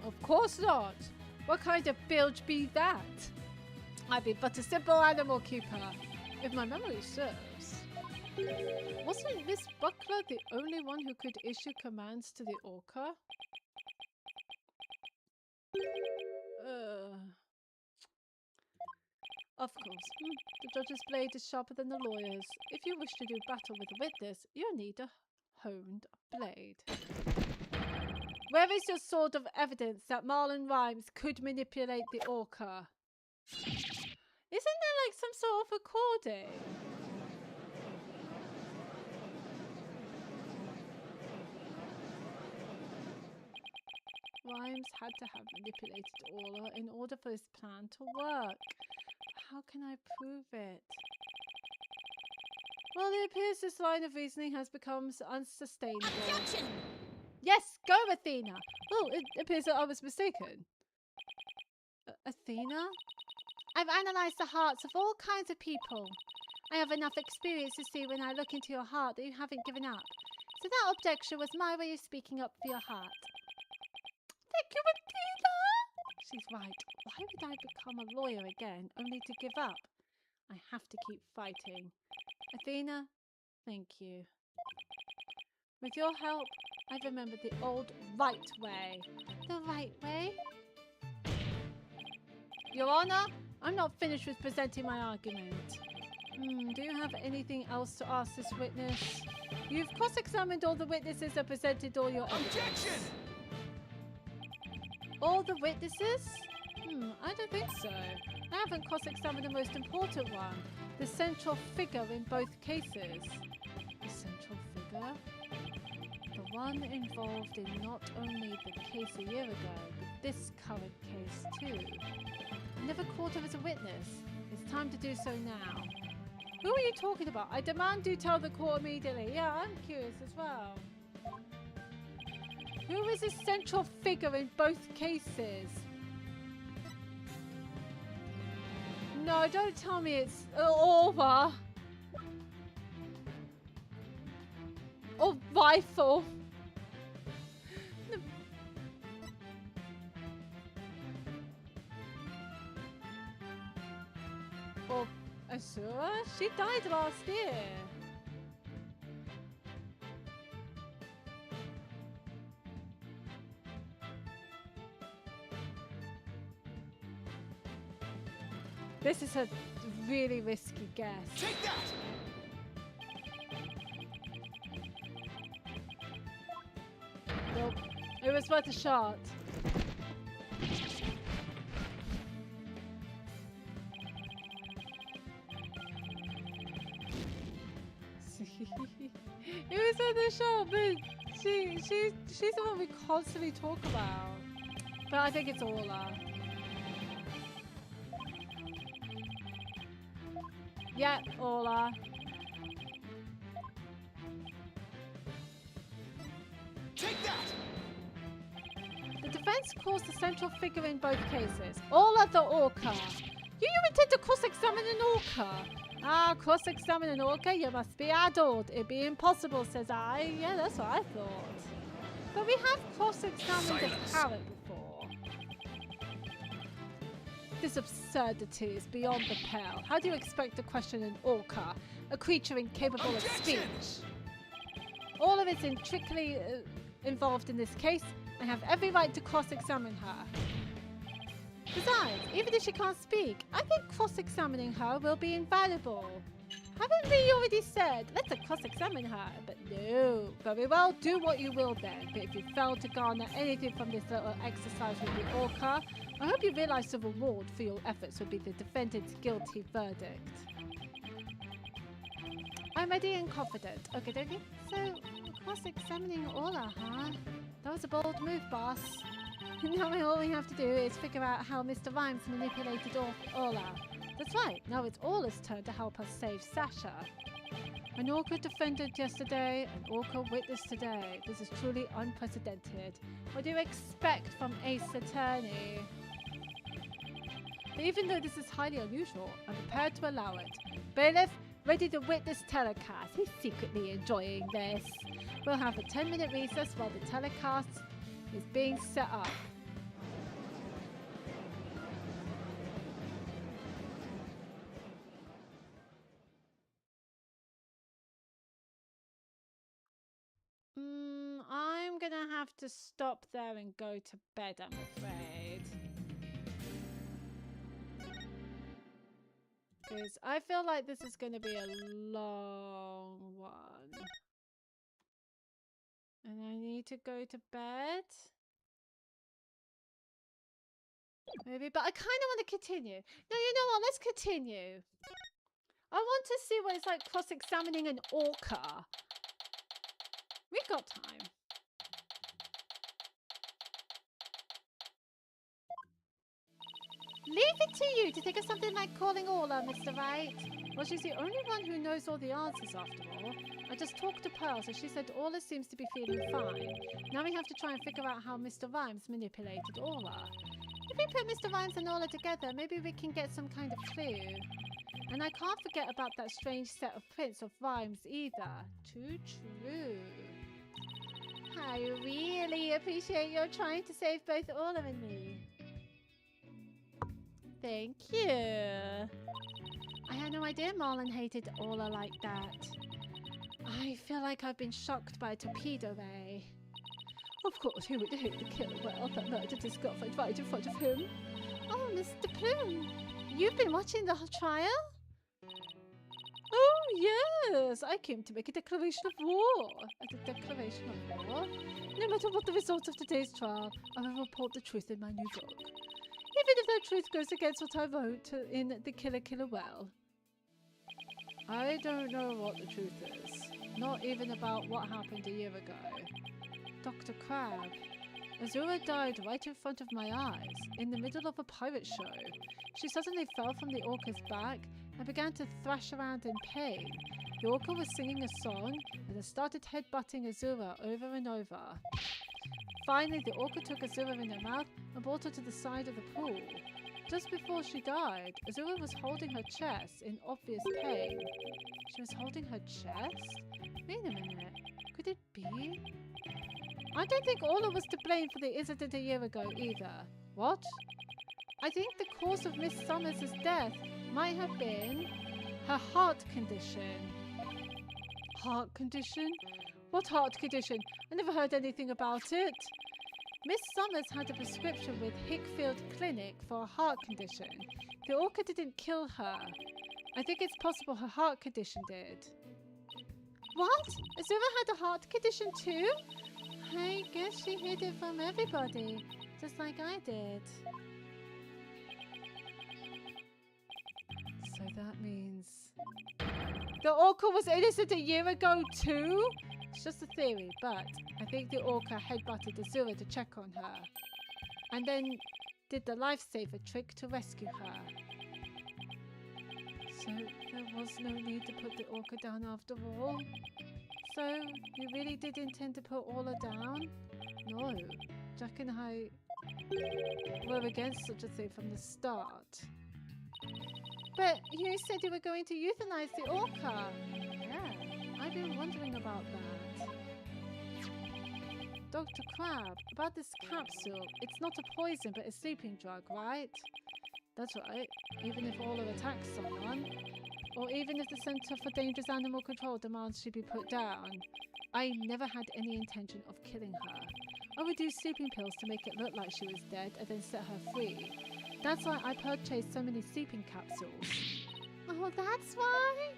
Of course not. What kind of bilge be that? I'd be but a simple animal keeper, if my memory serves. Wasn't Miss Buckler the only one who could issue commands to the orca? Of course. The judge's blade is sharper than the lawyer's. If you wish to do battle with a witness, you need a honed blade. Where is your sword of evidence that Marlon Rhymes could manipulate the orca? Isn't there like some sort of recording? Rhymes had to have manipulated Orla in order for his plan to work. How can I prove it? Well, it appears this line of reasoning has become unsustainable. Objection! Yes, go Athena! Oh, it appears that I was mistaken. Athena? I've analysed the hearts of all kinds of people. I have enough experience to see when I look into your heart that you haven't given up. So that objection was my way of speaking up for your heart. Thank you, Athena! She's right. Why would I become a lawyer again, only to give up? I have to keep fighting. Athena, thank you. With your help, I've remembered the old right way. The right way? Your Honor, I'm not finished with presenting my argument. Do you have anything else to ask this witness? You've cross-examined all the witnesses and presented all your evidence. Objection! All the witnesses? I don't think so. I haven't cross-examined the most important one, the central figure in both cases. The central figure? The one involved in not only the case a year ago, but this current case too. I never called her as a witness. It's time to do so now. Who are you talking about? I demand you tell the court immediately. Yeah, I'm curious as well. Who is the central figure in both cases? No, don't tell me it's Orva. Or Rifle. Or Asura? She died last year. This is a really risky guess. Take that! Nope. It was worth a shot. It was worth a shot, but she's the one we constantly talk about. But I think it's Orla. Yeah, Orla. Take that! The defense calls the central figure in both cases. Orla the Orca. You intend to cross-examine an Orca? Ah, cross-examine an Orca? You must be addled. It'd be impossible, says I. Yeah, that's what I thought. But we have cross-examined a parrot before. This absurdity is beyond the pale. How do you expect to question an orca, a creature incapable of speech? All of it's intricately involved in this case. I have every right to cross-examine her. Besides, even if she can't speak, I think cross-examining her will be invaluable. Haven't we already said, let's cross-examine her? But no. Very well, do what you will then. But if you fail to garner anything from this little exercise with the orca, I hope you realize the reward for your efforts will be the defendant's guilty verdict. I'm ready and confident. Okay, dokie. So, cross-examining Orla, huh? That was a bold move, boss. Now all we have to do is figure out how Mr. Rhymes manipulated Orla. That's right, now it's Orla's turn to help us save Sasha. An Orca defended yesterday, an Orca witnessed today. This is truly unprecedented. What do you expect from Ace Attorney? But even though this is highly unusual, I'm prepared to allow it. Bailiff, ready to witness telecast. He's secretly enjoying this. We'll have a 10-minute recess while the telecast is being set up. I'm gonna have to stop there and go to bed, I'm afraid. Because I feel like this is gonna be a long one. And I need to go to bed. Maybe, but I kind of want to continue. No, you know what? Let's continue. I want to see what it's like cross-examining an orca. We've got time. Leave it to you to think of something like calling Orla, Mr. Wright. Well, she's the only one who knows all the answers after all. I just talked to Pearl, so she said Orla seems to be feeling fine. Now we have to try and figure out how Mr. Rhymes manipulated Orla. If we put Mr. Rhymes and Orla together, maybe we can get some kind of clue. And I can't forget about that strange set of prints of rhymes either. Too true. I really appreciate your trying to save both Orla and me. Thank you. I had no idea Marlon hated Orla like that. I feel like I've been shocked by a torpedo ray. Of course, who would hate the killer well that murdered his girlfriend right in front of him? Oh, Mr. Plume, you've been watching the trial? Oh, yes, I came to make a declaration of war. A declaration of war? No matter what the results of today's trial, I will report the truth in my new book. Even if that truth goes against what I wrote in The Killer Well. I don't know what the truth is. Not even about what happened a year ago. Dr. Crab. Azura died right in front of my eyes, in the middle of a pirate show. She suddenly fell from the orca's back and began to thrash around in pain. The orca was singing a song and it started headbutting Azura over and over. Finally, the orca took Azura in her mouth and brought her to the side of the pool. Just before she died, Azura was holding her chest in obvious pain. She was holding her chest? Wait a minute. Could it be? I don't think Orla was to blame for the incident a year ago either. What? I think the cause of Miss Summers' death might have been her heart condition. Heart condition? What heart condition? I never heard anything about it. Miss Summers had a prescription with Hickfield Clinic for a heart condition. The orca didn't kill her. I think it's possible her heart condition did. What? Azura had a heart condition too? I guess she hid it from everybody, just like I did. So that means... the orca was innocent a year ago too? It's just a theory, but I think the orca headbutted Azura to check on her. And then did the lifesaver trick to rescue her. So there was no need to put the orca down after all? So, you really did intend to put Orla down? No, Jack and I were against such a thing from the start. But you said you were going to euthanize the orca. Yeah, I've been wondering about that. Dr. Crab, about this capsule, it's not a poison but a sleeping drug, right? That's right, even if Orla attacks someone. Or even if the Center for Dangerous Animal Control demands she be put down. I never had any intention of killing her. I would use sleeping pills to make it look like she was dead and then set her free. That's why I purchased so many sleeping capsules. Oh, that's why?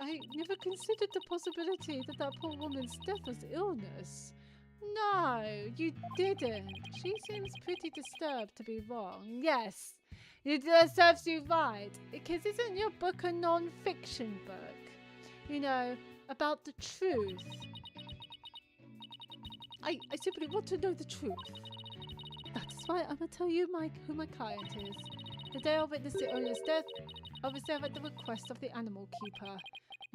I never considered the possibility that that poor woman's death was illness. No, you didn't. She seems pretty disturbed to be wrong. Yes. It serves you right, because isn't your book a non-fiction book? You know, about the truth. I simply want to know the truth. That is why I'm going to tell you who my client is. The day I witnessed the owner's death, I was there at the request of the animal keeper,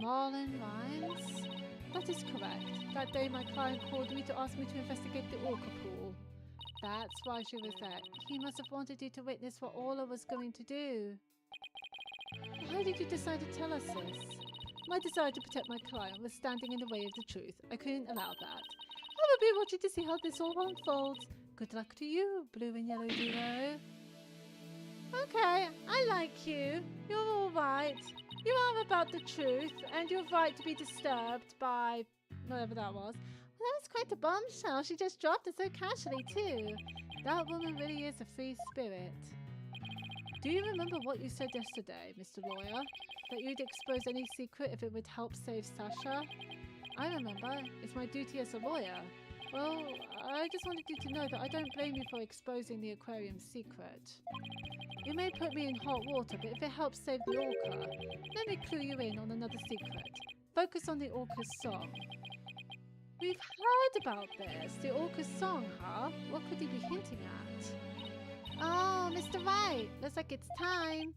Marlon Rhymes. That is correct. That day my client called me to ask me to investigate the orca pool. That's why she was there. He must have wanted you to witness what Orla was going to do. Why did you decide to tell us this? My desire to protect my client was standing in the way of the truth. I couldn't allow that. I will be watching to see how this all unfolds. Good luck to you, blue and yellow duo. Okay, I like you. You're all right. You are about the truth, and you're right to be disturbed by whatever that was. Well, that was quite a bombshell. She just dropped it so casually, too. That woman really is a free spirit. Do you remember what you said yesterday, Mr. Lawyer? That you'd expose any secret if it would help save Sasha? I remember. It's my duty as a lawyer. Well, I just wanted you to know that I don't blame you for exposing the aquarium's secret. You may put me in hot water, but if it helps save the orca, let me clue you in on another secret. Focus on the orca's song. We've heard about this. The orca's song, huh? What could he be hinting at? Oh, Mr. Wright, looks like it's time.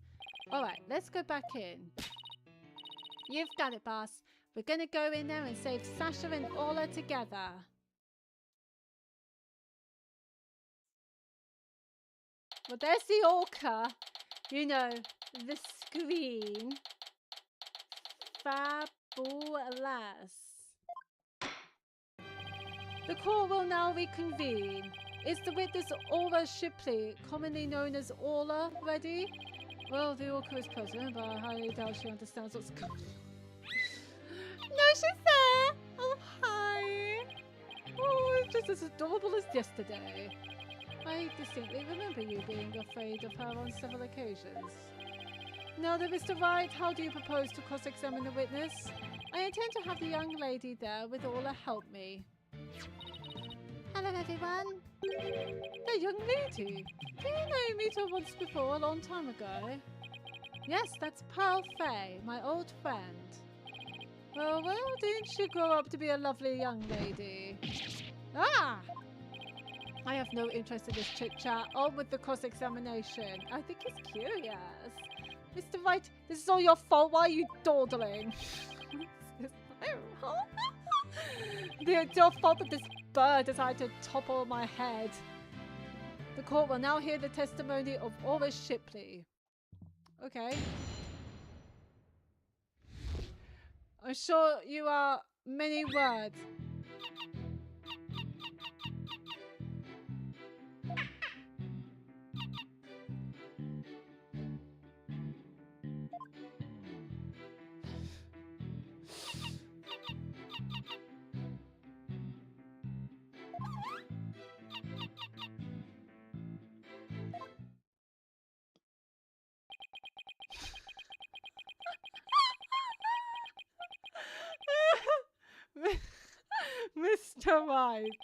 Alright, let's go back in. You've got it, boss. We're gonna go in there and save Sasha and Orla together. Well, there's the orca. You know, the screen. Fabulous. The court will now reconvene. Is the witness Orla Shipley, commonly known as Orla, ready? Well, the orca is present, but I highly doubt she understands what's going on. No, she's there! Oh, hi! Oh, it's just as adorable as yesterday. I distinctly remember you being afraid of her on several occasions. Now then, Mr. Wright, how do you propose to cross-examine the witness? I intend to have the young lady there with Orla help me. Hello, everyone. The young lady? Didn't I meet her once before, a long time ago? Yes, that's Pearl Fay, my old friend. Well, didn't she grow up to be a lovely young lady? Ah! I have no interest in this chit-chat. On with the cross-examination. I think he's curious. Mr. Wright, this is all your fault. Why are you dawdling? It's your fault that this bird decided to topple my head. The court will now hear the testimony of Orla Shipley. Okay. I'm sure you are many words. Mr. Wright.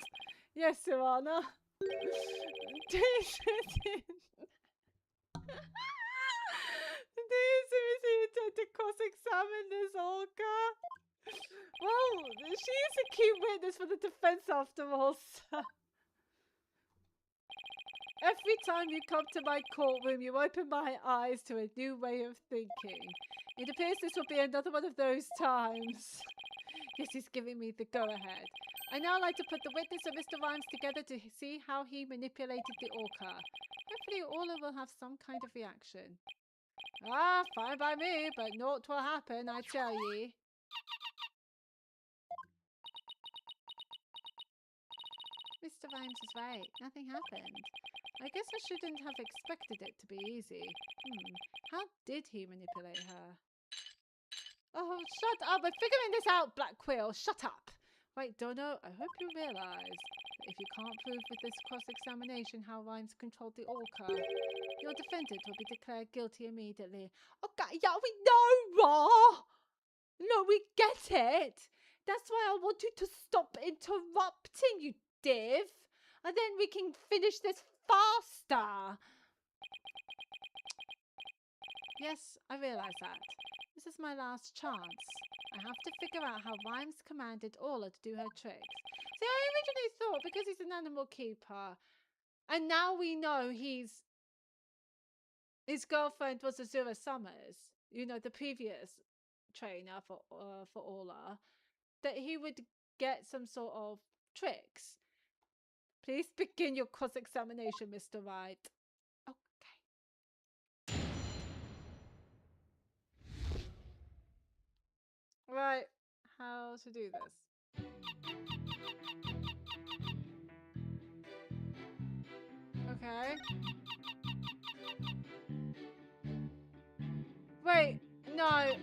Yes, Your Honor. Do you seriously intend to cross-examine this orca? Well, she's a key witness for the defense after all, sir. Every time you come to my courtroom, you open my eyes to a new way of thinking. It appears this will be another one of those times. Yes, he's giving me the go-ahead. I now like to put the witness and Mr. Rhymes together to see how he manipulated the orca. Hopefully Orla will have some kind of reaction. Ah, fine by me, but naught will happen, I tell ye. Mr. Rhymes is right. Nothing happened. I guess I shouldn't have expected it to be easy. How did he manipulate her? Oh, shut up! I'm figuring this out, Black Quill! Shut up! Wait, Dono, I hope you realise that if you can't prove with this cross-examination how Rhymes controlled the orca, your defendant will be declared guilty immediately. Okay, yeah, we know, Raw! No, we get it! That's why I want you to stop interrupting, you div! And then we can finish this faster! Yes, I realise that. This is my last chance. I have to figure out how Rhymes commanded Orla to do her tricks. See, I originally thought because he's an animal keeper, and now we know his girlfriend was Azura Summers, you know, the previous trainer for Orla, that he would get some sort of tricks. Please begin your cross-examination, Mr. Wright. Okay. Right, how to do this? Okay. Wait, no.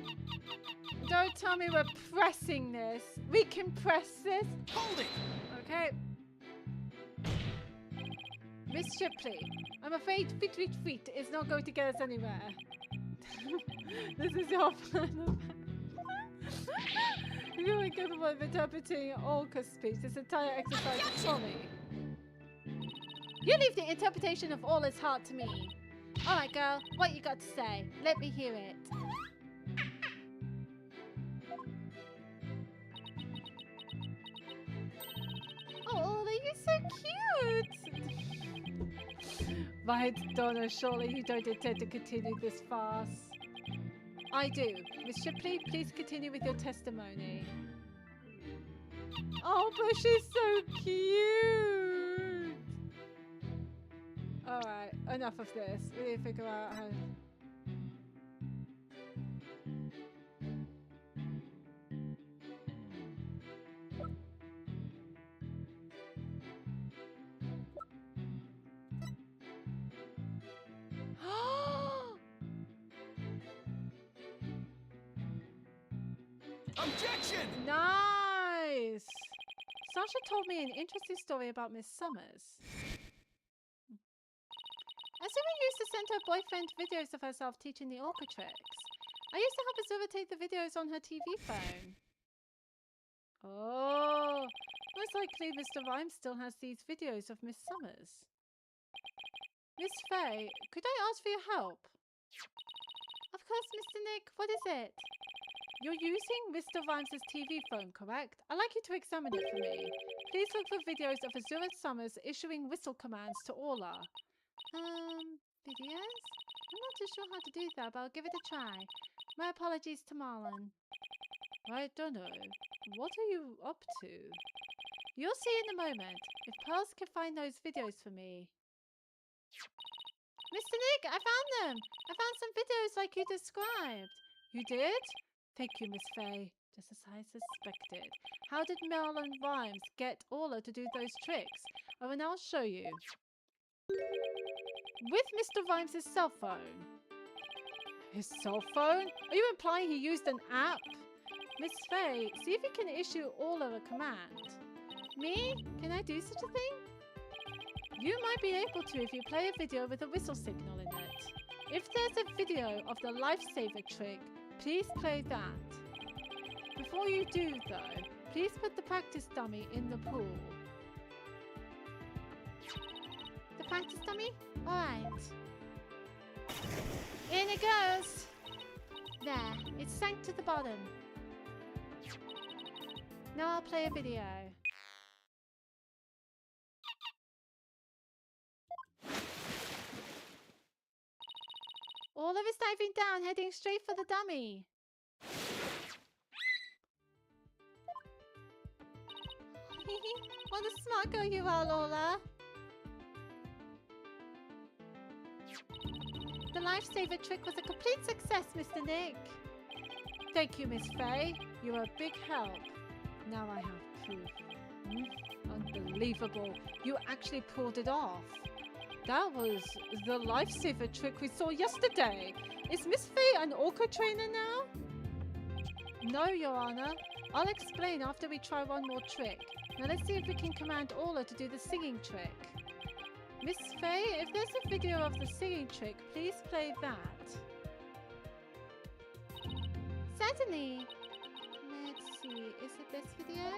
Don't tell me we're pressing this. We can press this. Hold it! Okay. Miss Shipley, I'm afraid Fit is not going to get us anywhere. This is your plan. You are incapable of interpreting Orca's speech. This entire exercise is folly. You leave the interpretation of all his heart to me. Alright, girl, what you got to say? Let me hear it. Oh, you're so cute! Right, Donna, surely you don't intend to continue this farce. I do. Miss Shipley, please continue with your testimony. Oh, but she's so cute! Alright, enough of this. We need to figure out how... Objection! Nice! Sasha told me an interesting story about Miss Summers. Azura used to send her boyfriend videos of herself teaching the orca tricks. I used to help Azura take the videos on her TV phone. Oh, most likely Mr. Rhymes still has these videos of Miss Summers. Miss Faye, could I ask for your help? Of course, Mr. Nick. What is it? You're using Mr. Rhymes' TV phone, correct? I'd like you to examine it for me. Please look for videos of Azura Summers issuing whistle commands to Orla. Videos? I'm not too sure how to do that, but I'll give it a try. My apologies to Marlon. I don't know. What are you up to? You'll see in a moment. If Pearls can find those videos for me. Mr. Nick, I found them! I found some videos like you described. You did? Thank you, Miss Faye. Just as I suspected. How did Marlon Rhymes get Orla to do those tricks? I will now show you. With Mr. Rhymes' cell phone. His cell phone? Are you implying he used an app? Miss Faye, see if you can issue Orla a command. Me? Can I do such a thing? You might be able to if you play a video with a whistle signal in it. If there's a video of the lifesaver trick, please play that. Before you do, though, please put the practice dummy in the pool. The practice dummy? Alright. In it goes! There, it sank to the bottom. Now I'll play a video. Orla is diving down, heading straight for the dummy. What a smart girl you are, Orla. The lifesaver trick was a complete success, Mr. Nick. Thank you, Miss Faye. You are a big help. Now I have proof. Unbelievable. You actually pulled it off. That was the lifesaver trick we saw yesterday. Is Miss Faye an orca trainer now? No, Your Honor. I'll explain after we try one more trick. Now let's see if we can command Orla to do the singing trick. Miss Faye, if there's a video of the singing trick, please play that. Certainly. Let's see, is it this video?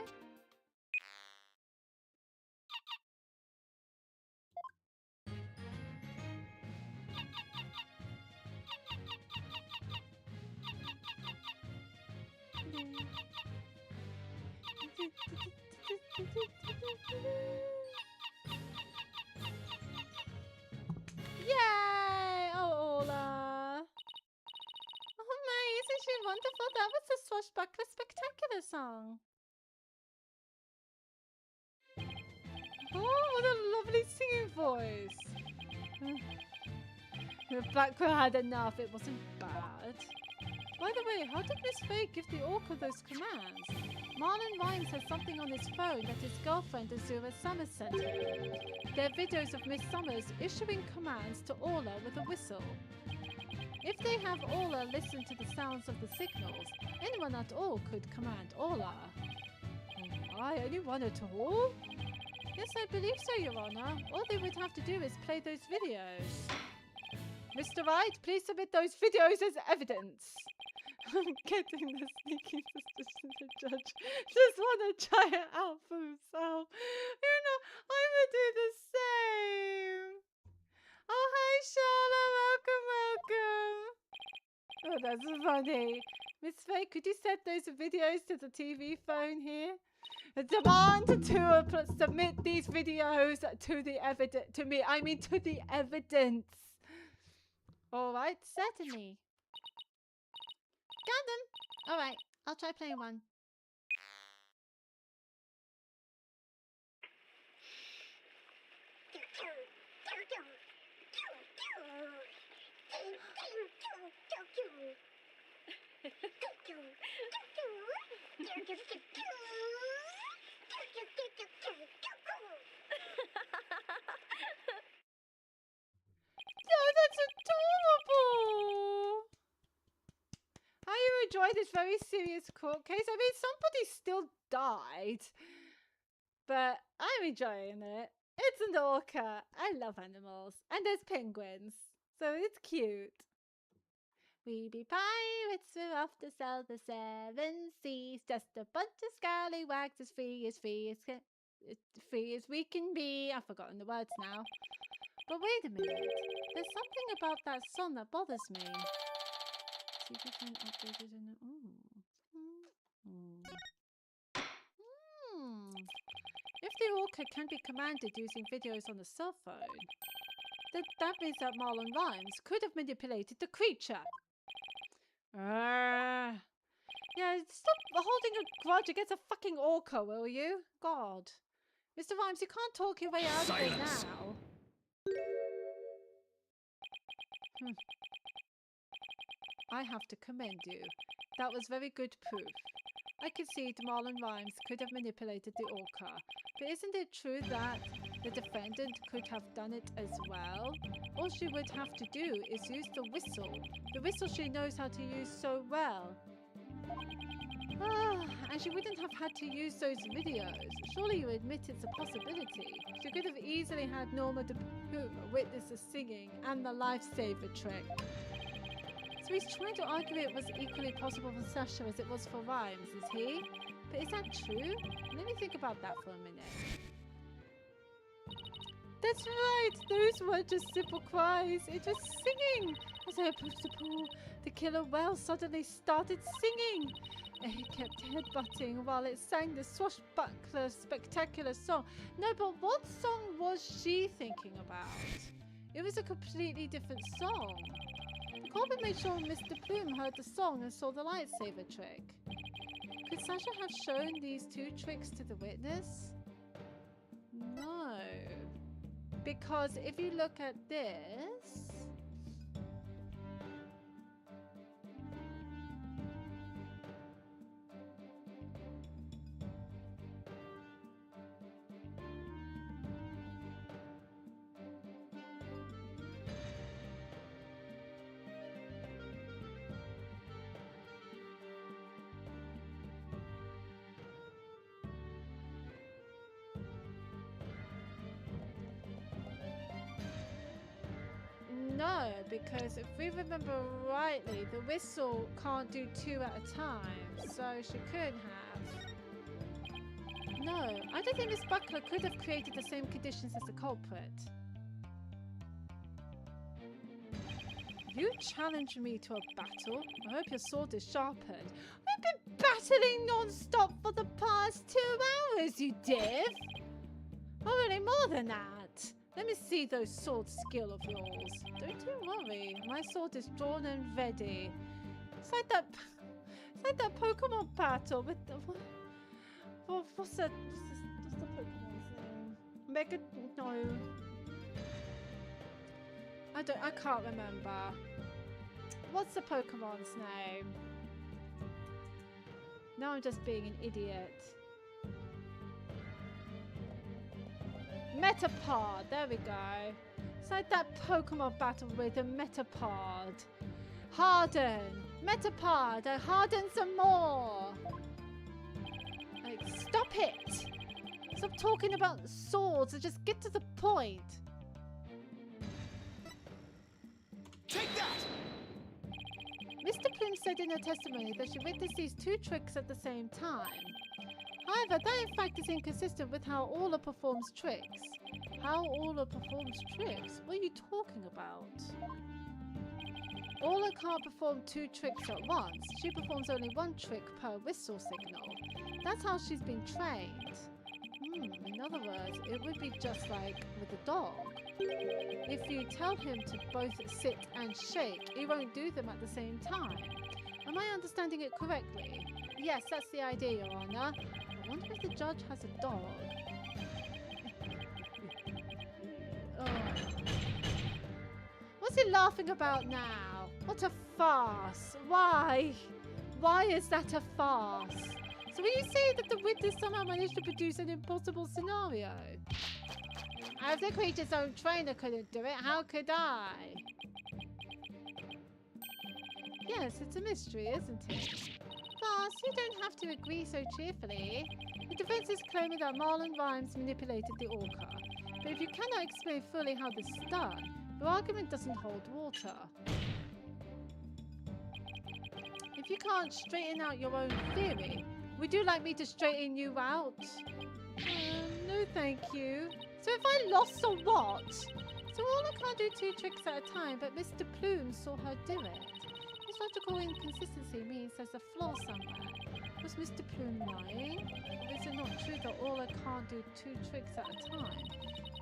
wonderful. That was the Swashbuckler Spectacular song. Oh, what a lovely singing voice. Blackwell had enough. It wasn't bad. By the way, how did Miss Faye give the orca those commands? Marlon Rhymes has something on his phone that his girlfriend Azura Summers sent him. They're videos of Miss Summers issuing commands to Orla with a whistle. If they have Orla listen to the sounds of the signals, anyone at all could command Orla. I only one at all? Yes, I believe so, Your Honor. All they would have to do is play those videos. Mr. Wright, please submit those videos as evidence. I'm getting the sneaky suspicion the judge just want to try it out for himself. You know, I would do the same. Oh, hi, Charlotte. Welcome, welcome. Oh, that's funny. Miss Faye, could you set those videos to the TV phone here? A demand to submit these videos to the evidence. To the evidence. All right, certainly. Got them. All right, I'll try playing one. Oh, that's adorable. How you enjoy this very serious court case? I mean, somebody still died, but I'm enjoying it. It's an orca. I love animals. And there's penguins, so it's cute. We be pirates, we're off to sail the seven seas. Just a bunch of scallywags, as free as we can be. I've forgotten the words now. But wait a minute. There's something about that song that bothers me. If the orca can be commanded using videos on a cell phone, then that means that Marlon Rhymes could have manipulated the creature. Yeah, stop holding a grudge against a fucking orca, will you? God. Mr. Rhymes, you can't talk your way out of it now. I have to commend you. That was very good proof. I concede Marlon Rhymes could have manipulated the orca, but isn't it true that the defendant could have done it as well? All she would have to do is use the whistle she knows how to use so well. And she wouldn't have had to use those videos. Surely you admit it's a possibility. She could have easily had Norma DePuma witness the singing and the lifesaver trick. So he's trying to argue it was equally possible for Sasha as it was for Rhymes, is he? But is that true? Let me think about that for a minute. That's right! Those weren't just simple cries, it was singing! As I approached the pool, the killer whale suddenly started singing! And he kept headbutting while it sang the Swashbuckler Spectacular song. No, but what song was she thinking about? It was a completely different song. Corbin made sure Mr. Plume heard the song and saw the lightsaber trick. Could Sasha have shown these two tricks to the witness? No. Because if you look at this... No, because if we remember rightly, the whistle can't do two at a time, so she could have. No, I don't think Miss Buckler could have created the same conditions as the culprit. You challenge me to a battle? I hope your sword is sharpened. We've been battling non-stop for the past 2 hours, you div! Oh, really, more than that. Let me see those sword skill of yours. Don't you worry, my sword is drawn and ready. It's like that It's like that Pokemon battle with the... What's the Pokemon's name? Mega... No. I can't remember. What's the Pokemon's name? Now I'm just being an idiot. Metapod, there we go. It's like that Pokemon battle with a Metapod. Harden! Metapod, I harden some more! Like, stop it! Stop talking about swords and just get to the point. Take that! Mr. Plume said in her testimony that she witnessed these two tricks at the same time. However, that in fact is inconsistent with how Orla performs tricks. How Orla performs tricks? What are you talking about? Orla can't perform two tricks at once. She performs only one trick per whistle signal. That's how she's been trained. In other words, it would be just like with a dog. If you tell him to both sit and shake, he won't do them at the same time. Am I understanding it correctly? Yes, that's the idea, Your Honor. I wonder if the judge has a dog. Oh. What's he laughing about now? What a farce. Why? Why is that a farce? So will you say that the witness somehow managed to produce an impossible scenario? If the creature's own trainer couldn't do it, how could I? Yes, it's a mystery, isn't it? Boss, you don't have to agree so cheerfully. The defense is claiming that Marlon Rhymes manipulated the orca. But if you cannot explain fully how this is done, your argument doesn't hold water. If you can't straighten out your own theory, would you like me to straighten you out? No, thank you. So if I lost or what? So Orla can't do two tricks at a time, but Mr. Plume saw her do it. This logical inconsistency means there's a flaw somewhere. Was Mr. Plume lying? Or is it not true that Orla can't do two tricks at a time?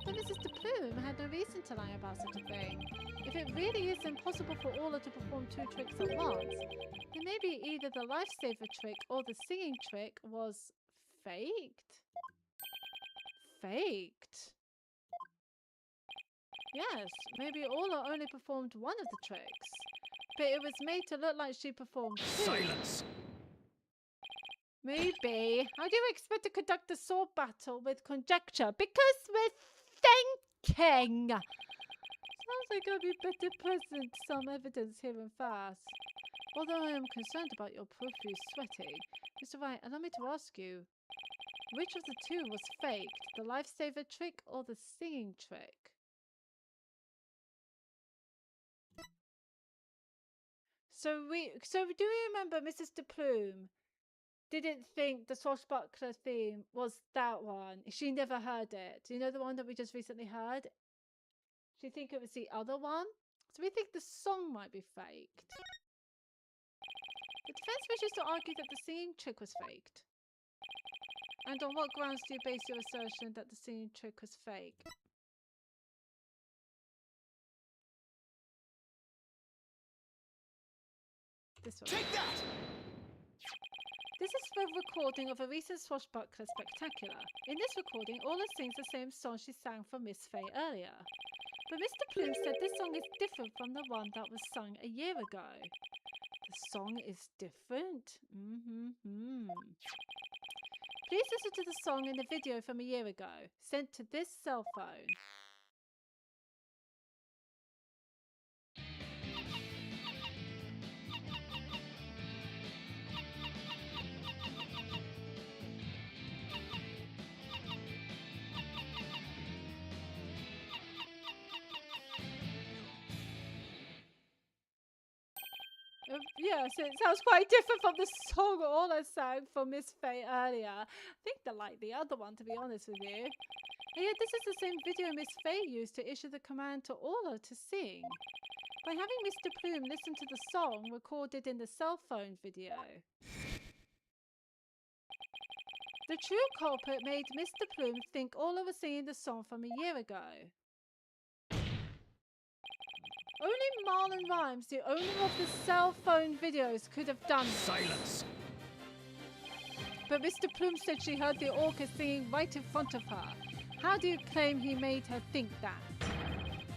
But Mrs. Plume had no reason to lie about such a thing. If it really is impossible for Orla to perform two tricks at once, then maybe either the lifesaver trick or the singing trick was faked? Faked? Yes, maybe Orla only performed one of the tricks, but it was made to look like she performed two. Silence! Maybe. How do you expect to conduct a sword battle with conjecture? Because we're thinking! Sounds like I'd be better present some evidence here and fast. Although I am concerned about your profuse sweating. Mr. Wright, allow me to ask you, which of the two was faked? The lifesaver trick or the singing trick? So do you remember Mrs. Plume didn't think the swashbuckler theme was that one? She never heard it. You know the one that we just recently heard? She think it was the other one? So we think the song might be faked. The defense wishes to argue that the singing trick was faked. And on what grounds do you base your assertion that the singing trick was fake? This one. Take that! This is a recording of a recent swashbuckler spectacular. In this recording, Orla sings the same song she sang for Miss Faye earlier. But Mr. Plume said this song is different from the one that was sung a year ago. The song is different? Please listen to the song in the video from a year ago, sent to this cell phone. Yes, it sounds quite different from the song Orla sang for Miss Faye earlier. I think they're like the other one, to be honest with you. And yet this is the same video Miss Faye used to issue the command to Orla to sing. By having Mr. Plume listen to the song recorded in the cell phone video. The true culprit made Mr. Plume think Orla was singing the song from a year ago. Only Marlon Rhymes, the owner of the cell phone videos, could have done this. Silence. But Mr. Plume said she heard the orca singing right in front of her. How do you claim he made her think that?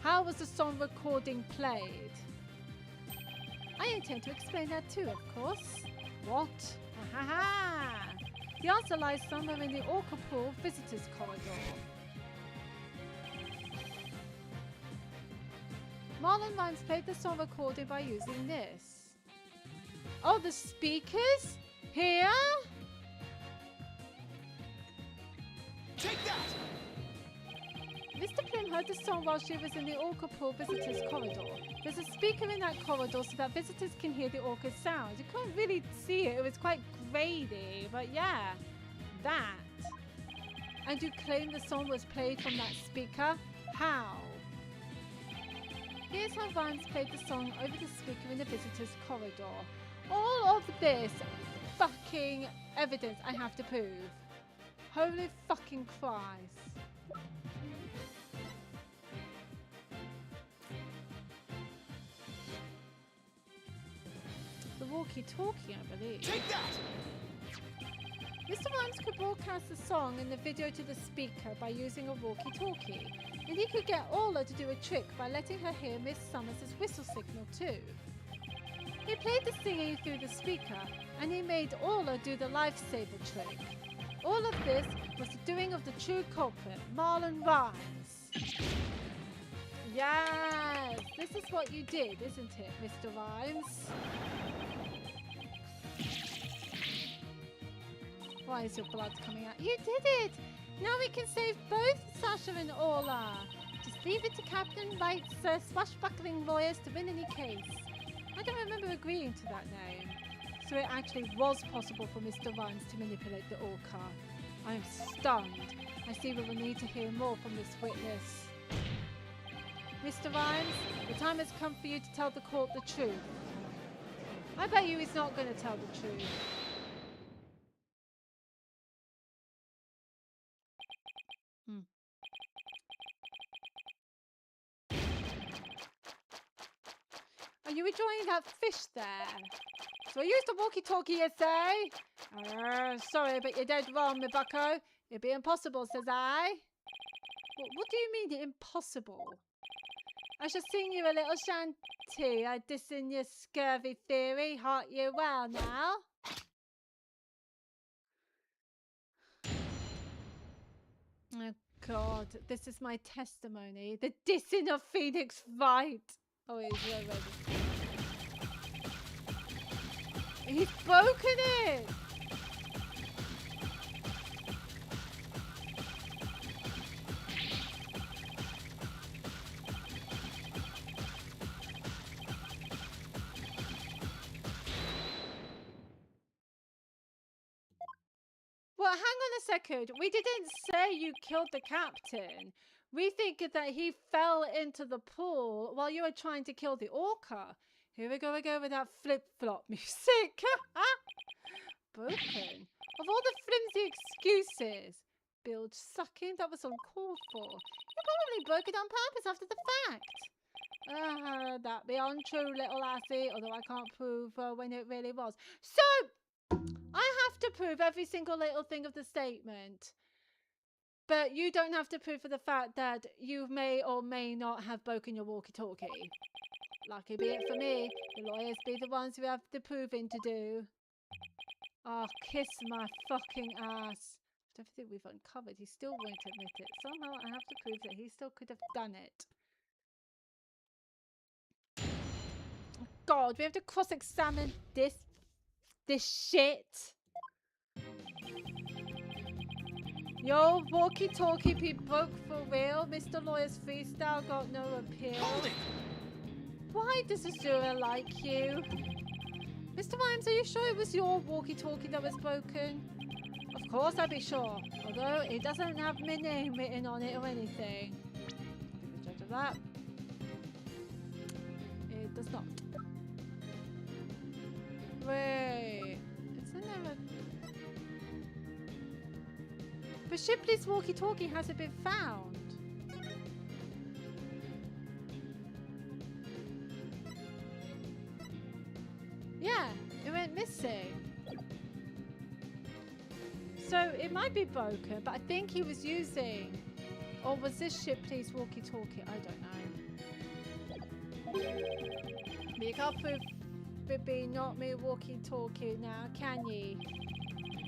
How was the song recording played? I intend to explain that too, of course. What? Ha ha ha! The answer lies somewhere in the orca pool visitors corridor. Marlon Rhymes played the song recorded by using this. Oh, the speakers? Here? Take that! Mr. Plume heard the song while she was in the orca pool visitors corridor. There's a speaker in that corridor so that visitors can hear the orca's sounds. You can't really see it. It was quite grainy, but yeah, that. And you claim the song was played from that speaker? How? Here's how Rhymes played the song over the speaker in the visitors corridor. All of this fucking evidence I have to prove. Holy fucking Christ. The walkie-talkie, I believe. Take that! Mr. Rhymes could broadcast the song and the video to the speaker by using a walkie-talkie. And he could get Orla to do a trick by letting her hear Miss Summers' whistle signal too. He played the singing through the speaker, and he made Orla do the lifesaver trick. All of this was the doing of the true culprit, Marlon Rhymes. Yes, this is what you did, isn't it, Mr. Rhymes? Why is your blood coming out? You did it! Now we can save both Sasha and Orla. Just leave it to Captain Wright's swashbuckling lawyers to win any case. I don't remember agreeing to that name. So it actually was possible for Mr. Rhymes to manipulate the orca. I am stunned. I see we will need to hear more from this witness. Mr. Rhymes, the time has come for you to tell the court the truth. I bet you he's not going to tell the truth. Are you enjoying that fish there? So I used the walkie-talkie, you say? Sorry, but you're dead wrong, me bucko. It'd be impossible, says I. What do you mean, impossible? I shall sing you a little shanty. I disin your scurvy theory. Heart you well now. Oh, God. This is my testimony. The dissing of Phoenix Wright. Oh, he's ready. He's broken it! Well, hang on a second. We didn't say you killed the captain. We think that he fell into the pool while you were trying to kill the orca. Here we go again with that flip-flop music. Broken. Of all the flimsy excuses. Bilge sucking, that was uncalled for. You probably broke it on purpose after the fact. That be untrue, little lassie, although I can't prove when it really was. So, I have to prove every single little thing of the statement. But you don't have to prove for the fact that you may or may not have broken your walkie-talkie. Lucky be it for me, the lawyers be the ones who have the proving to do. Oh, kiss my fucking ass. After everything we've uncovered, he still won't admit it. Somehow I have to prove that he still could have done it. Oh, God, we have to cross-examine this shit. Your walkie-talkie be broke for real. Mr. Lawyer's freestyle got no appeal. Hold it! Why does Azura like you? Mr. Rhymes, are you sure it was your walkie-talkie that was broken? Of course I'd be sure. Although it doesn't have my name written on it or anything. Judge of that. It does not. Wait. Isn't there a... But Shipley's walkie-talkie hasn't been found. Yeah, it went missing. So it might be broken, but I think he was using... Or was this ship please walkie-talkie? I don't know. But you can't prove it be not me walkie-talkie now, can ye?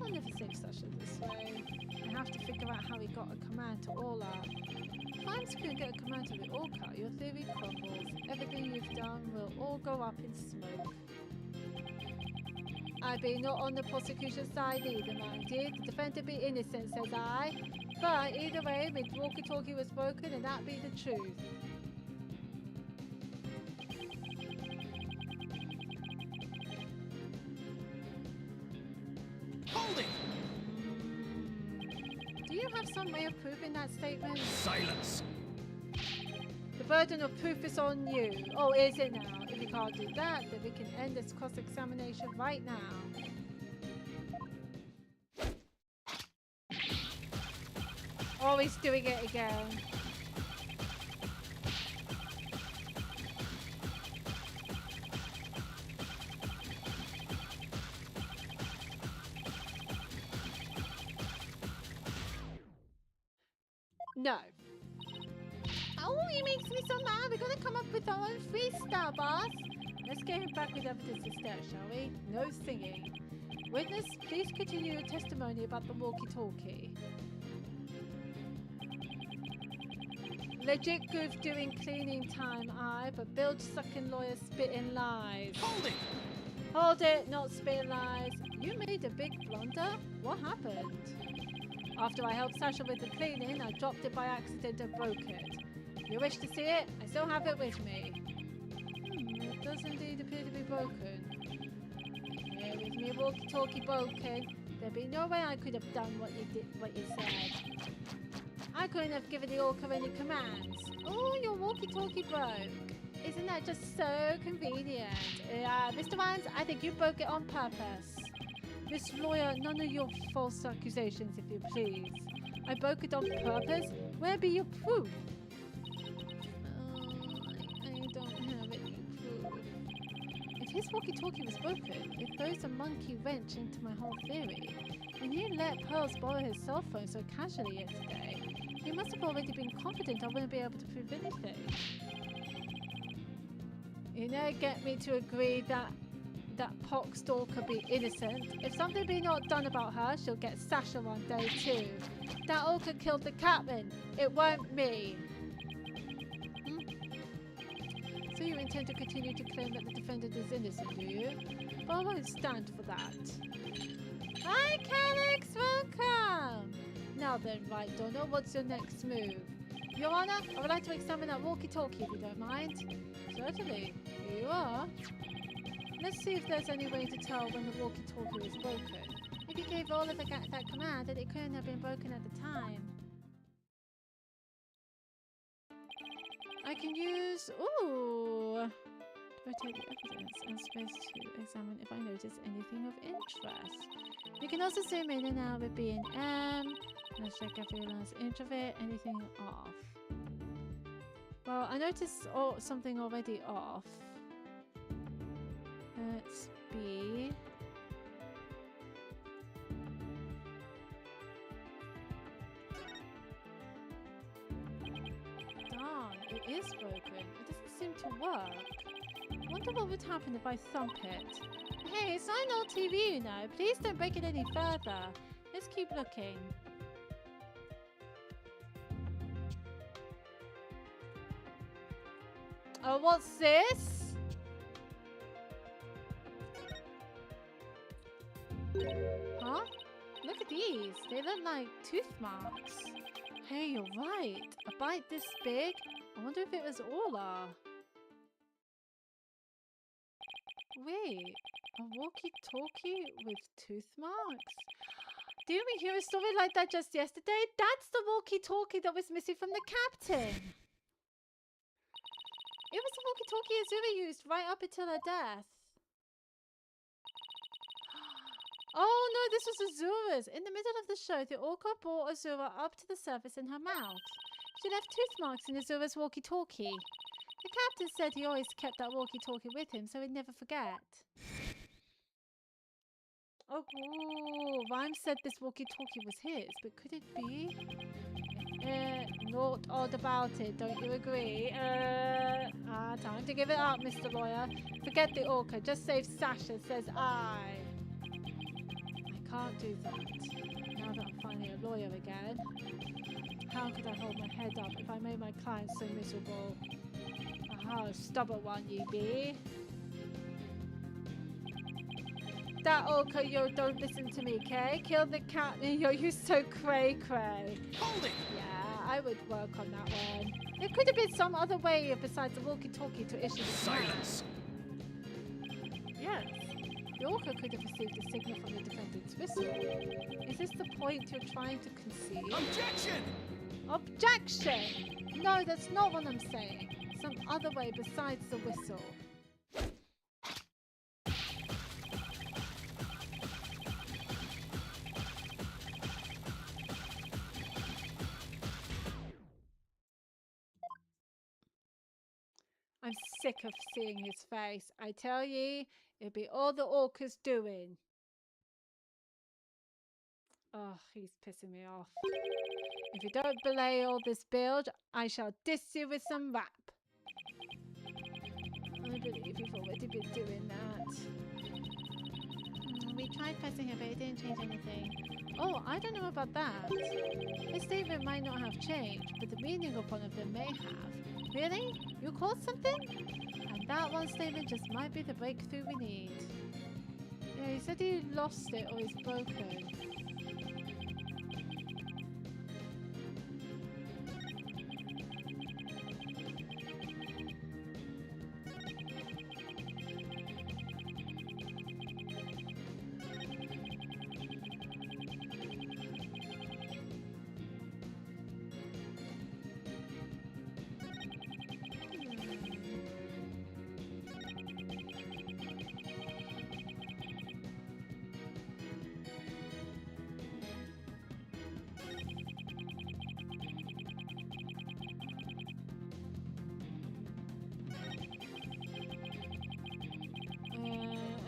I'll never think such as this way. I have to figure out how he got a command to Orla. If I'm going to get a command to the Orca, your theory crumbles. Everything you've done will all go up in smoke. I be not on the prosecution side either, mind you. The defendant be innocent, says I. But either way, my walkie-talkie was broken and that be the truth. Hold it! Do you have some way of proving that statement? Silence! The burden of proof is on you. Oh, is it now? If you can't do that, then we can end this cross-examination right now. Oh, he's doing it again. No. Oh, he makes me so mad. We're gonna come up with our own freestyle, boss. Let's get him back with evidence instead, shall we? No singing. Witness, please continue your testimony about the walkie-talkie. Legit goof doing cleaning time, aye, but bilge-sucking lawyer spitting lies. Hold it! Hold it, not spitting lies. You made a big blunder? What happened? After I helped Sasha with the cleaning, I dropped it by accident and broke it. You wish to see it? I still have it with me. It does indeed appear to be broken. Here with me, walkie-talkie broken. There'd be no way I could have done what you said. I couldn't have given the Orca any commands. Oh, your walkie-talkie broke. Isn't that just so convenient? Mr. Vines, I think you broke it on purpose. Miss Lawyer, none of your false accusations, if you please. I broke it on purpose? Where be your proof? I don't have any proof. If his walkie-talkie was broken, it throws a monkey wrench into my whole theory. When he let Pearls borrow his cell phone so casually yesterday, he must have already been confident I wouldn't be able to prove anything. You never get me to agree that pox stalker be innocent. If something be not done about her, she'll get Sasha one day too. That Orca killed the captain. It weren't me. So you intend to continue to claim that the defendant is innocent, do you? But I won't stand for that. Hi, Calix, welcome! Now then, right, Donna, what's your next move? Your Honor, I would like to examine that walkie-talkie if you don't mind. Certainly. Here you are. Let's see if there's any way to tell when the walkie-talkie was broken. If you gave Oliver that command, then it couldn't have been broken at the time. I can use... Ooh! Rotate the evidence. I'm supposed to examine if I notice anything of interest. You can also zoom in and out with B and M. Let's check every last inch of it. Anything off? Well, I noticed something already off. Let's be... Darn, it is broken. It doesn't seem to work. Wonder what would happen if I thump it. Hey, it's not old TV, you know. Please don't break it any further. Let's keep looking. Oh, what's this? Huh? Look at these. They look like tooth marks. Hey, you're right. A bite this big? I wonder if it was Orla. Wait, a walkie-talkie with tooth marks? Didn't we hear a story like that just yesterday? That's the walkie-talkie that was missing from the captain. It was the walkie-talkie Azura used right up until her death. Oh no, this was Azura's. In the middle of the show, the Orca brought Azura up to the surface in her mouth. She left tooth marks in Azura's walkie-talkie. The captain said he always kept that walkie-talkie with him so he'd never forget. Oh, ooh, Rhyme said this walkie-talkie was his, but could it be? Not odd about it, don't you agree? Time to give it up, Mr. Lawyer. Forget the orca, just save Sasha, says I can't do that. Now that I'm finally a lawyer again. How could I hold my head up if I made my client so miserable? Aha, stubborn one you be. That orca, yo, don't listen to me, okay? Kill the cat, yo, you so cray-cray. Hold it! Yeah, I would work on that one. There could have been some other way besides the walkie-talkie to issue the Silence! Yes. The orca could have received a signal from the defendant's whistle. Is this the point you're trying to concede? Objection! Objection! No, that's not what I'm saying. Some other way besides the whistle. I'm sick of seeing his face. I tell ye, it'd be all the orca's doing. Oh, he's pissing me off. If you don't belay all this build, I shall diss you with some rap. I believe you've already been doing that. We tried pressing it, but it didn't change anything. Oh, I don't know about that. This statement might not have changed, but the meaning of one of them may have. Really? You caught something? And that one statement just might be the breakthrough we need. Yeah, he said he lost it or it's broken.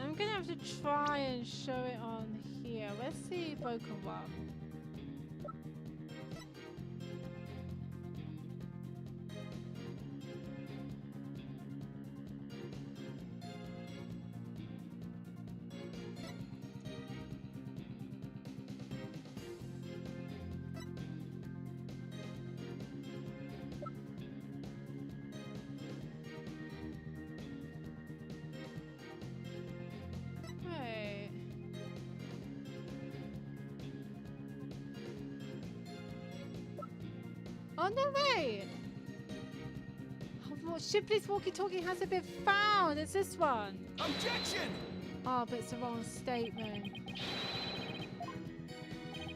I'm gonna have to try and show it on here. Where's the broken one? Oh, no way! Oh, Shipley's walkie-talkie hasn't been found. It's this one. Objection! Oh, but it's the wrong statement.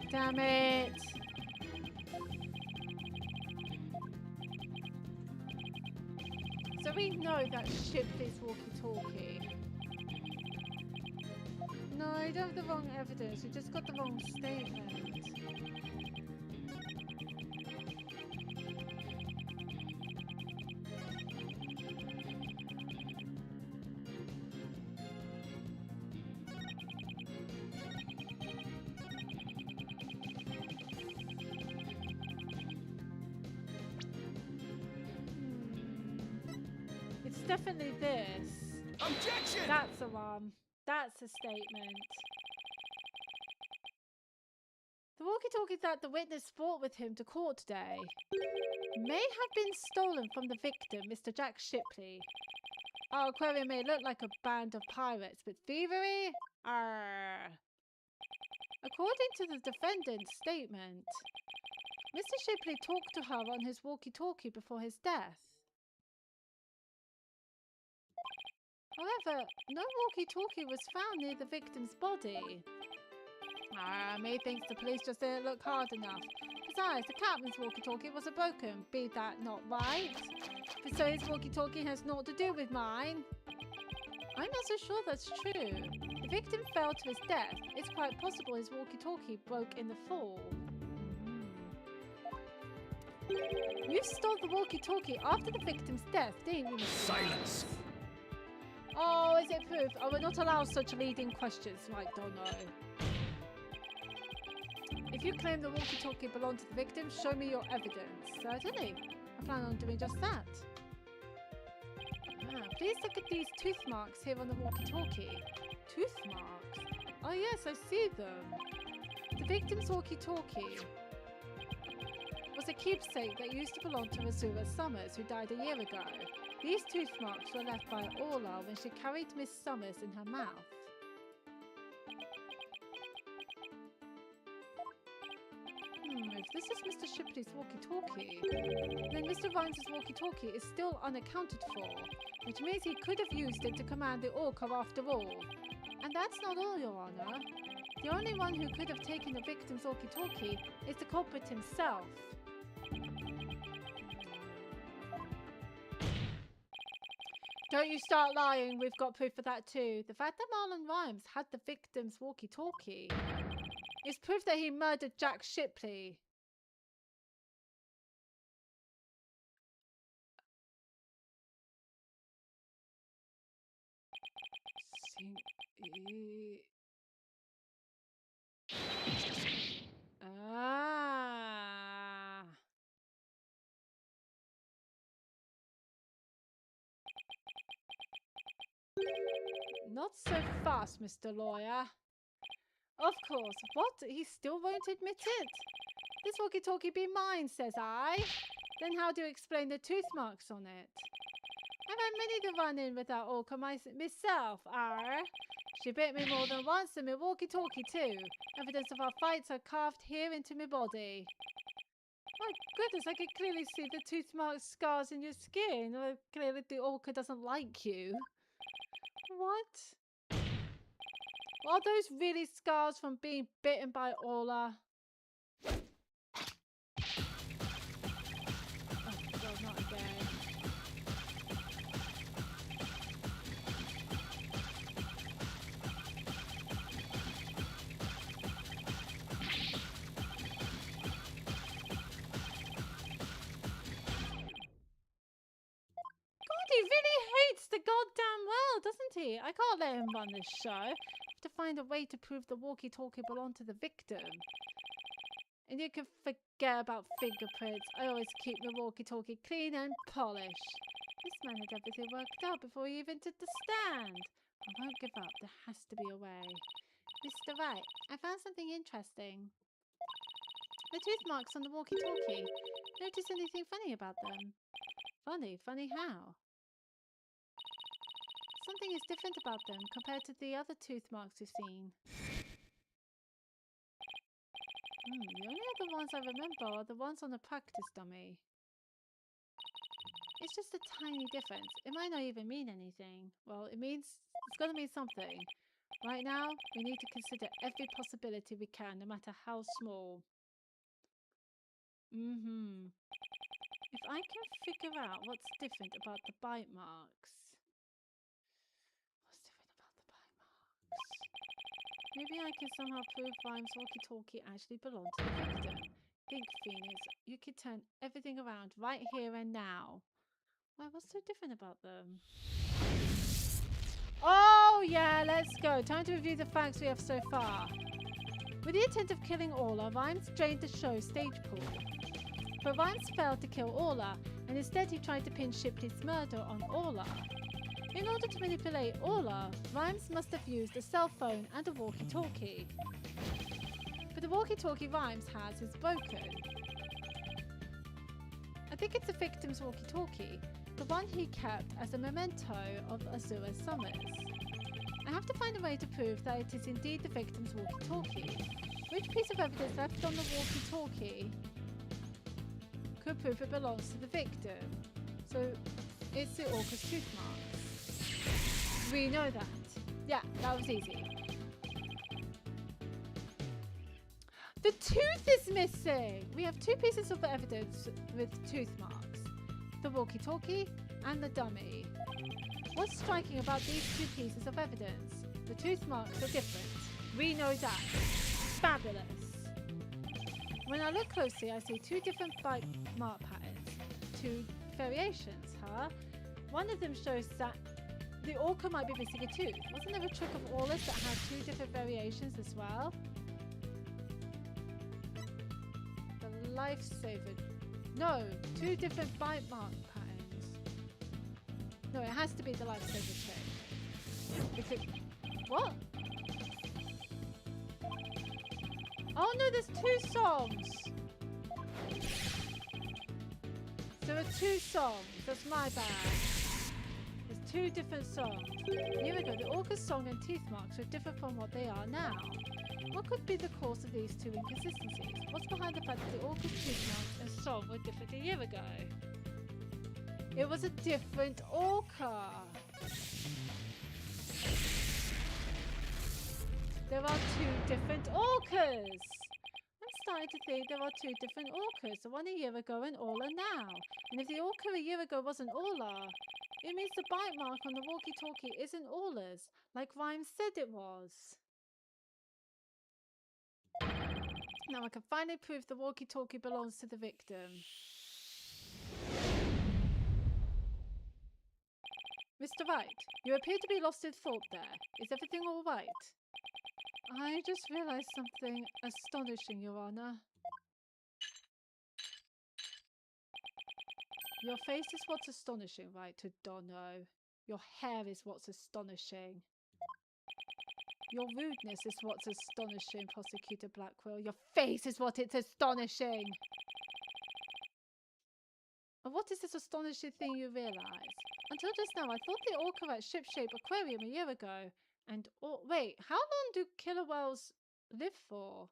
Damn it. So we know that's Shipley's walkie-talkie. No, you don't have the wrong evidence. You just got the wrong statement. It's definitely this. Objection! That's the one. That's a statement. The walkie-talkie that the witness brought with him to court today may have been stolen from the victim, Mr. Jack Shipley. Our aquarium may look like a band of pirates, but thievery? Arr. According to the defendant's statement, Mr. Shipley talked to her on his walkie-talkie before his death. However, no walkie-talkie was found near the victim's body. Methinks the police just didn't look hard enough. Besides, the captain's walkie-talkie wasn't broken. Be that not right? So his walkie-talkie has naught to do with mine. I'm not so sure that's true. The victim fell to his death. It's quite possible his walkie-talkie broke in the fall. You stole the walkie-talkie after the victim's death, didn't you, Mr. Silence! Oh, is it proof? I will not allow such leading questions. Right, don't know. If you claim the walkie-talkie belonged to the victim, show me your evidence. Certainly. I plan on doing just that. Ah, please look at these tooth marks here on the walkie-talkie. Tooth marks? Oh yes, I see them. The victim's walkie-talkie was a keepsake that used to belong to Azura Summers, who died a year ago. These tooth marks were left by Orla when she carried Miss Summers in her mouth. If this is Mr. Shipley's walkie-talkie, then Mr. Vimes' walkie-talkie is still unaccounted for, which means he could have used it to command the orca after all. And that's not all, Your Honor. The only one who could have taken the victim's walkie-talkie is the culprit himself. Don't you start lying, we've got proof of that too. The fact that Marlon Rhymes had the victim's walkie-talkie is proof that he murdered Jack Shipley. Ah. Not so fast, Mr. Lawyer. Of course. What? He still won't admit it? This walkie-talkie be mine, says I. Then how do you explain the tooth marks on it? I've had many to run in with that orca myself, She bit me more than once, and me walkie-talkie too. Evidence of our fights are carved here into me body. My goodness, I can clearly see the tooth mark scars in your skin. Clearly the orca doesn't like you. What? Are those really scars from being bitten by Orla? Oh God, not again. He really hates the goddamn world, doesn't he? I can't let him run this show. I have to find a way to prove the walkie-talkie belonged to the victim. And you can forget about fingerprints. I always keep the walkie-talkie clean and polished. This man had everything worked out before he even did the stand. I won't give up. There has to be a way. Mr. Wright, I found something interesting. The tooth marks on the walkie-talkie. Notice anything funny about them? Funny? Funny how? Something is different about them compared to the other tooth marks we've seen. The only other ones I remember are the ones on the practice dummy. It's just a tiny difference. It might not even mean anything. Well, it's gonna mean something. Right now, we need to consider every possibility we can, no matter how small. If I can figure out what's different about the bite marks. Maybe I can somehow prove Vime's walkie-talkie actually belonged to the victim. Think, Phoenix, you could turn everything around right here and now. Why, what's so different about them? Oh yeah, let's go. Time to review the facts we have so far. With the intent of killing Orla, Vimes drained the show's stage pool. But Vimes failed to kill Orla, and instead he tried to pin Shipley's murder on Orla. In order to manipulate Orla, Vimes must have used a cell phone and a walkie-talkie. But the walkie-talkie Vimes has is broken. I think it's the victim's walkie-talkie, the one he kept as a memento of Azura Summers. I have to find a way to prove that it is indeed the victim's walkie-talkie. Which piece of evidence left on the walkie-talkie could prove it belongs to the victim? So it's the orca's tooth marks. We know that. Yeah, that was easy. The tooth is missing! We have two pieces of evidence with tooth marks. The walkie-talkie and the dummy. What's striking about these two pieces of evidence? The tooth marks are different. We know that. Fabulous. When I look closely, I see two different bite mark patterns. Two variations, huh? One of them shows that The orca might be missing a tooth. Wasn't there a trick of Orlas that had 2 different variations as well? The lifesaver. No, 2 different bite mark patterns. No, it has to be the lifesaver trick. Because what? Oh no, there's 2 songs. There are 2 songs. That's my bad. There's 2 different songs. Here we go. The orca's song and teeth marks are different from what they are now. What could be the cause of these 2 inconsistencies? What's behind the fact that the orca's teeth marks and song were different a year ago? It was a different orca. There are 2 different orcas. I'm starting to think there are 2 different orcas, the one a year ago and Orla now. And if the orca a year ago wasn't Orla, it means the bite mark on the walkie-talkie isn't Orla's, like Rhyme said it was. Now I can finally prove the walkie-talkie belongs to the victim. Mr. Wright, you appear to be lost in thought there. Is everything all right? I just realized something astonishing, Your Honor. Your face is what's astonishing, right, to Dono. Your hair is what's astonishing. Your rudeness is what's astonishing, Prosecutor Blackwell. Your face is what it's astonishing. And what is this astonishing thing you realize? Until just now, I thought the orca at Shipshape Aquarium a year ago. And, wait, how long do killer whales live for?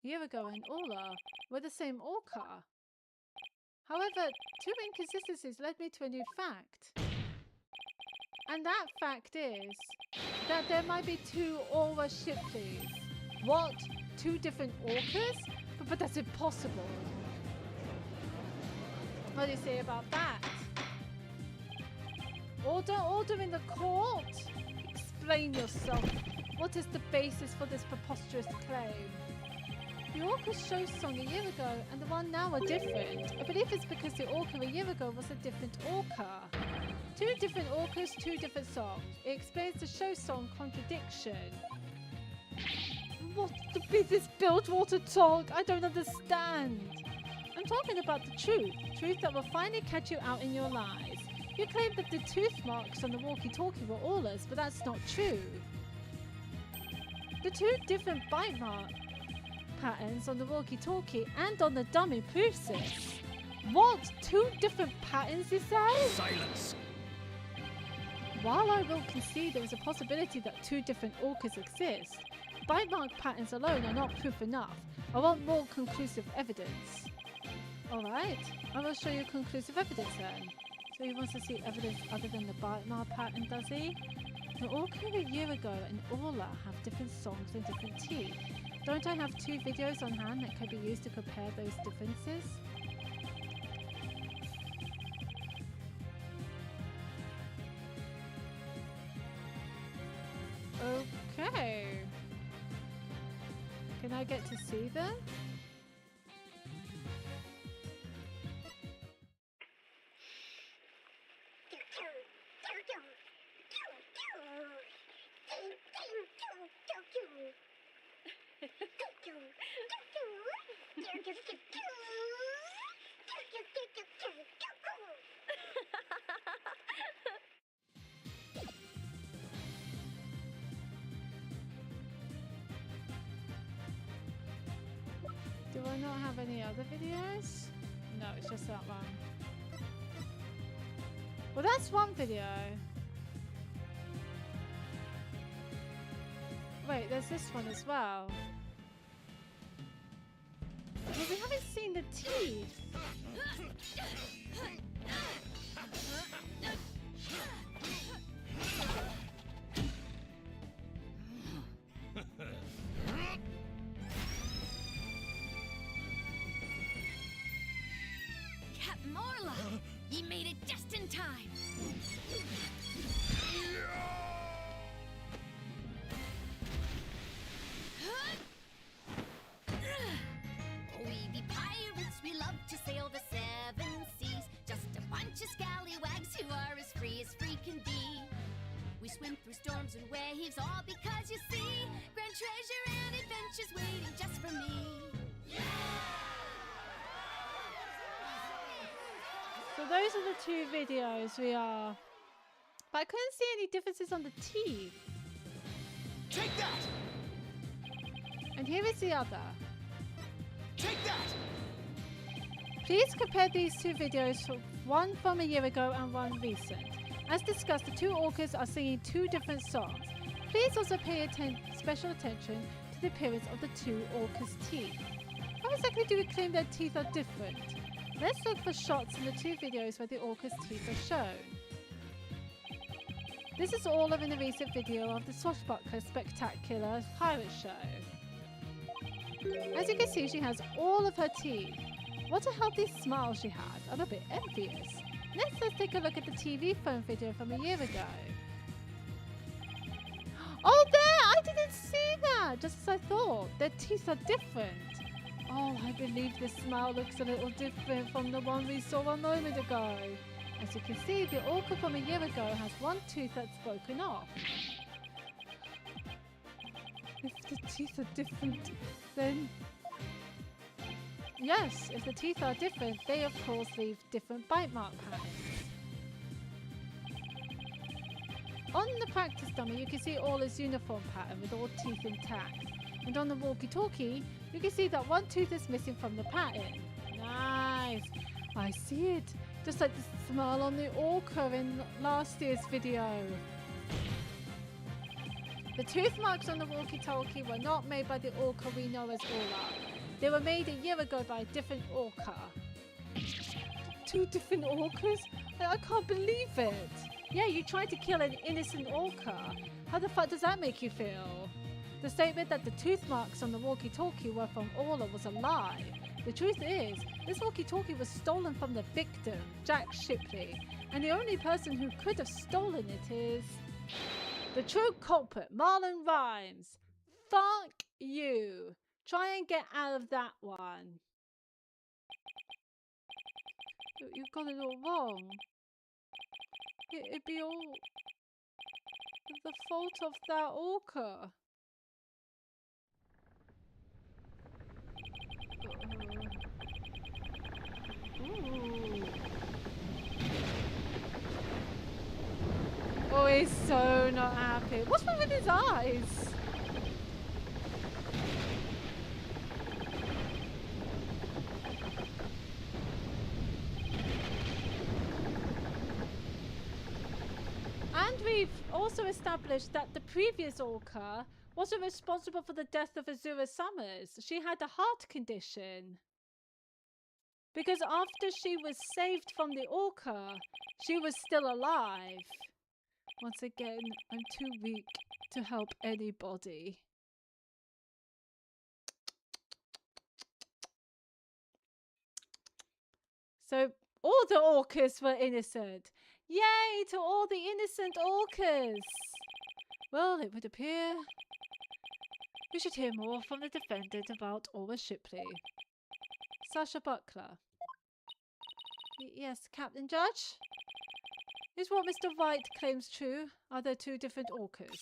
A year ago and Orla were the same orca. However, 2 inconsistencies led me to a new fact. And that fact is that there might be 2 Orla Shipleys. What? 2 different orcas? But that's impossible. What do you say about that? Order in the court? Explain yourself. What is the basis for this preposterous claim? The orca's show song a year ago and the one now are different. I believe it's because the orca a year ago was a different orca. 2 different orcas, 2 different songs. It explains the show song contradiction. What the business Bilgewater talk? I don't understand. I'm talking about the truth. Truth that will finally catch you out in your lies. You claim that the tooth marks on the walkie-talkie were Orla's, but that's not true. The 2 different bite mark patterns on the walkie-talkie and on the dummy proves this. What? 2 different patterns, you say? Silence. While I will concede there is a possibility that 2 different orcas exist, bite mark patterns alone are not proof enough. I want more conclusive evidence. Alright, I will show you conclusive evidence then. So he wants to see evidence other than the bite mark pattern, does he? The orca a year ago and Orla have different songs and different teeth. Don't I have 2 videos on hand that could be used to compare those differences? Okay. Can I get to see them? Do I not have any other videos? No, it's just that one. Well, that's one video. Wait, there's this one as well. Well, we haven't seen the teeth. Captain Orla, you made it just in time. We be pirates, we love to sail the 7 seas. Just a bunch of scallywags who are as free can be. treasure and adventures waiting just for me. So those are the two videos we are. But I couldn't see any differences on the teeth. Take that! And here is the other. Take that! Please compare these two videos, one from a year ago and one recent. As discussed, the two orcas are singing two different songs. Please also pay special attention to the appearance of the two orcas' teeth. How exactly do we claim their teeth are different? Let's look for shots in the two videos where the orcas' teeth are shown. This is all of in a recent video of the Swashbuckler Spectacular Pirate Show. As you can see, she has all of her teeth. What a healthy smile she has. I'm a bit envious. Next, let's take a look at the TV phone video from a year ago. Oh, there! I didn't see that! Just as I thought. Their teeth are different. Oh, I believe this smile looks a little different from the one we saw a moment ago. As you can see, the orca from a year ago has one tooth that's broken off. If the teeth are different, then... Yes, if the teeth are different, they of course leave different bite mark patterns. On the practice dummy, you can see Orla's uniform pattern with all teeth intact. And on the walkie-talkie, you can see that one tooth is missing from the pattern. Nice! I see it! Just like the smile on the orca in last year's video. The tooth marks on the walkie-talkie were not made by the orca we know as Orla. They were made a year ago by a different orca. Two different orcas? I can't believe it! Yeah, you tried to kill an innocent orca. How the fuck does that make you feel? The statement that the tooth marks on the walkie-talkie were from Orla was a lie. The truth is, this walkie-talkie was stolen from the victim, Jack Shipley, and the only person who could have stolen it is... the true culprit, Marlon Rhymes. Fuck you. Try and get out of that one. You got it all wrong. It'd be all the fault of that orca. Ooh. Oh, he's so not happy. What's wrong with his eyes? And we've also established that the previous orca wasn't responsible for the death of Azura Summers. She had a heart condition. Because after she was saved from the orca, she was still alive. Once again, I'm too weak to help anybody. So all the orcas were innocent. Yay to all the innocent orcas! Well, it would appear we should hear more from the defendant about Orla Shipley. Sasha Buckler. Yes, Captain Judge? Is what Mr. White claims true? Are there two different orcas?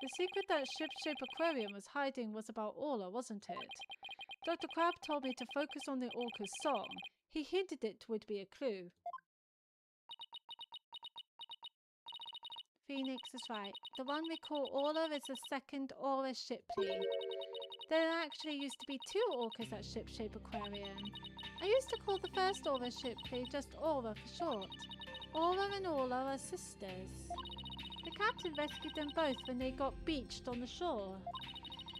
The secret that Ship-Shape Aquarium was hiding was about Orla, wasn't it? Dr. Crab told me to focus on the orca's song. He hinted it would be a clue. Phoenix is right. The one we call Orla is the second Orla Shipley. There actually used to be two orcas at Ship-Shape Aquarium. I used to call the first Orla Shipley just Orla for short. Orla and Orla are sisters. The captain rescued them both when they got beached on the shore.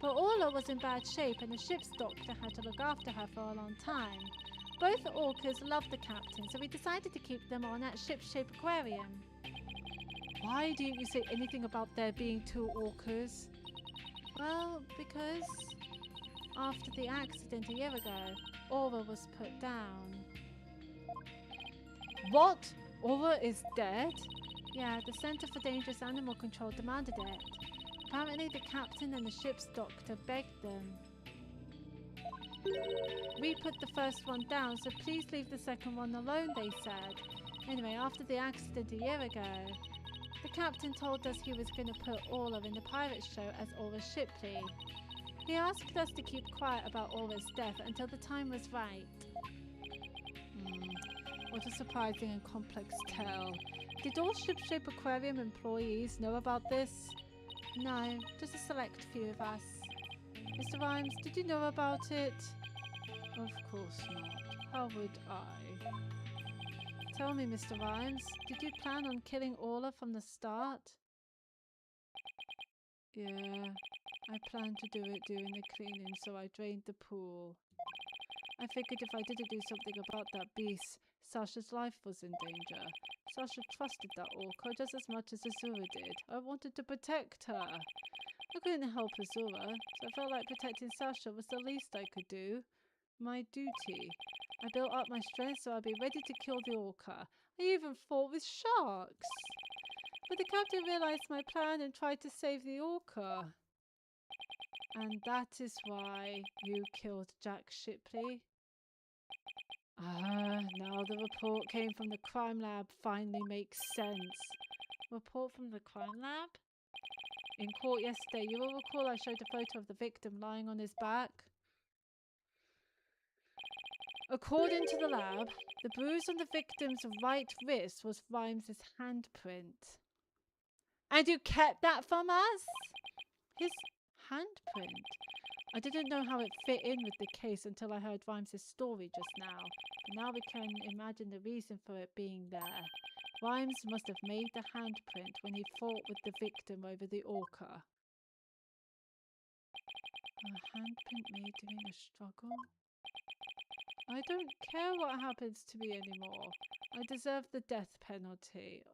But Orla was in bad shape and the ship's doctor had to look after her for a long time. Both orcas loved the captain, so we decided to keep them on at Ship-Shape Aquarium. Why didn't you say anything about there being two orcas? Well, because after the accident a year ago, Orla was put down. What? Orla is dead? Yeah, the Center for Dangerous Animal Control demanded it. Apparently the captain and the ship's doctor begged them. We put the first one down, so please leave the second one alone, they said. Anyway, after the accident a year ago, the captain told us he was going to put Orla in the pirate show as Aura Shipley. He asked us to keep quiet about Aura's death until the time was right. What a surprising and complex tale. Did all Shipshape Aquarium employees know about this? No, just a select few of us. Mr. Rhymes, did you know about it? Of course not. How would I? Tell me, Mr. Rhymes, did you plan on killing Orla from the start? Yeah, I planned to do it during the cleaning, so I drained the pool. I figured if I didn't do something about that beast, Sasha's life was in danger. Sasha trusted that orca just as much as Azura did. I wanted to protect her. I couldn't help Azura, so I felt like protecting Sasha was the least I could do. My duty. I built up my strength so I'd be ready to kill the orca. I even fought with sharks. But the captain realized my plan and tried to save the orca. And that is why you killed Jack Shipley? Now the report came from the crime lab finally makes sense. Report from the crime lab? In court yesterday, you will recall I showed a photo of the victim lying on his back. According to the lab, the bruise on the victim's right wrist was Rhymes' handprint. And you kept that from us? His handprint? I didn't know how it fit in with the case until I heard Rhymes' story just now. But now we can imagine the reason for it being there. Rhymes must have made the handprint when he fought with the victim over the orca. A handprint made during a struggle? I don't care what happens to me anymore. I deserve the death penalty.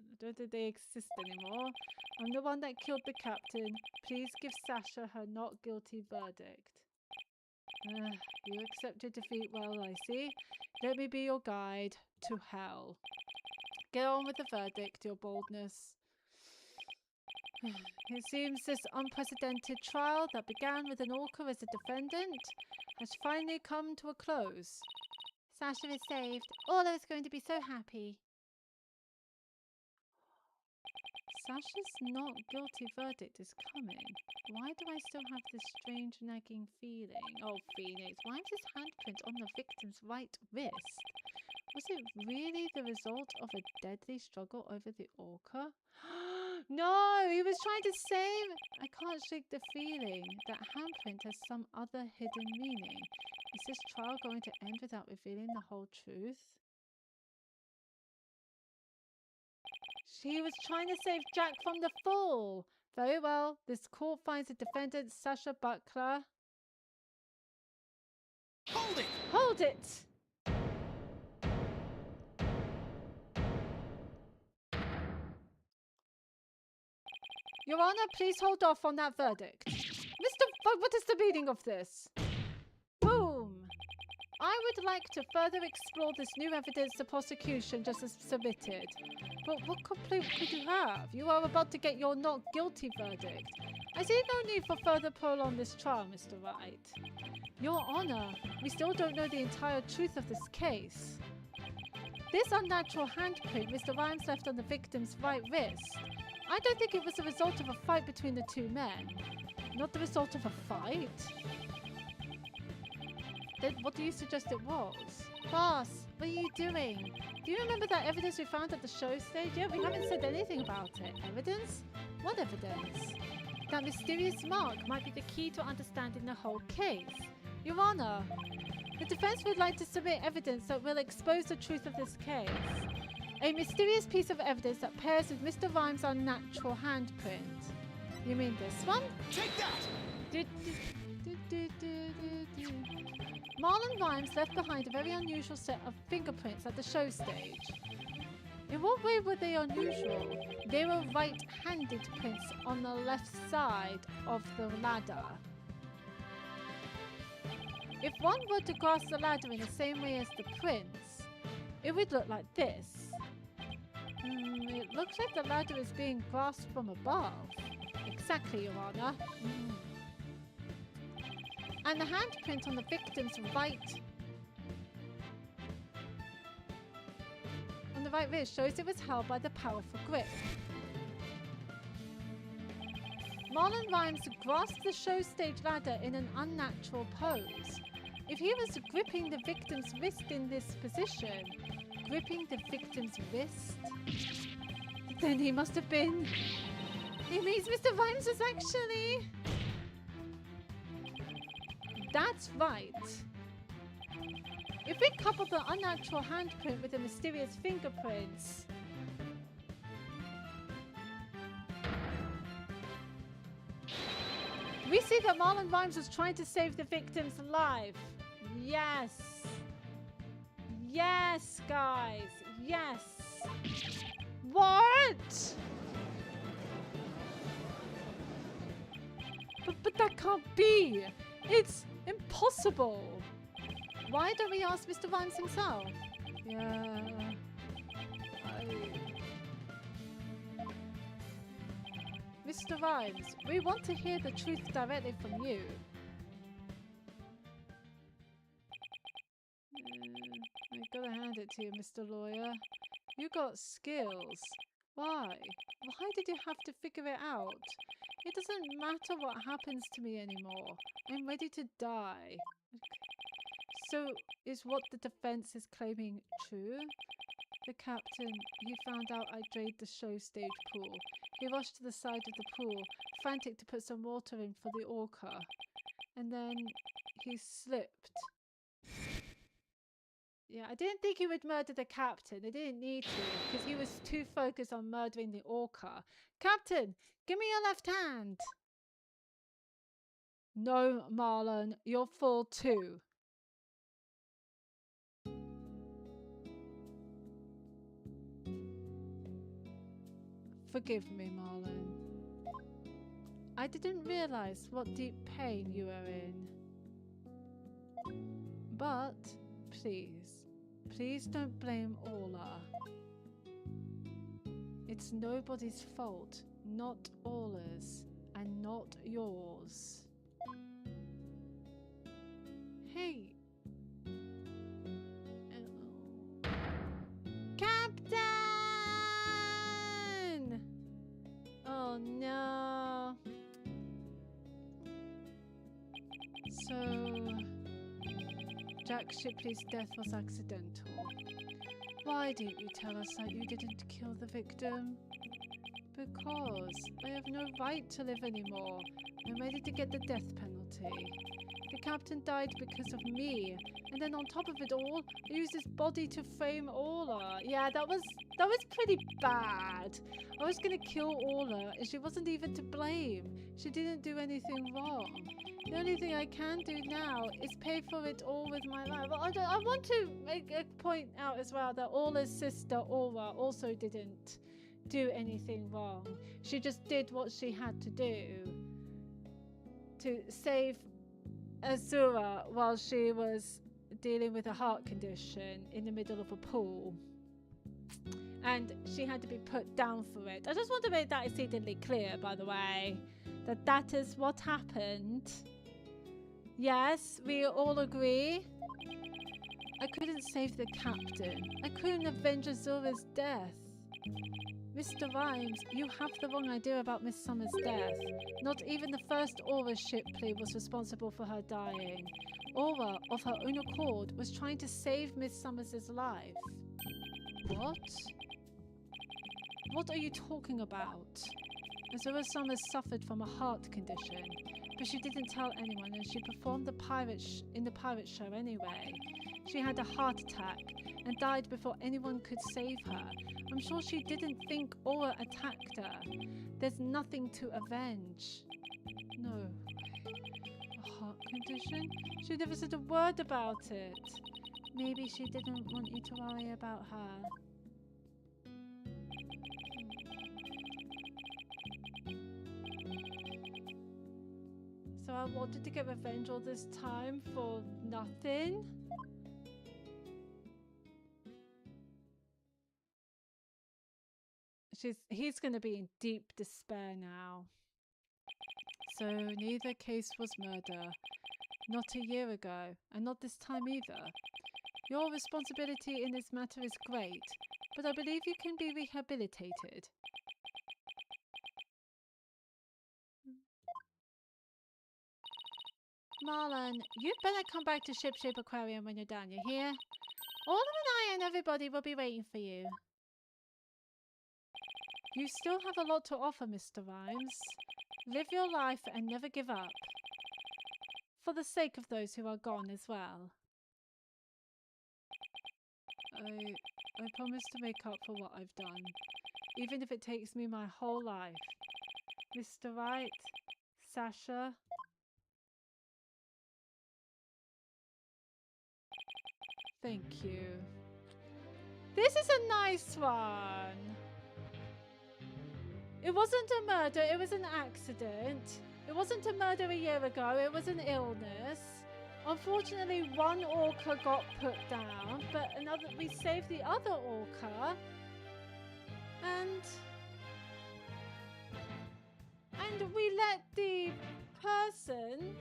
I don't think they exist anymore. I'm the one that killed the captain. Please give Sasha her not guilty verdict. You accept your defeat well, I see. Let me be your guide to hell. Get on with the verdict, your boldness. It seems this unprecedented trial that began with an orca as a defendant has finally come to a close. Sasha is saved. Orla is going to be so happy. Sasha's not guilty verdict is coming. Why do I still have this strange nagging feeling? Oh, Phoenix, why is this handprint on the victim's right wrist? Was it really the result of a deadly struggle over the orca? No, he was trying to save... I can't shake the feeling that handprint has some other hidden meaning. Is this trial going to end without revealing the whole truth? She was trying to save Jack from the fall. Very well. This court finds the defendant, Sasha Butler. Hold it! Hold it! Your Honor, please hold off on that verdict. What is the meaning of this? Boom! I would like to further explore this new evidence the prosecution just has submitted. But what complaint could you have? You are about to get your not guilty verdict. I see no need for further prolong this trial, Mr. Wright. Your Honor, we still don't know the entire truth of this case. This unnatural handprint Mr. Rhymes left on the victim's right wrist, I don't think it was the result of a fight between the two men. Not the result of a fight? Then what do you suggest it was? Boss, what are you doing? Do you remember that evidence we found at the show stage? Yeah, we haven't said anything about it. Evidence? What evidence? That mysterious mark might be the key to understanding the whole case. Your Honor, the defense would like to submit evidence that will expose the truth of this case. A mysterious piece of evidence that pairs with Mr. Rhymes' unnatural handprint. You mean this one? Take that! Marlon Rhymes left behind a very unusual set of fingerprints at the show stage. In what way were they unusual? They were right-handed prints on the left side of the ladder. If one were to grasp the ladder in the same way as the prints, it would look like this. It looks like the ladder is being grasped from above. Exactly, Your Honor. And the handprint on the victim's right... the right wrist shows it was held by the powerful grip. Marlon Rhymes grasped the show stage ladder in an unnatural pose. If he was gripping the victim's wrist in this position, gripping the victim's wrist, then he must have been... It means Mr. Rhymes was actually... That's right. If we couple the unnatural handprint with the mysterious fingerprints... We see that Marlon Rhymes was trying to save the victim's life. Yes. Yes, guys. Yes. What? But that can't be. It's impossible. Why don't we ask Mr. Rhymes himself? Yeah. Mr. Rhymes, we want to hear the truth directly from you. I gotta hand it to you, Mr. Lawyer. You got skills. Why? Why did you have to figure it out? It doesn't matter what happens to me anymore. I'm ready to die. So, is what the defense is claiming true? The captain, he found out I drained the show stage pool. He rushed to the side of the pool, frantic to put some water in for the orca. And then he slipped. Yeah, I didn't think he would murder the captain. They didn't need to, because he was too focused on murdering the orca. Captain, give me your left hand. No, Marlon, you're full too. Forgive me, Marlon. I didn't realize what deep pain you were in. But, please don't blame Orla. It's nobody's fault, not Orla's, and not yours. Hey. Captain! Oh no. So, Jack Shipley's death was accidental. Why didn't you tell us that you didn't kill the victim? Because I have no right to live anymore. I'm ready to get the death penalty. The captain died because of me. And then on top of it all, I used his body to frame Orla. Yeah, that was pretty bad. I was gonna kill Orla, and she wasn't even to blame. She didn't do anything wrong. The only thing I can do now is pay for it all with my life. I want to make a point out as well that Orla's sister Aura also didn't do anything wrong. She just did what she had to do to save Azura while she was dealing with a heart condition in the middle of a pool. And she had to be put down for it. I just want to make that exceedingly clear, by the way, that that is what happened. Yes, we all agree. I couldn't save the captain. I couldn't avenge Azura's death. Mr. Rhymes, you have the wrong idea about Miss Summer's death. Not even the first Aura Shipley was responsible for her dying. Aura, of her own accord, was trying to save Miss Summers's life. What? What are you talking about? Azura Summers suffered from a heart condition, but she didn't tell anyone, and she performed in the pirate show anyway. She had a heart attack and died before anyone could save her. I'm sure she didn't think Aura attacked her. There's nothing to avenge. No. A heart condition? She never said a word about it. Maybe she didn't want you to worry about her. So I wanted to get revenge all this time for nothing? He's going to be in deep despair now. So neither case was murder. Not a year ago, and not this time either. Your responsibility in this matter is great, but I believe you can be rehabilitated. Marlon, you'd better come back to Shipshape Aquarium when you're done, you hear? Oliver and I and everybody will be waiting for you. You still have a lot to offer, Mr. Rhymes. Live your life and never give up. For the sake of those who are gone as well. I promise to make up for what I've done, even if it takes me my whole life. Mr. Wright, Sasha. Thank you. This is a nice one. It wasn't a murder, it was an accident. It wasn't a murder a year ago, it was an illness. Unfortunately, one orca got put down, but we saved the other orca. And we let the person,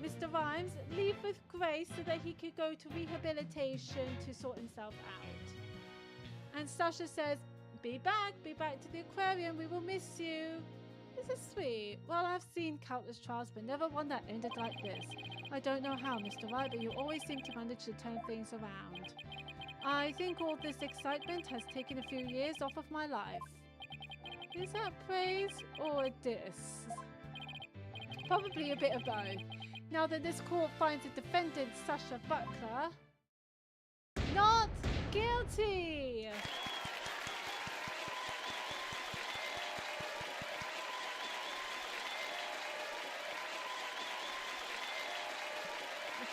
Mr. Rhymes, leave with grace so that he could go to rehabilitation to sort himself out. And Sasha says, be back to the aquarium, we will miss you. This is sweet. Well, I've seen countless trials, but never one that ended like this. I don't know how, Mr. Wright, but you always seem to manage to turn things around. I think all this excitement has taken a few years off of my life. Is that praise or a diss? Probably a bit of both. Now that this court finds the defendant, Sasha Butler, not guilty!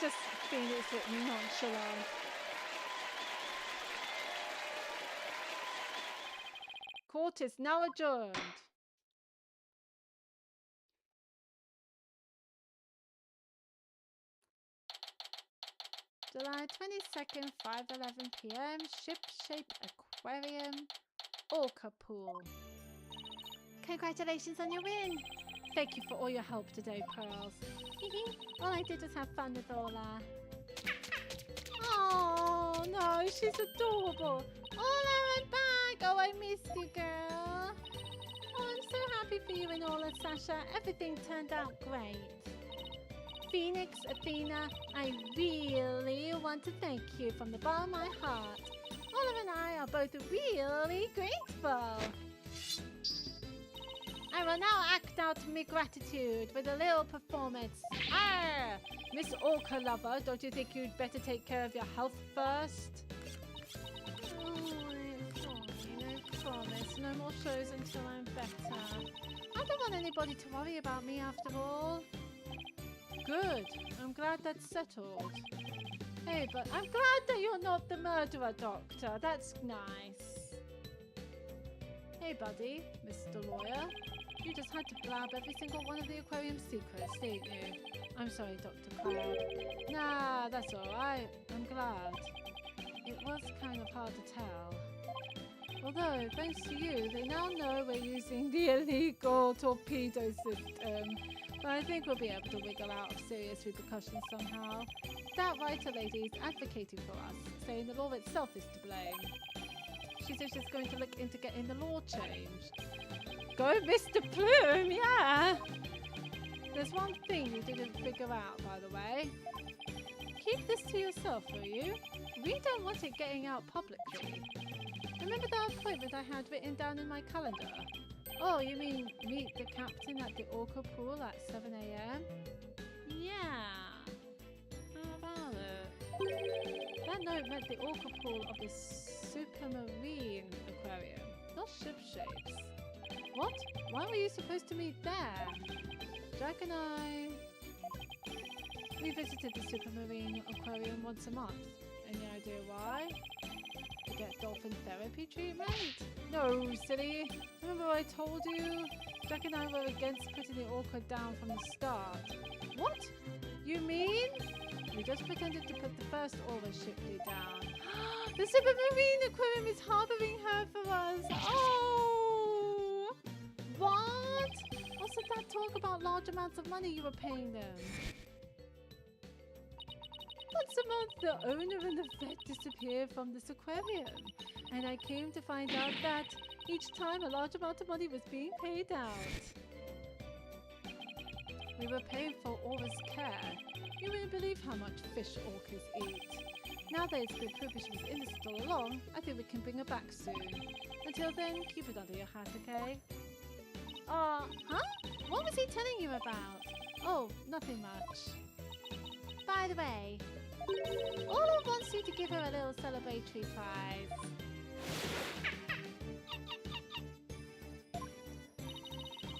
Just Phoenix written nonchalant. Court is now adjourned. July 22nd, 5:11 p.m. Shipshape Aquarium, Orca Pool. Congratulations on your win! Thank you for all your help today, Pearls. All I did was have fun with Ola. Oh no, she's adorable. Ola, I'm back! Oh, I missed you, girl. Oh, I'm so happy for you and Ola, Sasha. Everything turned out great. Phoenix, Athena, I really want to thank you from the bottom of my heart. Oliver and I are both really grateful. I will now act out my gratitude with a little performance. Arr! Miss Orca Lover, don't you think you'd better take care of your health first? Oh, it's fine, I promise. No more shows until I'm better. I don't want anybody to worry about me after all. Good. I'm glad that's settled. Hey, but I'm glad that you're not the murderer, Doctor. That's nice. Hey, buddy, Mr. Lawyer. You just had to blab every single one of the aquarium's secrets, didn't you? I'm sorry, Dr. Crab. Nah, that's alright. I'm glad. It was kind of hard to tell. Although, thanks to you, they now know we're using the illegal torpedo system. But I think we'll be able to wiggle out of serious repercussions somehow. That writer lady is advocating for us, saying the law itself is to blame. She says she's going to look into getting the law changed. Go, Mr. Plume, yeah! There's one thing you didn't figure out, by the way. Keep this to yourself, will you? We don't want it getting out publicly. Remember that appointment I had written down in my calendar? Oh, you mean meet the captain at the Orca Pool at 7 a.m? Yeah. How about it? That note meant the Orca Pool of the Supermarine Aquarium, not Shipshape's. What? Why were you supposed to meet there? Jack and I... We visited the Supermarine Aquarium once a month. Any idea why? To get dolphin therapy treatment? No, silly. Remember I told you? Jack and I were against putting the orca down from the start. What? You mean? We just pretended to put the first Aura Shipley down. The Supermarine Aquarium is harboring her for us. Oh! What? What's that talk about large amounts of money you were paying them? What once a month, the owner and the vet disappear from this aquarium, and I came to find out that each time a large amount of money was being paid out. We were paying for Aura's care. You wouldn't believe how much fish orcas eat. Now that it's been proven she was innocent all along, I think we can bring her back soon. Until then, keep it under your hat, okay? Huh? What was he telling you about? Oh, nothing much. By the way, Orla wants you to give her a little celebratory prize.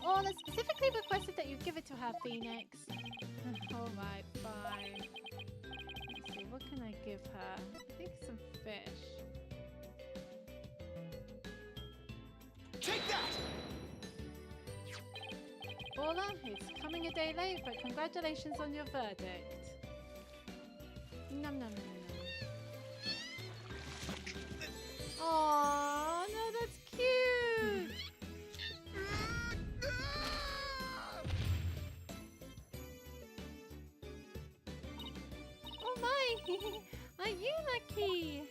Orla specifically requested that you give it to her, Phoenix. Alright, fine. Let's see, what can I give her? I think some fish. Take that! Orla, it's coming a day late, but congratulations on your verdict. Nom nom nom nom. Aww, no, that's cute! Oh my! Are you lucky?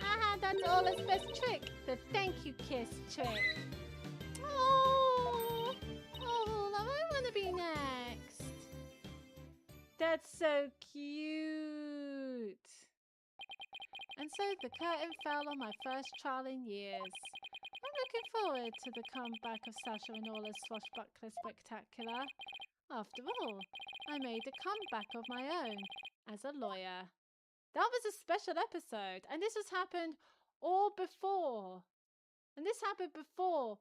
Aha, that's Orla's best trick, the thank you kiss trick. Oh, Orla, I want to be next. That's so cute. And so the curtain fell on my first trial in years. I'm looking forward to the comeback of Sasha and Orla's swashbuckler spectacular. After all, I made a comeback of my own as a lawyer. That was a special episode, and this has happened all before. And this happened before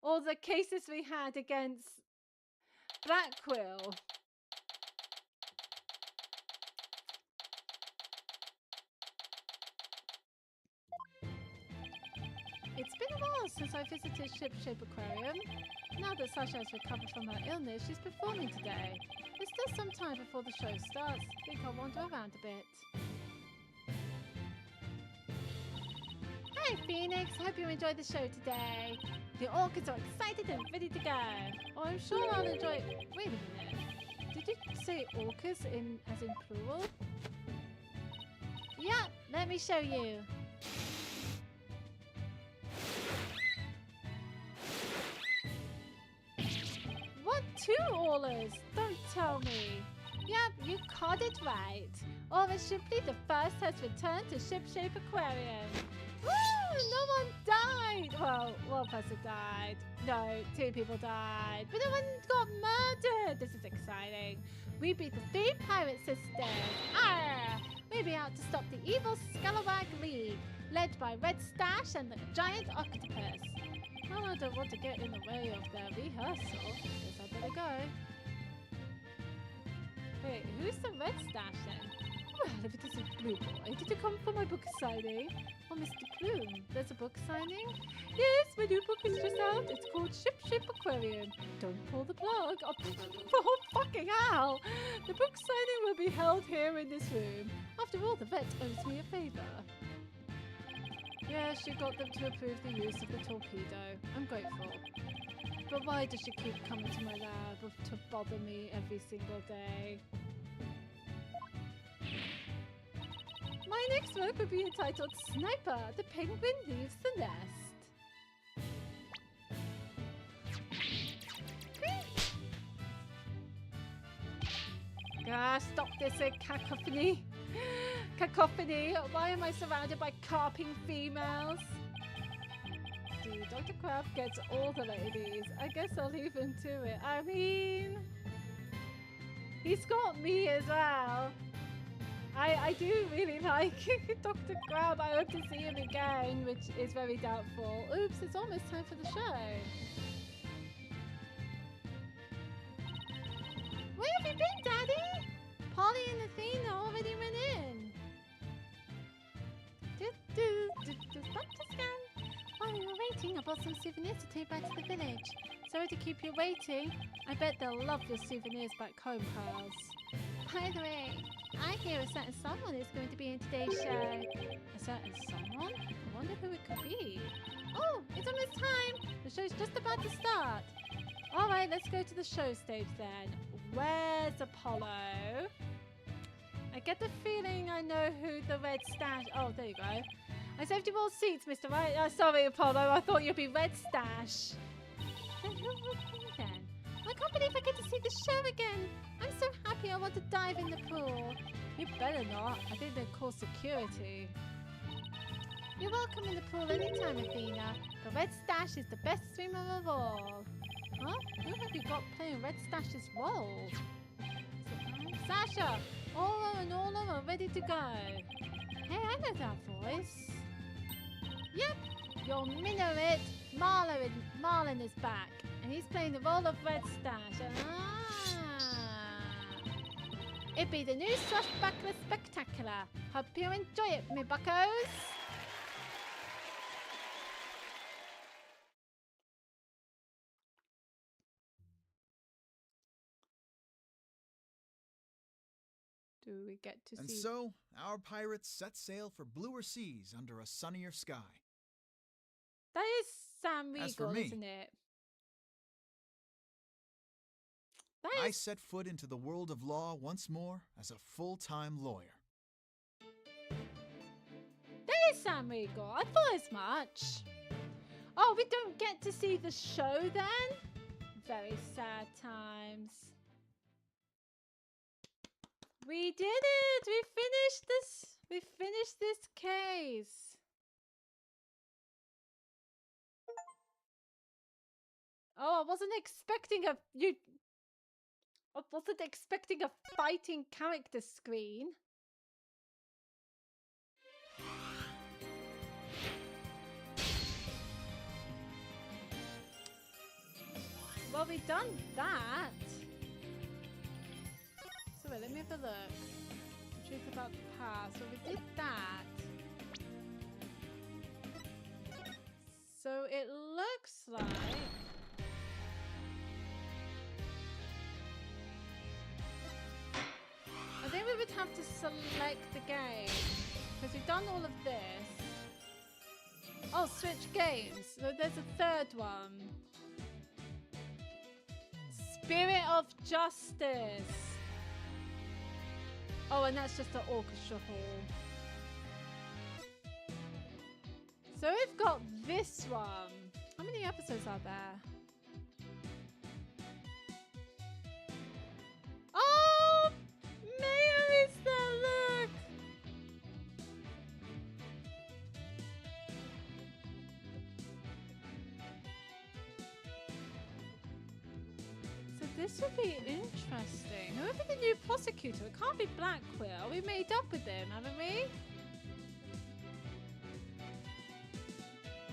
all the cases we had against Black Quill. It's been a while since I visited Shipshape Aquarium. Now that Sasha has recovered from her illness, she's performing today. There's still some time before the show starts. I think I'll wander around a bit. Hi Phoenix, hope you enjoyed the show today. The orchids are excited and ready to go. Oh, I'm sure I'll enjoy it. Wait a minute. Did you say orcas as in plural? Yeah, let me show you. What, 2 Orlas? Don't tell me. Yep, you caught it right. Aura Shipley the First has returned to Shipshape Aquarium. Woo! No one died! Well, one person died. No, 2 people died. But no one got murdered! This is exciting. We beat the 3 pirate sisters. Arr! We'll be out to stop the evil Scalawag League, led by Red Stash and the giant octopus. Well, I don't want to get in the way of their rehearsal. Guess I better go. Wait, who's the Red Stash then? Well, if it isn't Blue Boy, did you come for my book signing? Oh, Mr. Plume, there's a book signing? Yes, my new book is just out. It's called Shipshape Aquarium. Don't pull the plug. Oh, fucking hell. The book signing will be held here in this room. After all, the vet owes me a favour. Yes, she got them to approve the use of the torpedo. I'm grateful. But why does she keep coming to my lab to bother me every single day? My next work would be entitled Sniper, the Penguin Leaves the Nest. Ah, stop this cacophony. Cacophony. Why am I surrounded by carping females? Dude, Dr. Crab gets all the ladies. I guess I'll leave him to it. I mean, he's got me as well. I do really like Dr. Crab. I hope to see him again, which is very doubtful. Oops, it's almost time for the show. Where have you been, Daddy? Polly and Athena already went in. Stop to scan. While we were waiting, I bought some souvenirs to take back to the village. Sorry to keep you waiting. I bet they'll love your souvenirs back home, Pearls. By the way, I hear a certain someone is going to be in today's show. A certain someone? I wonder who it could be. Oh, it's almost time. The show's just about to start. All right, let's go to the show stage then. Where's Apollo? I get the feeling I know who the red stash... Oh, there you go. I saved you all seats, Mr. Right. Sorry, Apollo. I thought you'd be red stash. I can't believe I get to see the show again. I'm so happy I want to dive in the pool. You better not. I think they'll call security. You're welcome in the pool anytime, Athena. The red stash is the best swimmer of all. Huh? Who have you got playing Red Stash's role? Sasha! Ola and Ola are ready to go. Hey, I know that voice. Yep, your Minnow Marlin is back. And he's playing the role of Red Stash. It be the new Swashbuckler Spectacular. Hope you enjoy it, me buckos. Do we get to And see... so, our pirates set sail for bluer seas under a sunnier sky. That is Sam As for Riegel, me, isn't it? I set foot into the world of law once more as a full-time lawyer. That is Sam Riegel. I thought as much. Oh, we don't get to see the show then? Very sad times. We did it! We finished this! We finished this case! Oh, I wasn't expecting a fighting character screen. Well, we've done that. So wait, let me have a look. The truth about the past. So we did that. So it looks like... I think we would have to select the game. Because we've done all of this. Oh, switch games. So there's a third one. Spirit of Justice. Oh, and that's just the orchestra hall. So we've got this one. How many episodes are there? Oh! Mayor is there, look! So this would be interesting. Whoever the new prosecutor, it can't be Blackquill. We made up with him, haven't we?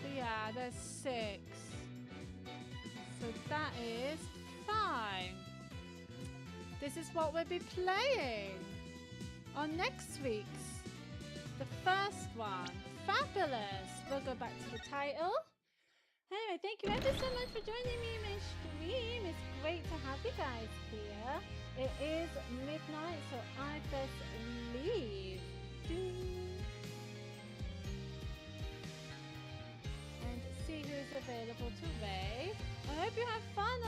But yeah, there's 6. So that is 5. This is what we'll be playing on next week's. The first one. Fabulous. We'll go back to the title. Anyway, thank you ever so much for joining me in my stream. It's great to have you guys here. It is midnight, so I best leave. And see who's available to rave. I hope you have fun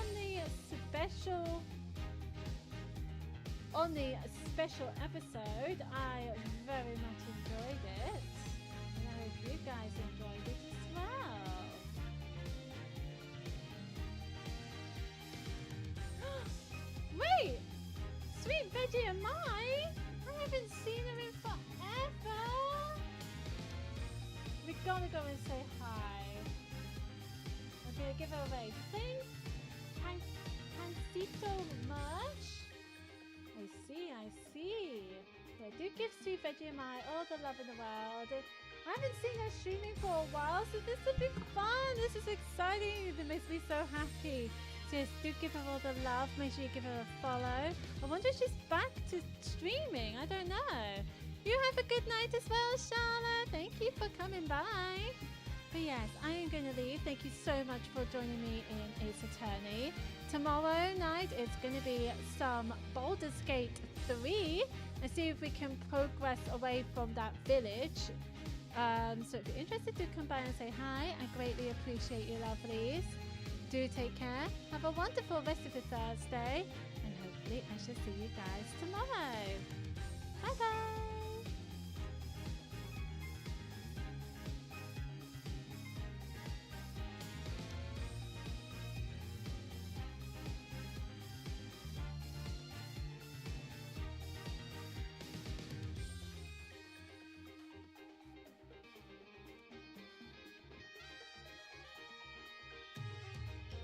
on the special episode. I very much enjoyed it. And I hope you guys enjoyed it as well. Wait! Sweet Veggie and I haven't seen her in forever! We gotta go and say hi. I'm gonna give her away. Thanks, Pancito Merch. I see. Yeah, do give Sweet Veggie and I all the love in the world. I haven't seen her streaming for a while, so this will be fun. This is exciting. It makes me so happy. So yes, do give her all the love. Make sure you give her a follow. I wonder if she's back to streaming. I don't know. You have a good night as well, Charlotte. Thank you for coming by. But yes, I am going to leave. Thank you so much for joining me in Ace Attorney. Tomorrow night it's going to be some Baldur's Gate 3 and see if we can progress away from that village. So if you're interested, do come by and say hi. I greatly appreciate you, lovelies. Do take care. Have a wonderful rest of your Thursday. And hopefully I shall see you guys tomorrow.